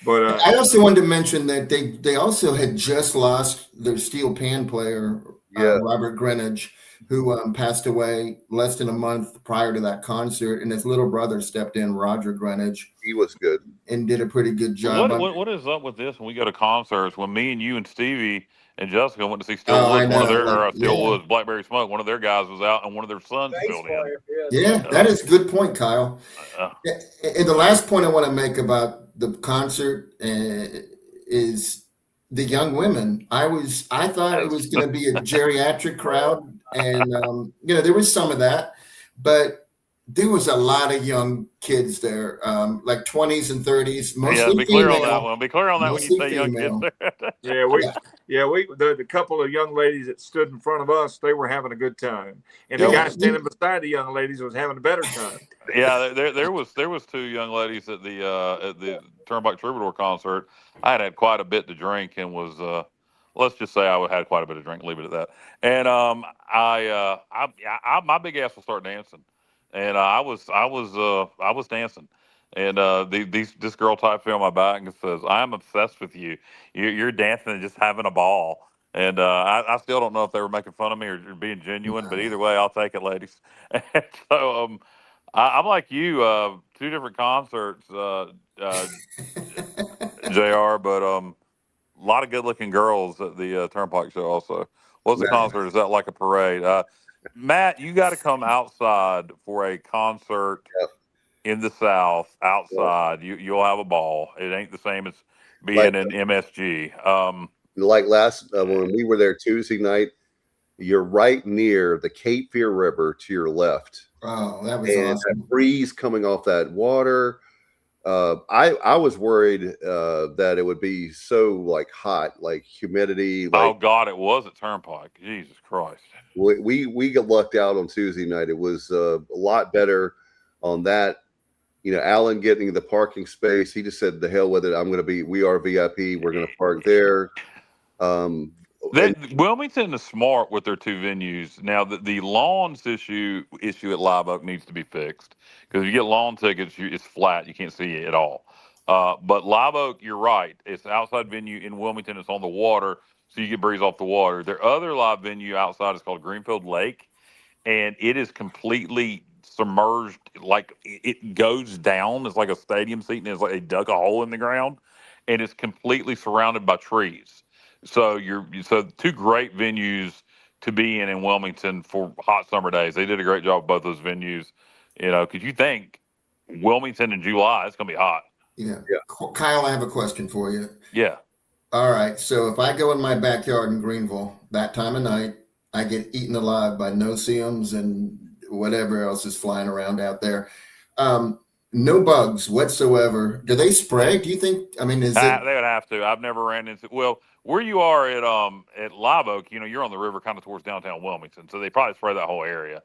But I also wanted to mention that they also had just lost their steel pan player, Robert Greenidge, who passed away less than a month prior to that concert, and his little brother stepped in, Roger Greenidge. He was good and did a pretty good job. What is up with this when we go to concerts? When me and you and Stevie and Jessica went to see Steel Woods, Blackberry Smoke, one of their guys was out and one of their sons filled in. Yeah, that is a good point, Kyle. And the last point I want to make about the concert is the young women. I thought it was going to be a geriatric crowd, and there was some of that, but there was a lot of young kids there, like 20s and 30s, mostly be clear on that one. Be clear on that when you say female. young kids there. The couple of young ladies that stood in front of us, they were having a good time, and the guy standing beside the young ladies was having a better time. Yeah, there was 2 young ladies at the Turnpike Troubadour concert. I had quite a bit to drink and was let's just say I had quite a bit of drink. Leave it at that. And my big ass will start dancing, and I was dancing. And this girl typed me on my back and says, "I'm obsessed with you. You're dancing and just having a ball." And I still don't know if they were making fun of me or being genuine, but either way, I'll take it, ladies. And so I'm like you, 2 different concerts, JR, but a lot of good-looking girls at the Turnpike show also. What's the concert? Is that like a parade? Matt, you got to come outside for a concert in the South, outside. You'll have a ball. It ain't the same as being in MSG. Like last when we were there Tuesday night, you're right near the Cape Fear River to your left. Oh, that was And awesome. that breeze coming off that water. I was worried that it would be so like hot, like humidity. Like, oh God, it was at Turnpike. Jesus Christ. we got lucked out on Tuesday night. It was a lot better on that. You know, Alan getting the parking space. He just said, "The hell with it. We are VIP. We're going to park there." Wilmington is smart with their two venues. Now, the lawns issue at Live Oak needs to be fixed because if you get lawn tickets, it's flat. You can't see it at all. But Live Oak, you're right. It's an outside venue in Wilmington. It's on the water, so you get breeze off the water. Their other live venue outside is called Greenfield Lake, and it is completely submerged. Like it goes down. It's like a stadium seat, and it's like they dug a hole in the ground, and it's completely surrounded by trees. So two great venues to be in Wilmington for hot summer days. They did a great job with both those venues. You know, because you think Wilmington in July, it's going to be hot. Yeah. Kyle, I have a question for you. Yeah. All right. So if I go in my backyard in Greenville that time of night, I get eaten alive by no-see-ums and whatever else is flying around out there. No bugs whatsoever. Do they spray? Do you think? I mean, is it? They would have to. I've never ran into. Well, where you are at Live Oak, you know, you're on the river, kind of towards downtown Wilmington, so they probably spray that whole area.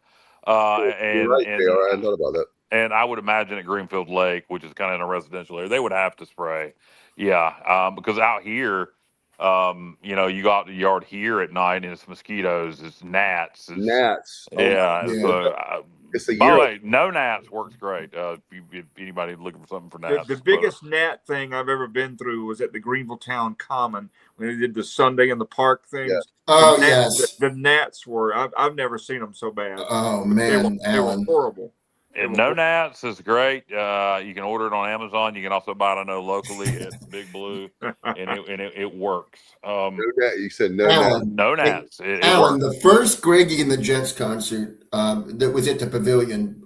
You're right, JR. I hadn't thought about that. And I would imagine at Greenfield Lake, which is kind of in a residential area, they would have to spray. Yeah, because out here, you know, you go out the yard here at night, and it's mosquitoes, it's gnats, gnats. Yeah. yeah. So, it's the by the year. way, no gnats works great. If anybody looking for something for gnats, The biggest gnat thing I've ever been through was at the Greenville Town Common when they did the Sunday in the Park things. Yeah. Oh, yes. The gnats were, I've never seen them so bad. Oh, man, they were horrible. And no gnats is great. You can order it on Amazon. You can also buy it, I know, locally at Big Blue, and it works. You said no Alan, gnats. No gnats. It Alan, works. the first Greggy and the Jets concert that was at the Pavilion,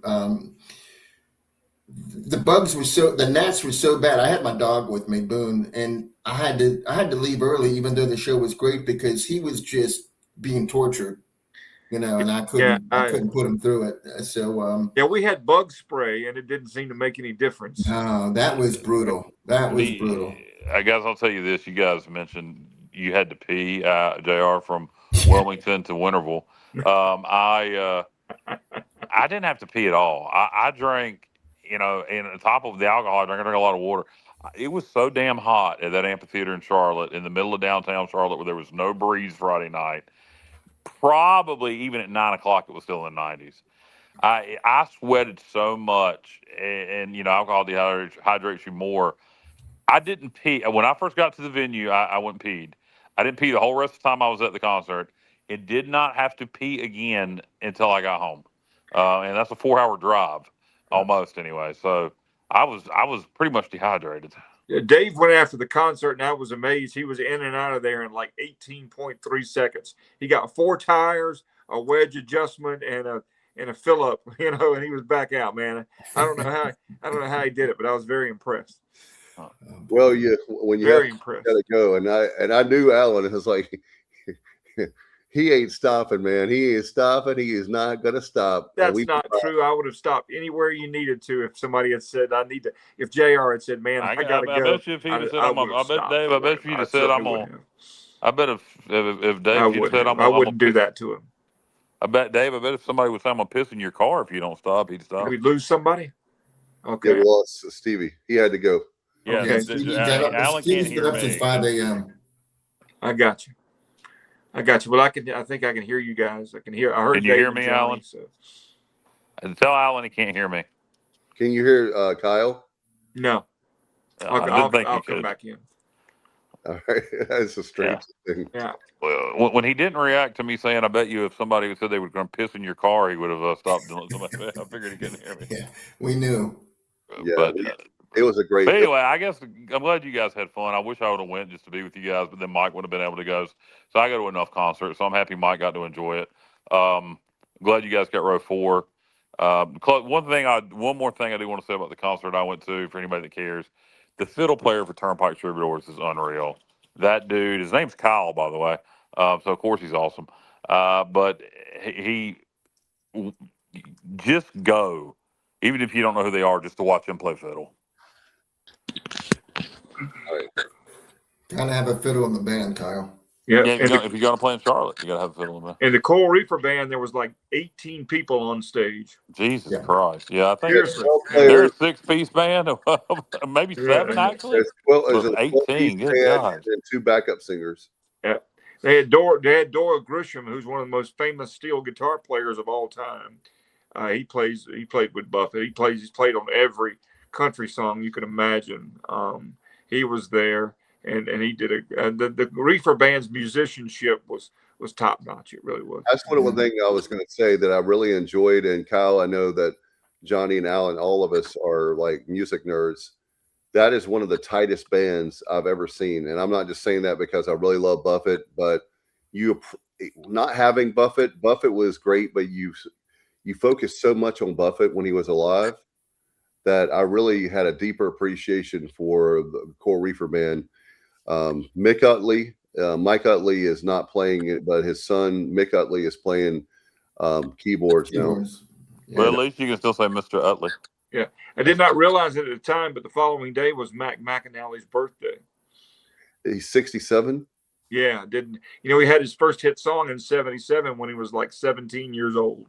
the gnats were so bad. I had my dog with me, Boone, and I had to leave early, even though the show was great, because he was just being tortured. You know, and I couldn't put him through it. So we had bug spray, and it didn't seem to make any difference. No, that was brutal. Brutal. I guess I'll tell you this: you guys mentioned you had to pee, Jr. from Wilmington to Winterville. I didn't have to pee at all. I drank, you know, and on top of the alcohol, I drank a lot of water. It was so damn hot at that amphitheater in Charlotte, in the middle of downtown Charlotte, where there was no breeze Friday night. Probably even at 9 o'clock, it was still in the 90s. I sweated so much, and you know, alcohol dehydrates you more. I didn't pee when I first got to the venue. I went and peed. I didn't pee the whole rest of the time I was at the concert. It did not have to pee again until I got home, and that's a 4-hour drive, almost anyway. So I was pretty much dehydrated. Dave went after the concert, and I was amazed. He was in and out of there in like 18.3 seconds. He got 4 tires, a wedge adjustment, and a fill up, you know, and he was back out, man. I don't know how he did it, but I was very impressed. Well, when you very impressed. Gotta go, and I knew Alan. It was like he ain't stopping, man. He ain't stopping. He is not gonna stop. That's not true. I would have stopped anywhere you needed to if somebody had said I need to. If JR had said, "Man, I gotta go," I bet you if he had said, "I bet Dave," I bet if you'd have said, "I'm on," I bet if Dave you'd said, I wouldn't do that to him. I bet Dave. I bet if somebody would say, "I'm gonna piss in your car if you don't stop," he'd stop. We'd lose somebody. Okay. We lost Stevie. He had to go. Yeah, okay. Alan can't hear me. Since 5 a.m. I got you. Well, I think I can hear you guys. I heard. Can you hear me, Alan? So. And tell Alan he can't hear me. Can you hear Kyle? No. I'll come back in. All right, that's a strange thing. Yeah. Well, when he didn't react to me saying, "I bet you if somebody said they were going to piss in your car, he would have stopped doing something." I figured he couldn't hear me. Yeah, we knew. Yeah, but it was a great. But anyway, I guess I'm glad you guys had fun. I wish I would have went just to be with you guys, but then Mike would have been able to go. So I go to enough concerts, so I'm happy Mike got to enjoy it. Glad you guys got row 4. One more thing I do want to say about the concert I went to, for anybody that cares, the fiddle player for Turnpike Troubadours is unreal. That dude, his name's Kyle, by the way. So of course he's awesome. But he just go, even if you don't know who they are, just to watch him play fiddle. Gotta have a fiddle in the band, Kyle. Yeah, Yeah, and if you're going to play in Charlotte, you got to have a fiddle in there. the Coral Reefer Band, there was like 18 people on stage. Jesus Yeah. Christ! Yeah, I think Seriously. they're a 6-piece band, maybe 7 actually. There's 12, It was there's a 18. 12-piece Good band God! and 2 backup singers. Yeah. They had Dora Grisham, who's one of the most famous steel guitar players of all time. He played with Buffett. He's played on every country song you can imagine. He was there, and he did the Reefer Band's musicianship was top notch. It really was. That's one thing I was going to say that I really enjoyed. And Kyle, I know that Johnny and Alan, all of us are like music nerds. That is one of the tightest bands I've ever seen. And I'm not just saying that because I really love Buffett, but you not having Buffett was great, but you focused so much on Buffett when he was alive that I really had a deeper appreciation for the Coral Reefer Band. Mike Utley is not playing it, but his son Mick Utley is playing keyboards now. Yeah. Well, at least you can still say Mr. Utley. Yeah, I did not realize it at the time, but the following day was Mac McAnally's birthday. He's 67. Yeah, didn't he had his first hit song in '77 when he was like 17 years old.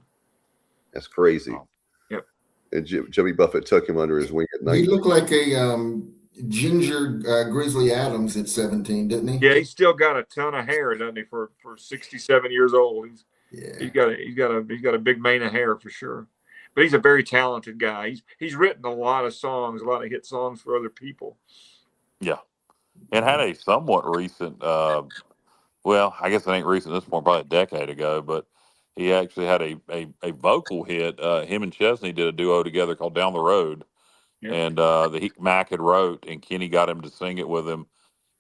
That's crazy. Oh. Yep. And Jimmy Buffett took him under his wing at He 19. looked like a ginger Grizzly Adams at 17, didn't he? Yeah, he's still got a ton of hair, doesn't he? For 67 years old, he's got a big mane of hair for sure. But he's a very talented guy. He's written a lot of songs, a lot of hit songs for other people. Yeah, and had a somewhat recent. Well, I guess it ain't recent. This point, probably a decade ago, but he actually had a vocal hit. Him and Chesney did a duo together called "Down the Road," Yeah. and Mac had wrote, and Kenny got him to sing it with him.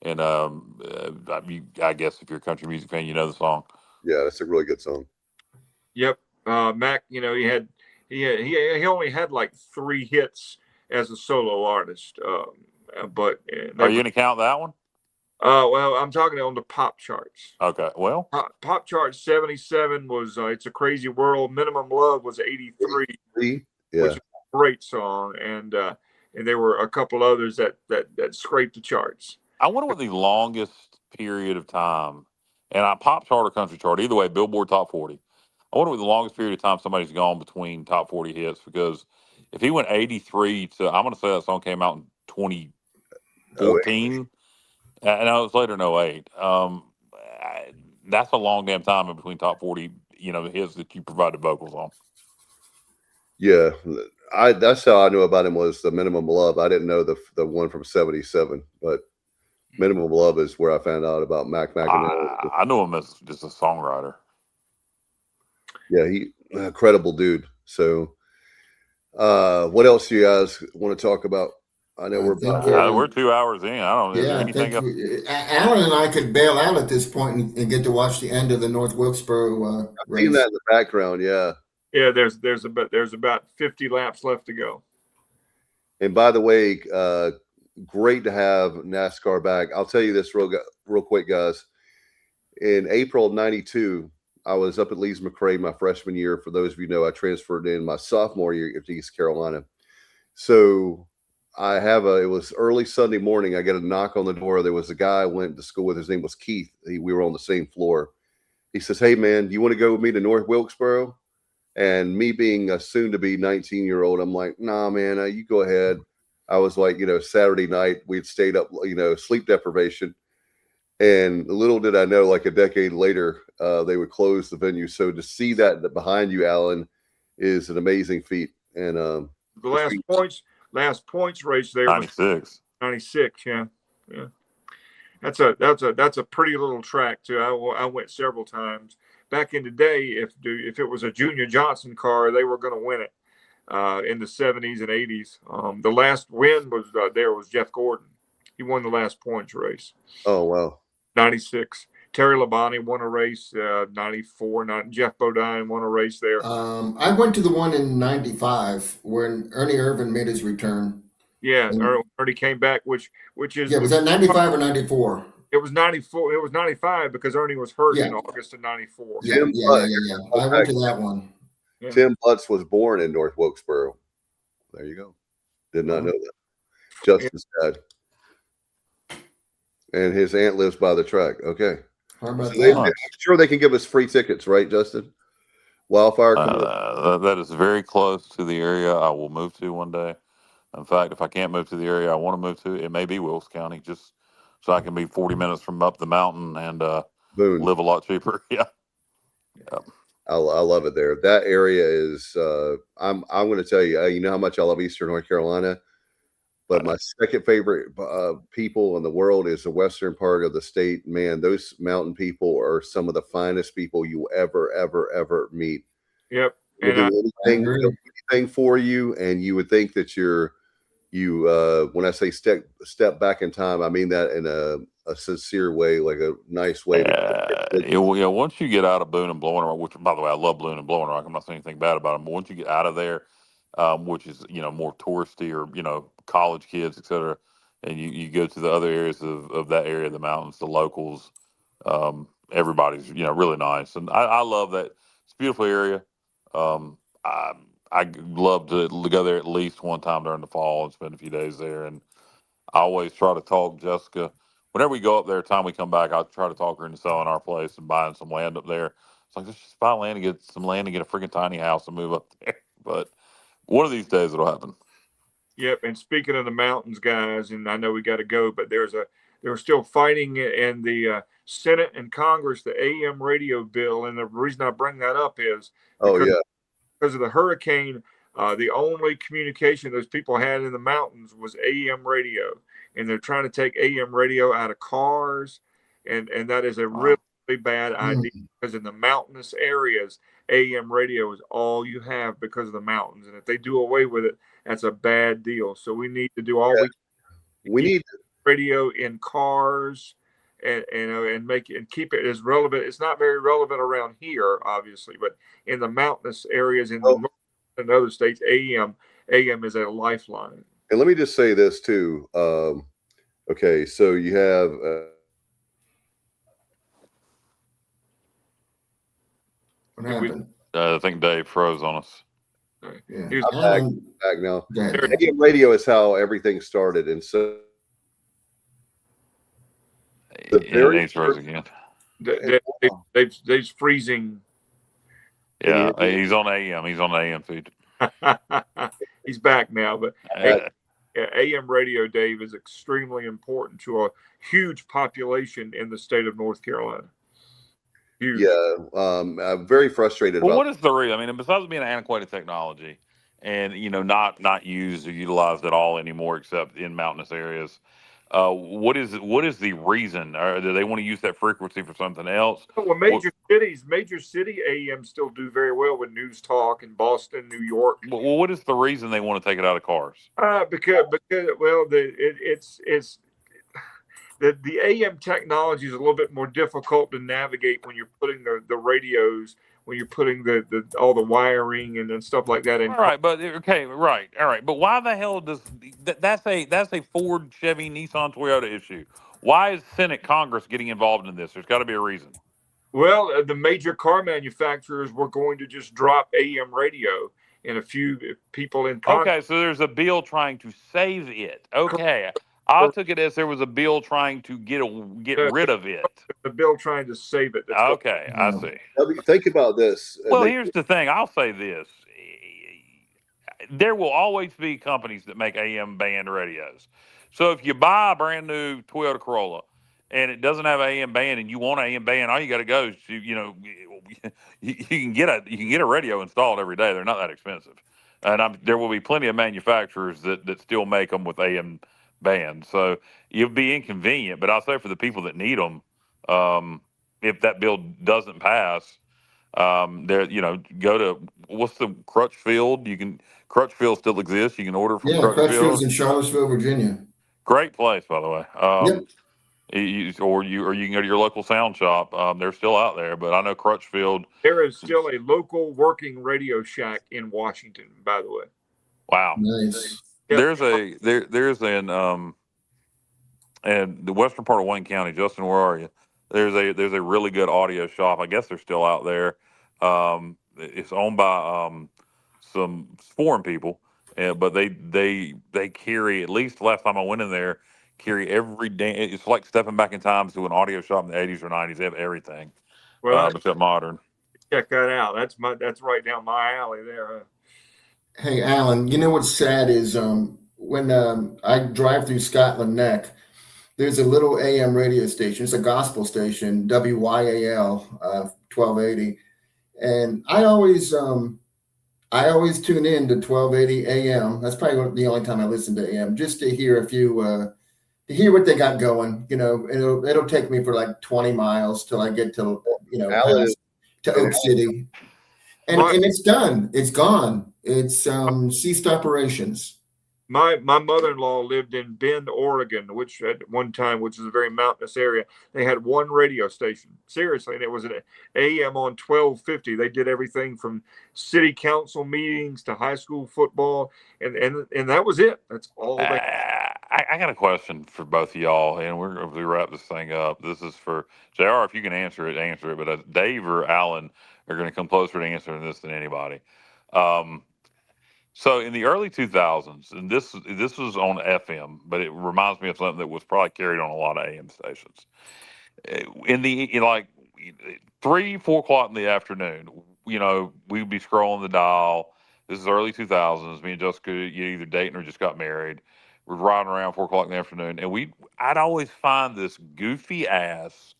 And I guess if you're a country music fan, you know the song. Yeah, that's a really good song. Yep, Mac. He only had like 3 hits as a solo artist. But are you going to count that one? Well, I'm talking on the pop charts. Okay, well, pop chart 77 was "It's a Crazy World." Minimum Love was 83, Yeah. which is a great song, and there were a couple others that scraped the charts. I wonder what the longest period of time, and pop chart or country chart, either way, Billboard Top 40. I wonder what the longest period of time somebody's gone between top 40 hits, because if he went 83 to, I'm going to say that song came out in 2014. And it was later in 08. That's a long damn time in between top 40, hits that you provided vocals on. Yeah, that's how I knew about him, was the Minimum Love. I didn't know the one from 77, but Minimum Love is where I found out about Mac McAnally. I knew him as just a songwriter. Yeah, he incredible dude. So, what else do you guys want to talk about? I know we're 2 hours in. I don't know. Yeah, Anything else? Alan and I could bail out at this point and get to watch the end of the North Wilkesboro I've race. seen that in the background. Yeah. Yeah, there's about 50 laps left to go. And by the way, great to have NASCAR back. I'll tell you this real quick, guys. In April of '92, I was up at Lees McRae my freshman year. For those of you who know, I transferred in my sophomore year to East Carolina. So it was early Sunday morning. I get a knock on the door. There was a guy I went to school with. His name was Keith. We were on the same floor. He says, "Hey man, do you want to go with me to North Wilkesboro?" And me being a soon to be 19-year-old, I'm like, "Nah, man, you go ahead." I was like, Saturday night, we'd stayed up, sleep deprivation. And little did I know, like a decade later, they would close the venue. So to see that behind you, Alan, is an amazing feat. And the last points race there 96. 96, yeah. That's a pretty little track too. I went several times. Back in the day, if it was a Junior Johnson car, they were going to win it in the 70s and 80s. The last win was Jeff Gordon. He won the last points race. Oh wow. 96. Terry Labonte won a race. 94. Jeff Bodine won a race there. I went to the one in '95 when Ernie Irvin made his return. Yeah, Ernie came back, which is. Yeah, was that '95 or '94? It was 94. It was 95 because Ernie was hurt Yeah. in August of 94. Yeah. I went to that one. Yeah. Tim Butts was born in North Wilkesboro. There you go. Did not know that. Justin's dad. And his aunt lives by the track. Okay. How about So that? I'm sure they can give us free tickets, right, Justin? Wildfire. That is very close to the area I will move to one day. In fact, if I can't move to the area I want to move to, it may be Wilkes County, just so I can be 40 minutes from up the mountain and Boone. live a lot cheaper. Yeah. I love it there. That area is. I'm going to tell you. You know how much I love Eastern North Carolina, but my second favorite people in the world is the western part of the state. Man, those mountain people are some of the finest people you ever meet. Yep. Will do anything for you, and you would think that when I say step back in time, I mean that in a sincere way, like a nice way. Once you get out of Boone and Blowing Rock, which by the way I love Boone and Blowing Rock, I'm not saying anything bad about them, but once you get out of there, which is more touristy or college kids, etc., and you go to the other areas of that area, the mountains, the locals, everybody's really nice, and I love that. It's a beautiful area. I love to go there at least one time during the fall and spend a few days there. And I always try to talk Jessica. Whenever we go up there, time we come back, I try to talk her into selling our place and buying some land up there. It's like, let's just buy land and get some land and get a freaking tiny house and move up there. But one of these days it'll happen. Yep. And speaking of the mountains, guys, and I know we got to go, but they were still fighting in the Senate and Congress, the AM radio bill. And the reason I bring that up is because of the hurricane, the only communication those people had in the mountains was AM radio, and they're trying to take AM radio out of cars, and that is a really bad idea because in the mountainous areas, AM radio is all you have because of the mountains, and if they do away with it, that's a bad deal. So we need to do all we need radio in cars. And make it and keep it as relevant. It's not very relevant around here, obviously, but in the mountainous areas in the north and other states, AM is a lifeline. And let me just say this too. Okay, so you have. What happened? I think Dave froze on us. Yeah. I'm back now. AM radio is how everything started, and so. He's froze again. Dave's freezing. Yeah, he's on AM. He's on AM feed. He's back now, but AM radio, Dave, is extremely important to a huge population in the state of North Carolina. Huge. Yeah, I'm very frustrated. Well, what is the reason? I mean, besides being an antiquated technology and not used or utilized at all anymore, except in mountainous areas. What is the reason? Or do they want to use that frequency for something else? Well, major city AM still do very well with News Talk in Boston, New York. Well, what is the reason they want to take it out of cars? Because well, the AM technology is a little bit more difficult to navigate when you're putting the radios, when you're putting all the wiring and stuff like that in. All right, but okay, right, all right, but why the hell does that's a Ford, Chevy, Nissan, Toyota issue? Why is Senate, Congress getting involved in this? There's got to be a reason. Well, the major car manufacturers were going to just drop AM radio, and a few people in Congress. Okay, so there's a bill trying to save it. Okay. I took it as there was a bill trying to get rid of it. The bill trying to save it. Okay, I see. Think about this. Well, here's the thing. I'll say this. There will always be companies that make AM band radios. So if you buy a brand new Toyota Corolla and it doesn't have AM band and you want AM band, all you got to go is you can get a radio installed every day. They're not that expensive. And there will be plenty of manufacturers that still make them with AM banned. So it'll be inconvenient, but I'll say for the people that need them, if that bill doesn't pass, go to what's the Crutchfield? Crutchfield still exists. You can order from Crutchfield. Crutchfield's in Charlottesville, Virginia. Great place, by the way. Or you can go to your local sound shop. They're still out there, but I know Crutchfield. There is still a local working Radio Shack in Washington, by the way. Wow. Nice. There's and the western part of Wayne County. Justin, where are you? There's a really good audio shop. I guess they're still out there. It's owned by some foreign people, but they carry, at least last time I went in there, carry every day. It's like stepping back in time to an audio shop in the 80s or 90s. They have everything, Well, except modern. check that out. That's right down my alley there. Hey, Alan, you know what's sad is when I drive through Scotland Neck, there's a little AM radio station. It's a gospel station, WYAL 1280, and I always tune in to 1280 AM. That's probably the only time I listen to AM, just to hear a few to hear what they got going. You know, it'll take me for like 20 miles till I get to Alan is to Oak City, and it's done. It's gone. It's ceased operations. My mother-in-law lived in Bend, Oregon, which at one time, which is a very mountainous area, they had one radio station. Seriously, and it was an AM on 1250. They did everything from city council meetings to high school football, and that was it. That's all they. I got a question for both of y'all, and we're going to wrap this thing up. This is for JR. If you can answer it, answer it. But Dave or Alan are going to come closer to answering this than anybody. So in the early 2000s, and this was on FM, but it reminds me of something that was probably carried on a lot of AM stations. In like 3-4 o'clock in the afternoon, we'd be scrolling the dial. This is early 2000s. Me and Jessica, either dating or just got married. We're riding around 4 o'clock in the afternoon, and I'd always find this goofy ass.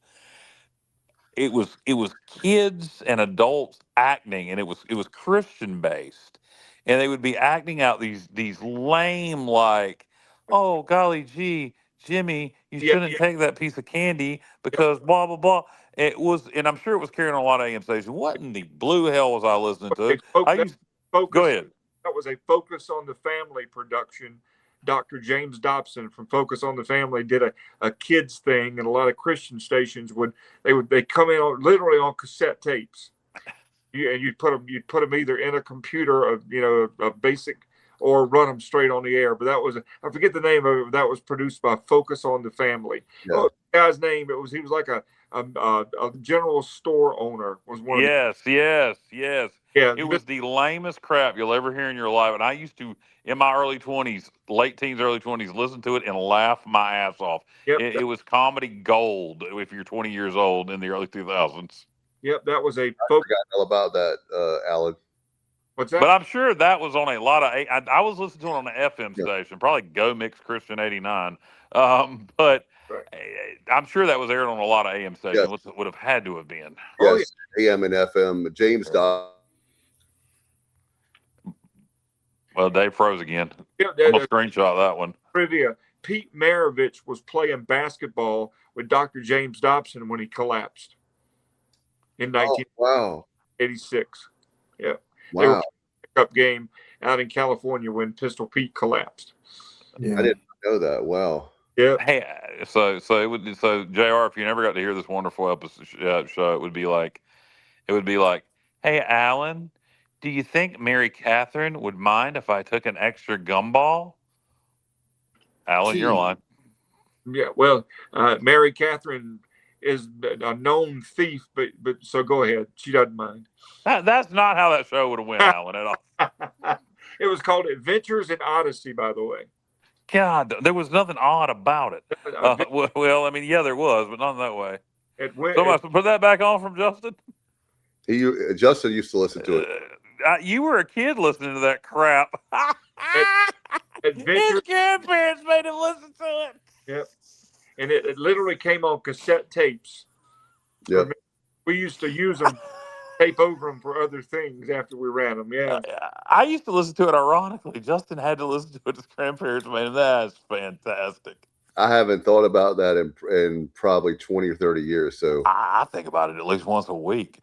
It was kids and adults acting, and it was Christian based, and they would be acting out these lame, like, oh golly gee, Jimmy, you shouldn't take that piece of candy because blah blah blah. It was, and I'm sure it was carrying on a lot of AM stations. What in the blue hell was I listening to? Go ahead. That was a Focus on the Family production. Dr. James Dobson from Focus on the Family did a kids thing, and a lot of Christian stations would come in literally on cassette tapes. You'd put them either in a computer, a basic, or run them straight on the air. But I forget the name of it. That was produced by Focus on the Family. Yeah. Oh, the guy's name, he was like a general store owner. Was one. Yes. Yeah, it was the lamest crap you'll ever hear in your life. And I used to, in my early 20s, late teens, early 20s, listen to it and laugh my ass off. Yep. It was comedy gold if you're 20 years old in the early 2000s. Yep, that was I forgot all about that, Alan. What's that? But I'm sure that was on a lot of. I was listening to it on an FM station, probably Go Mix Christian 89. But I'm sure that was aired on a lot of AM stations. Yes. Would have had to have been. Yes, AM and FM. James Dobson. Well, Dave froze again. I'm going to screenshot that one. Trivia. Pete Maravich was playing basketball with Dr. James Dobson when he collapsed in 1986. Yeah. Wow. They were a pickup game out in California when Pistol Pete collapsed. Yeah. I didn't know that. Wow. Yeah. Hey, so JR, if you never got to hear this wonderful episode show, it would be like, hey, Alan, do you think Mary Catherine would mind if I took an extra gumball? Alan, you're on. Yeah, well, Mary Catherine is a known thief, but so go ahead. She doesn't mind. That's not how that show would have went, Alan, at all. It was called Adventures in Odyssey, by the way. God, there was nothing odd about it. Well, I mean, yeah, there was, but not in that way. Somebody put that back on from Justin? Justin used to listen to it. You were a kid listening to that crap. His grandparents made him listen to it. Yep. And it literally came on cassette tapes. Yep. We used to use them, tape over them for other things after we ran them. Yeah. I used to listen to it ironically. Justin had to listen to it. His grandparents made him. That's fantastic. I haven't thought about that in probably 20 or 30 years. So I think about it at least once a week.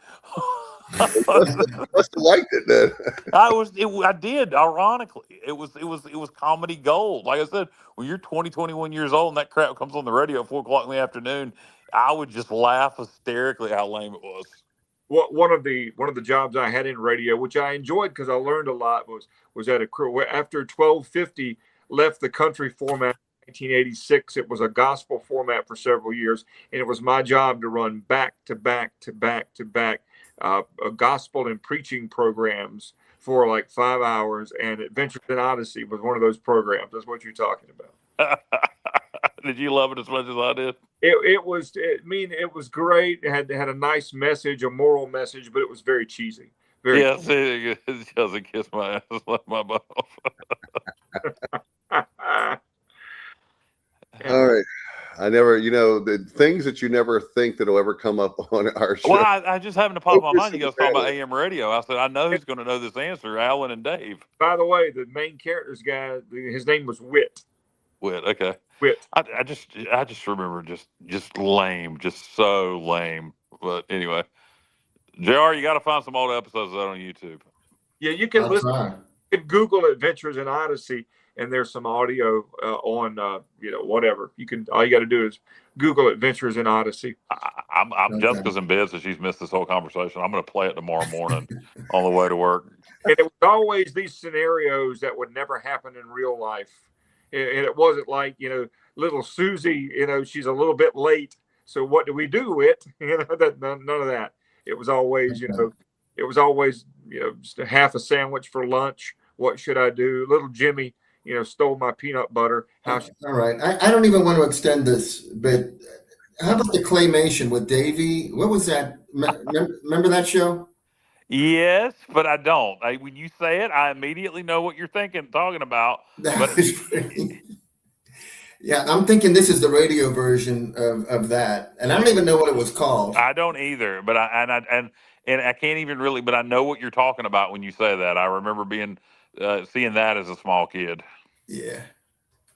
must have liked it then. I did, ironically. It was comedy gold. Like I said, when you're 20, 21 years old and that crap comes on the radio at 4 o'clock in the afternoon, I would just laugh hysterically how lame it was. One of the jobs I had in radio, which I enjoyed because I learned a lot, was at a crew after 1250 left the country format 1986. It was a gospel format for several years, and it was my job to run back to back to back to back gospel and preaching programs for like 5 hours. And Adventures in Odyssey was one of those programs. That's what you're talking about. Did you love it as much as I did? It was great. It had a nice message, a moral message, but it was very cheesy. Very Yes, it doesn't kiss my ass, let my butt off. All right. I never, the things that you never think that'll ever come up on our show. Well, I just happened to pop in my mind. You guys talking about Family. AM radio. I said, I know who's going to know this answer, Alan and Dave. By the way, the main character's guy, his name was Wit. Wit, okay. Wit. I just remember just lame, just so lame. But anyway, JR, you got to find some old episodes of that on YouTube. Yeah, you can I'll listen. try. You can Google Adventures in Odyssey, and there's some audio on whatever. All you got to do is Google Adventures in Odyssey. I'm Jessica's in bed, so she's missed this whole conversation. I'm going to play it tomorrow morning on the way to work. And it was always these scenarios that would never happen in real life. And it wasn't like, little Susie, she's a little bit late. So what do we do with? None of that. It was always, just a half a sandwich for lunch. What should I do? Little Jimmy, stole my peanut butter. All right. I don't even want to extend this, but how about the claymation with Davey? What was that? Remember that show? Yes, but I don't. When you say it, I immediately know what you're talking about. That was pretty. Yeah, I'm thinking this is the radio version of that, and I don't even know what it was called. I don't either, but I can't even really. But I know what you're talking about when you say that. I remember seeing that as a small kid. Yeah.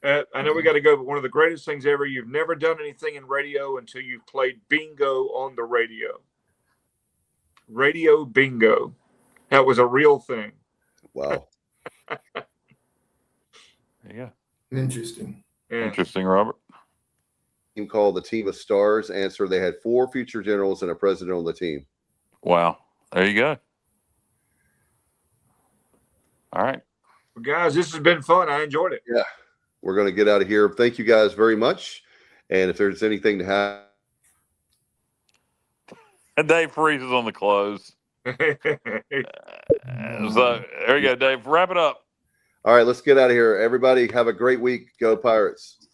I know we got to go, but one of the greatest things ever. You've never done anything in radio until you've played bingo on the radio. Radio bingo. That was a real thing. Wow. Yeah. Interesting. Yeah. Interesting, Robert. Team called the Team of Stars. Answer: they had 4 future generals and a president on the team. Wow. There you go. All right. Well, guys, this has been fun. I enjoyed it. Yeah. We're going to get out of here. Thank you guys very much. And if there's anything to have. And Dave freezes on the close. So there you go, Dave. Wrap it up. All right, let's get out of here. Everybody have a great week. Go Pirates.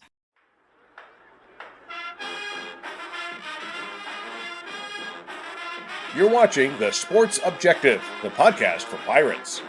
You're watching The Sports Objective, the podcast for Pirates.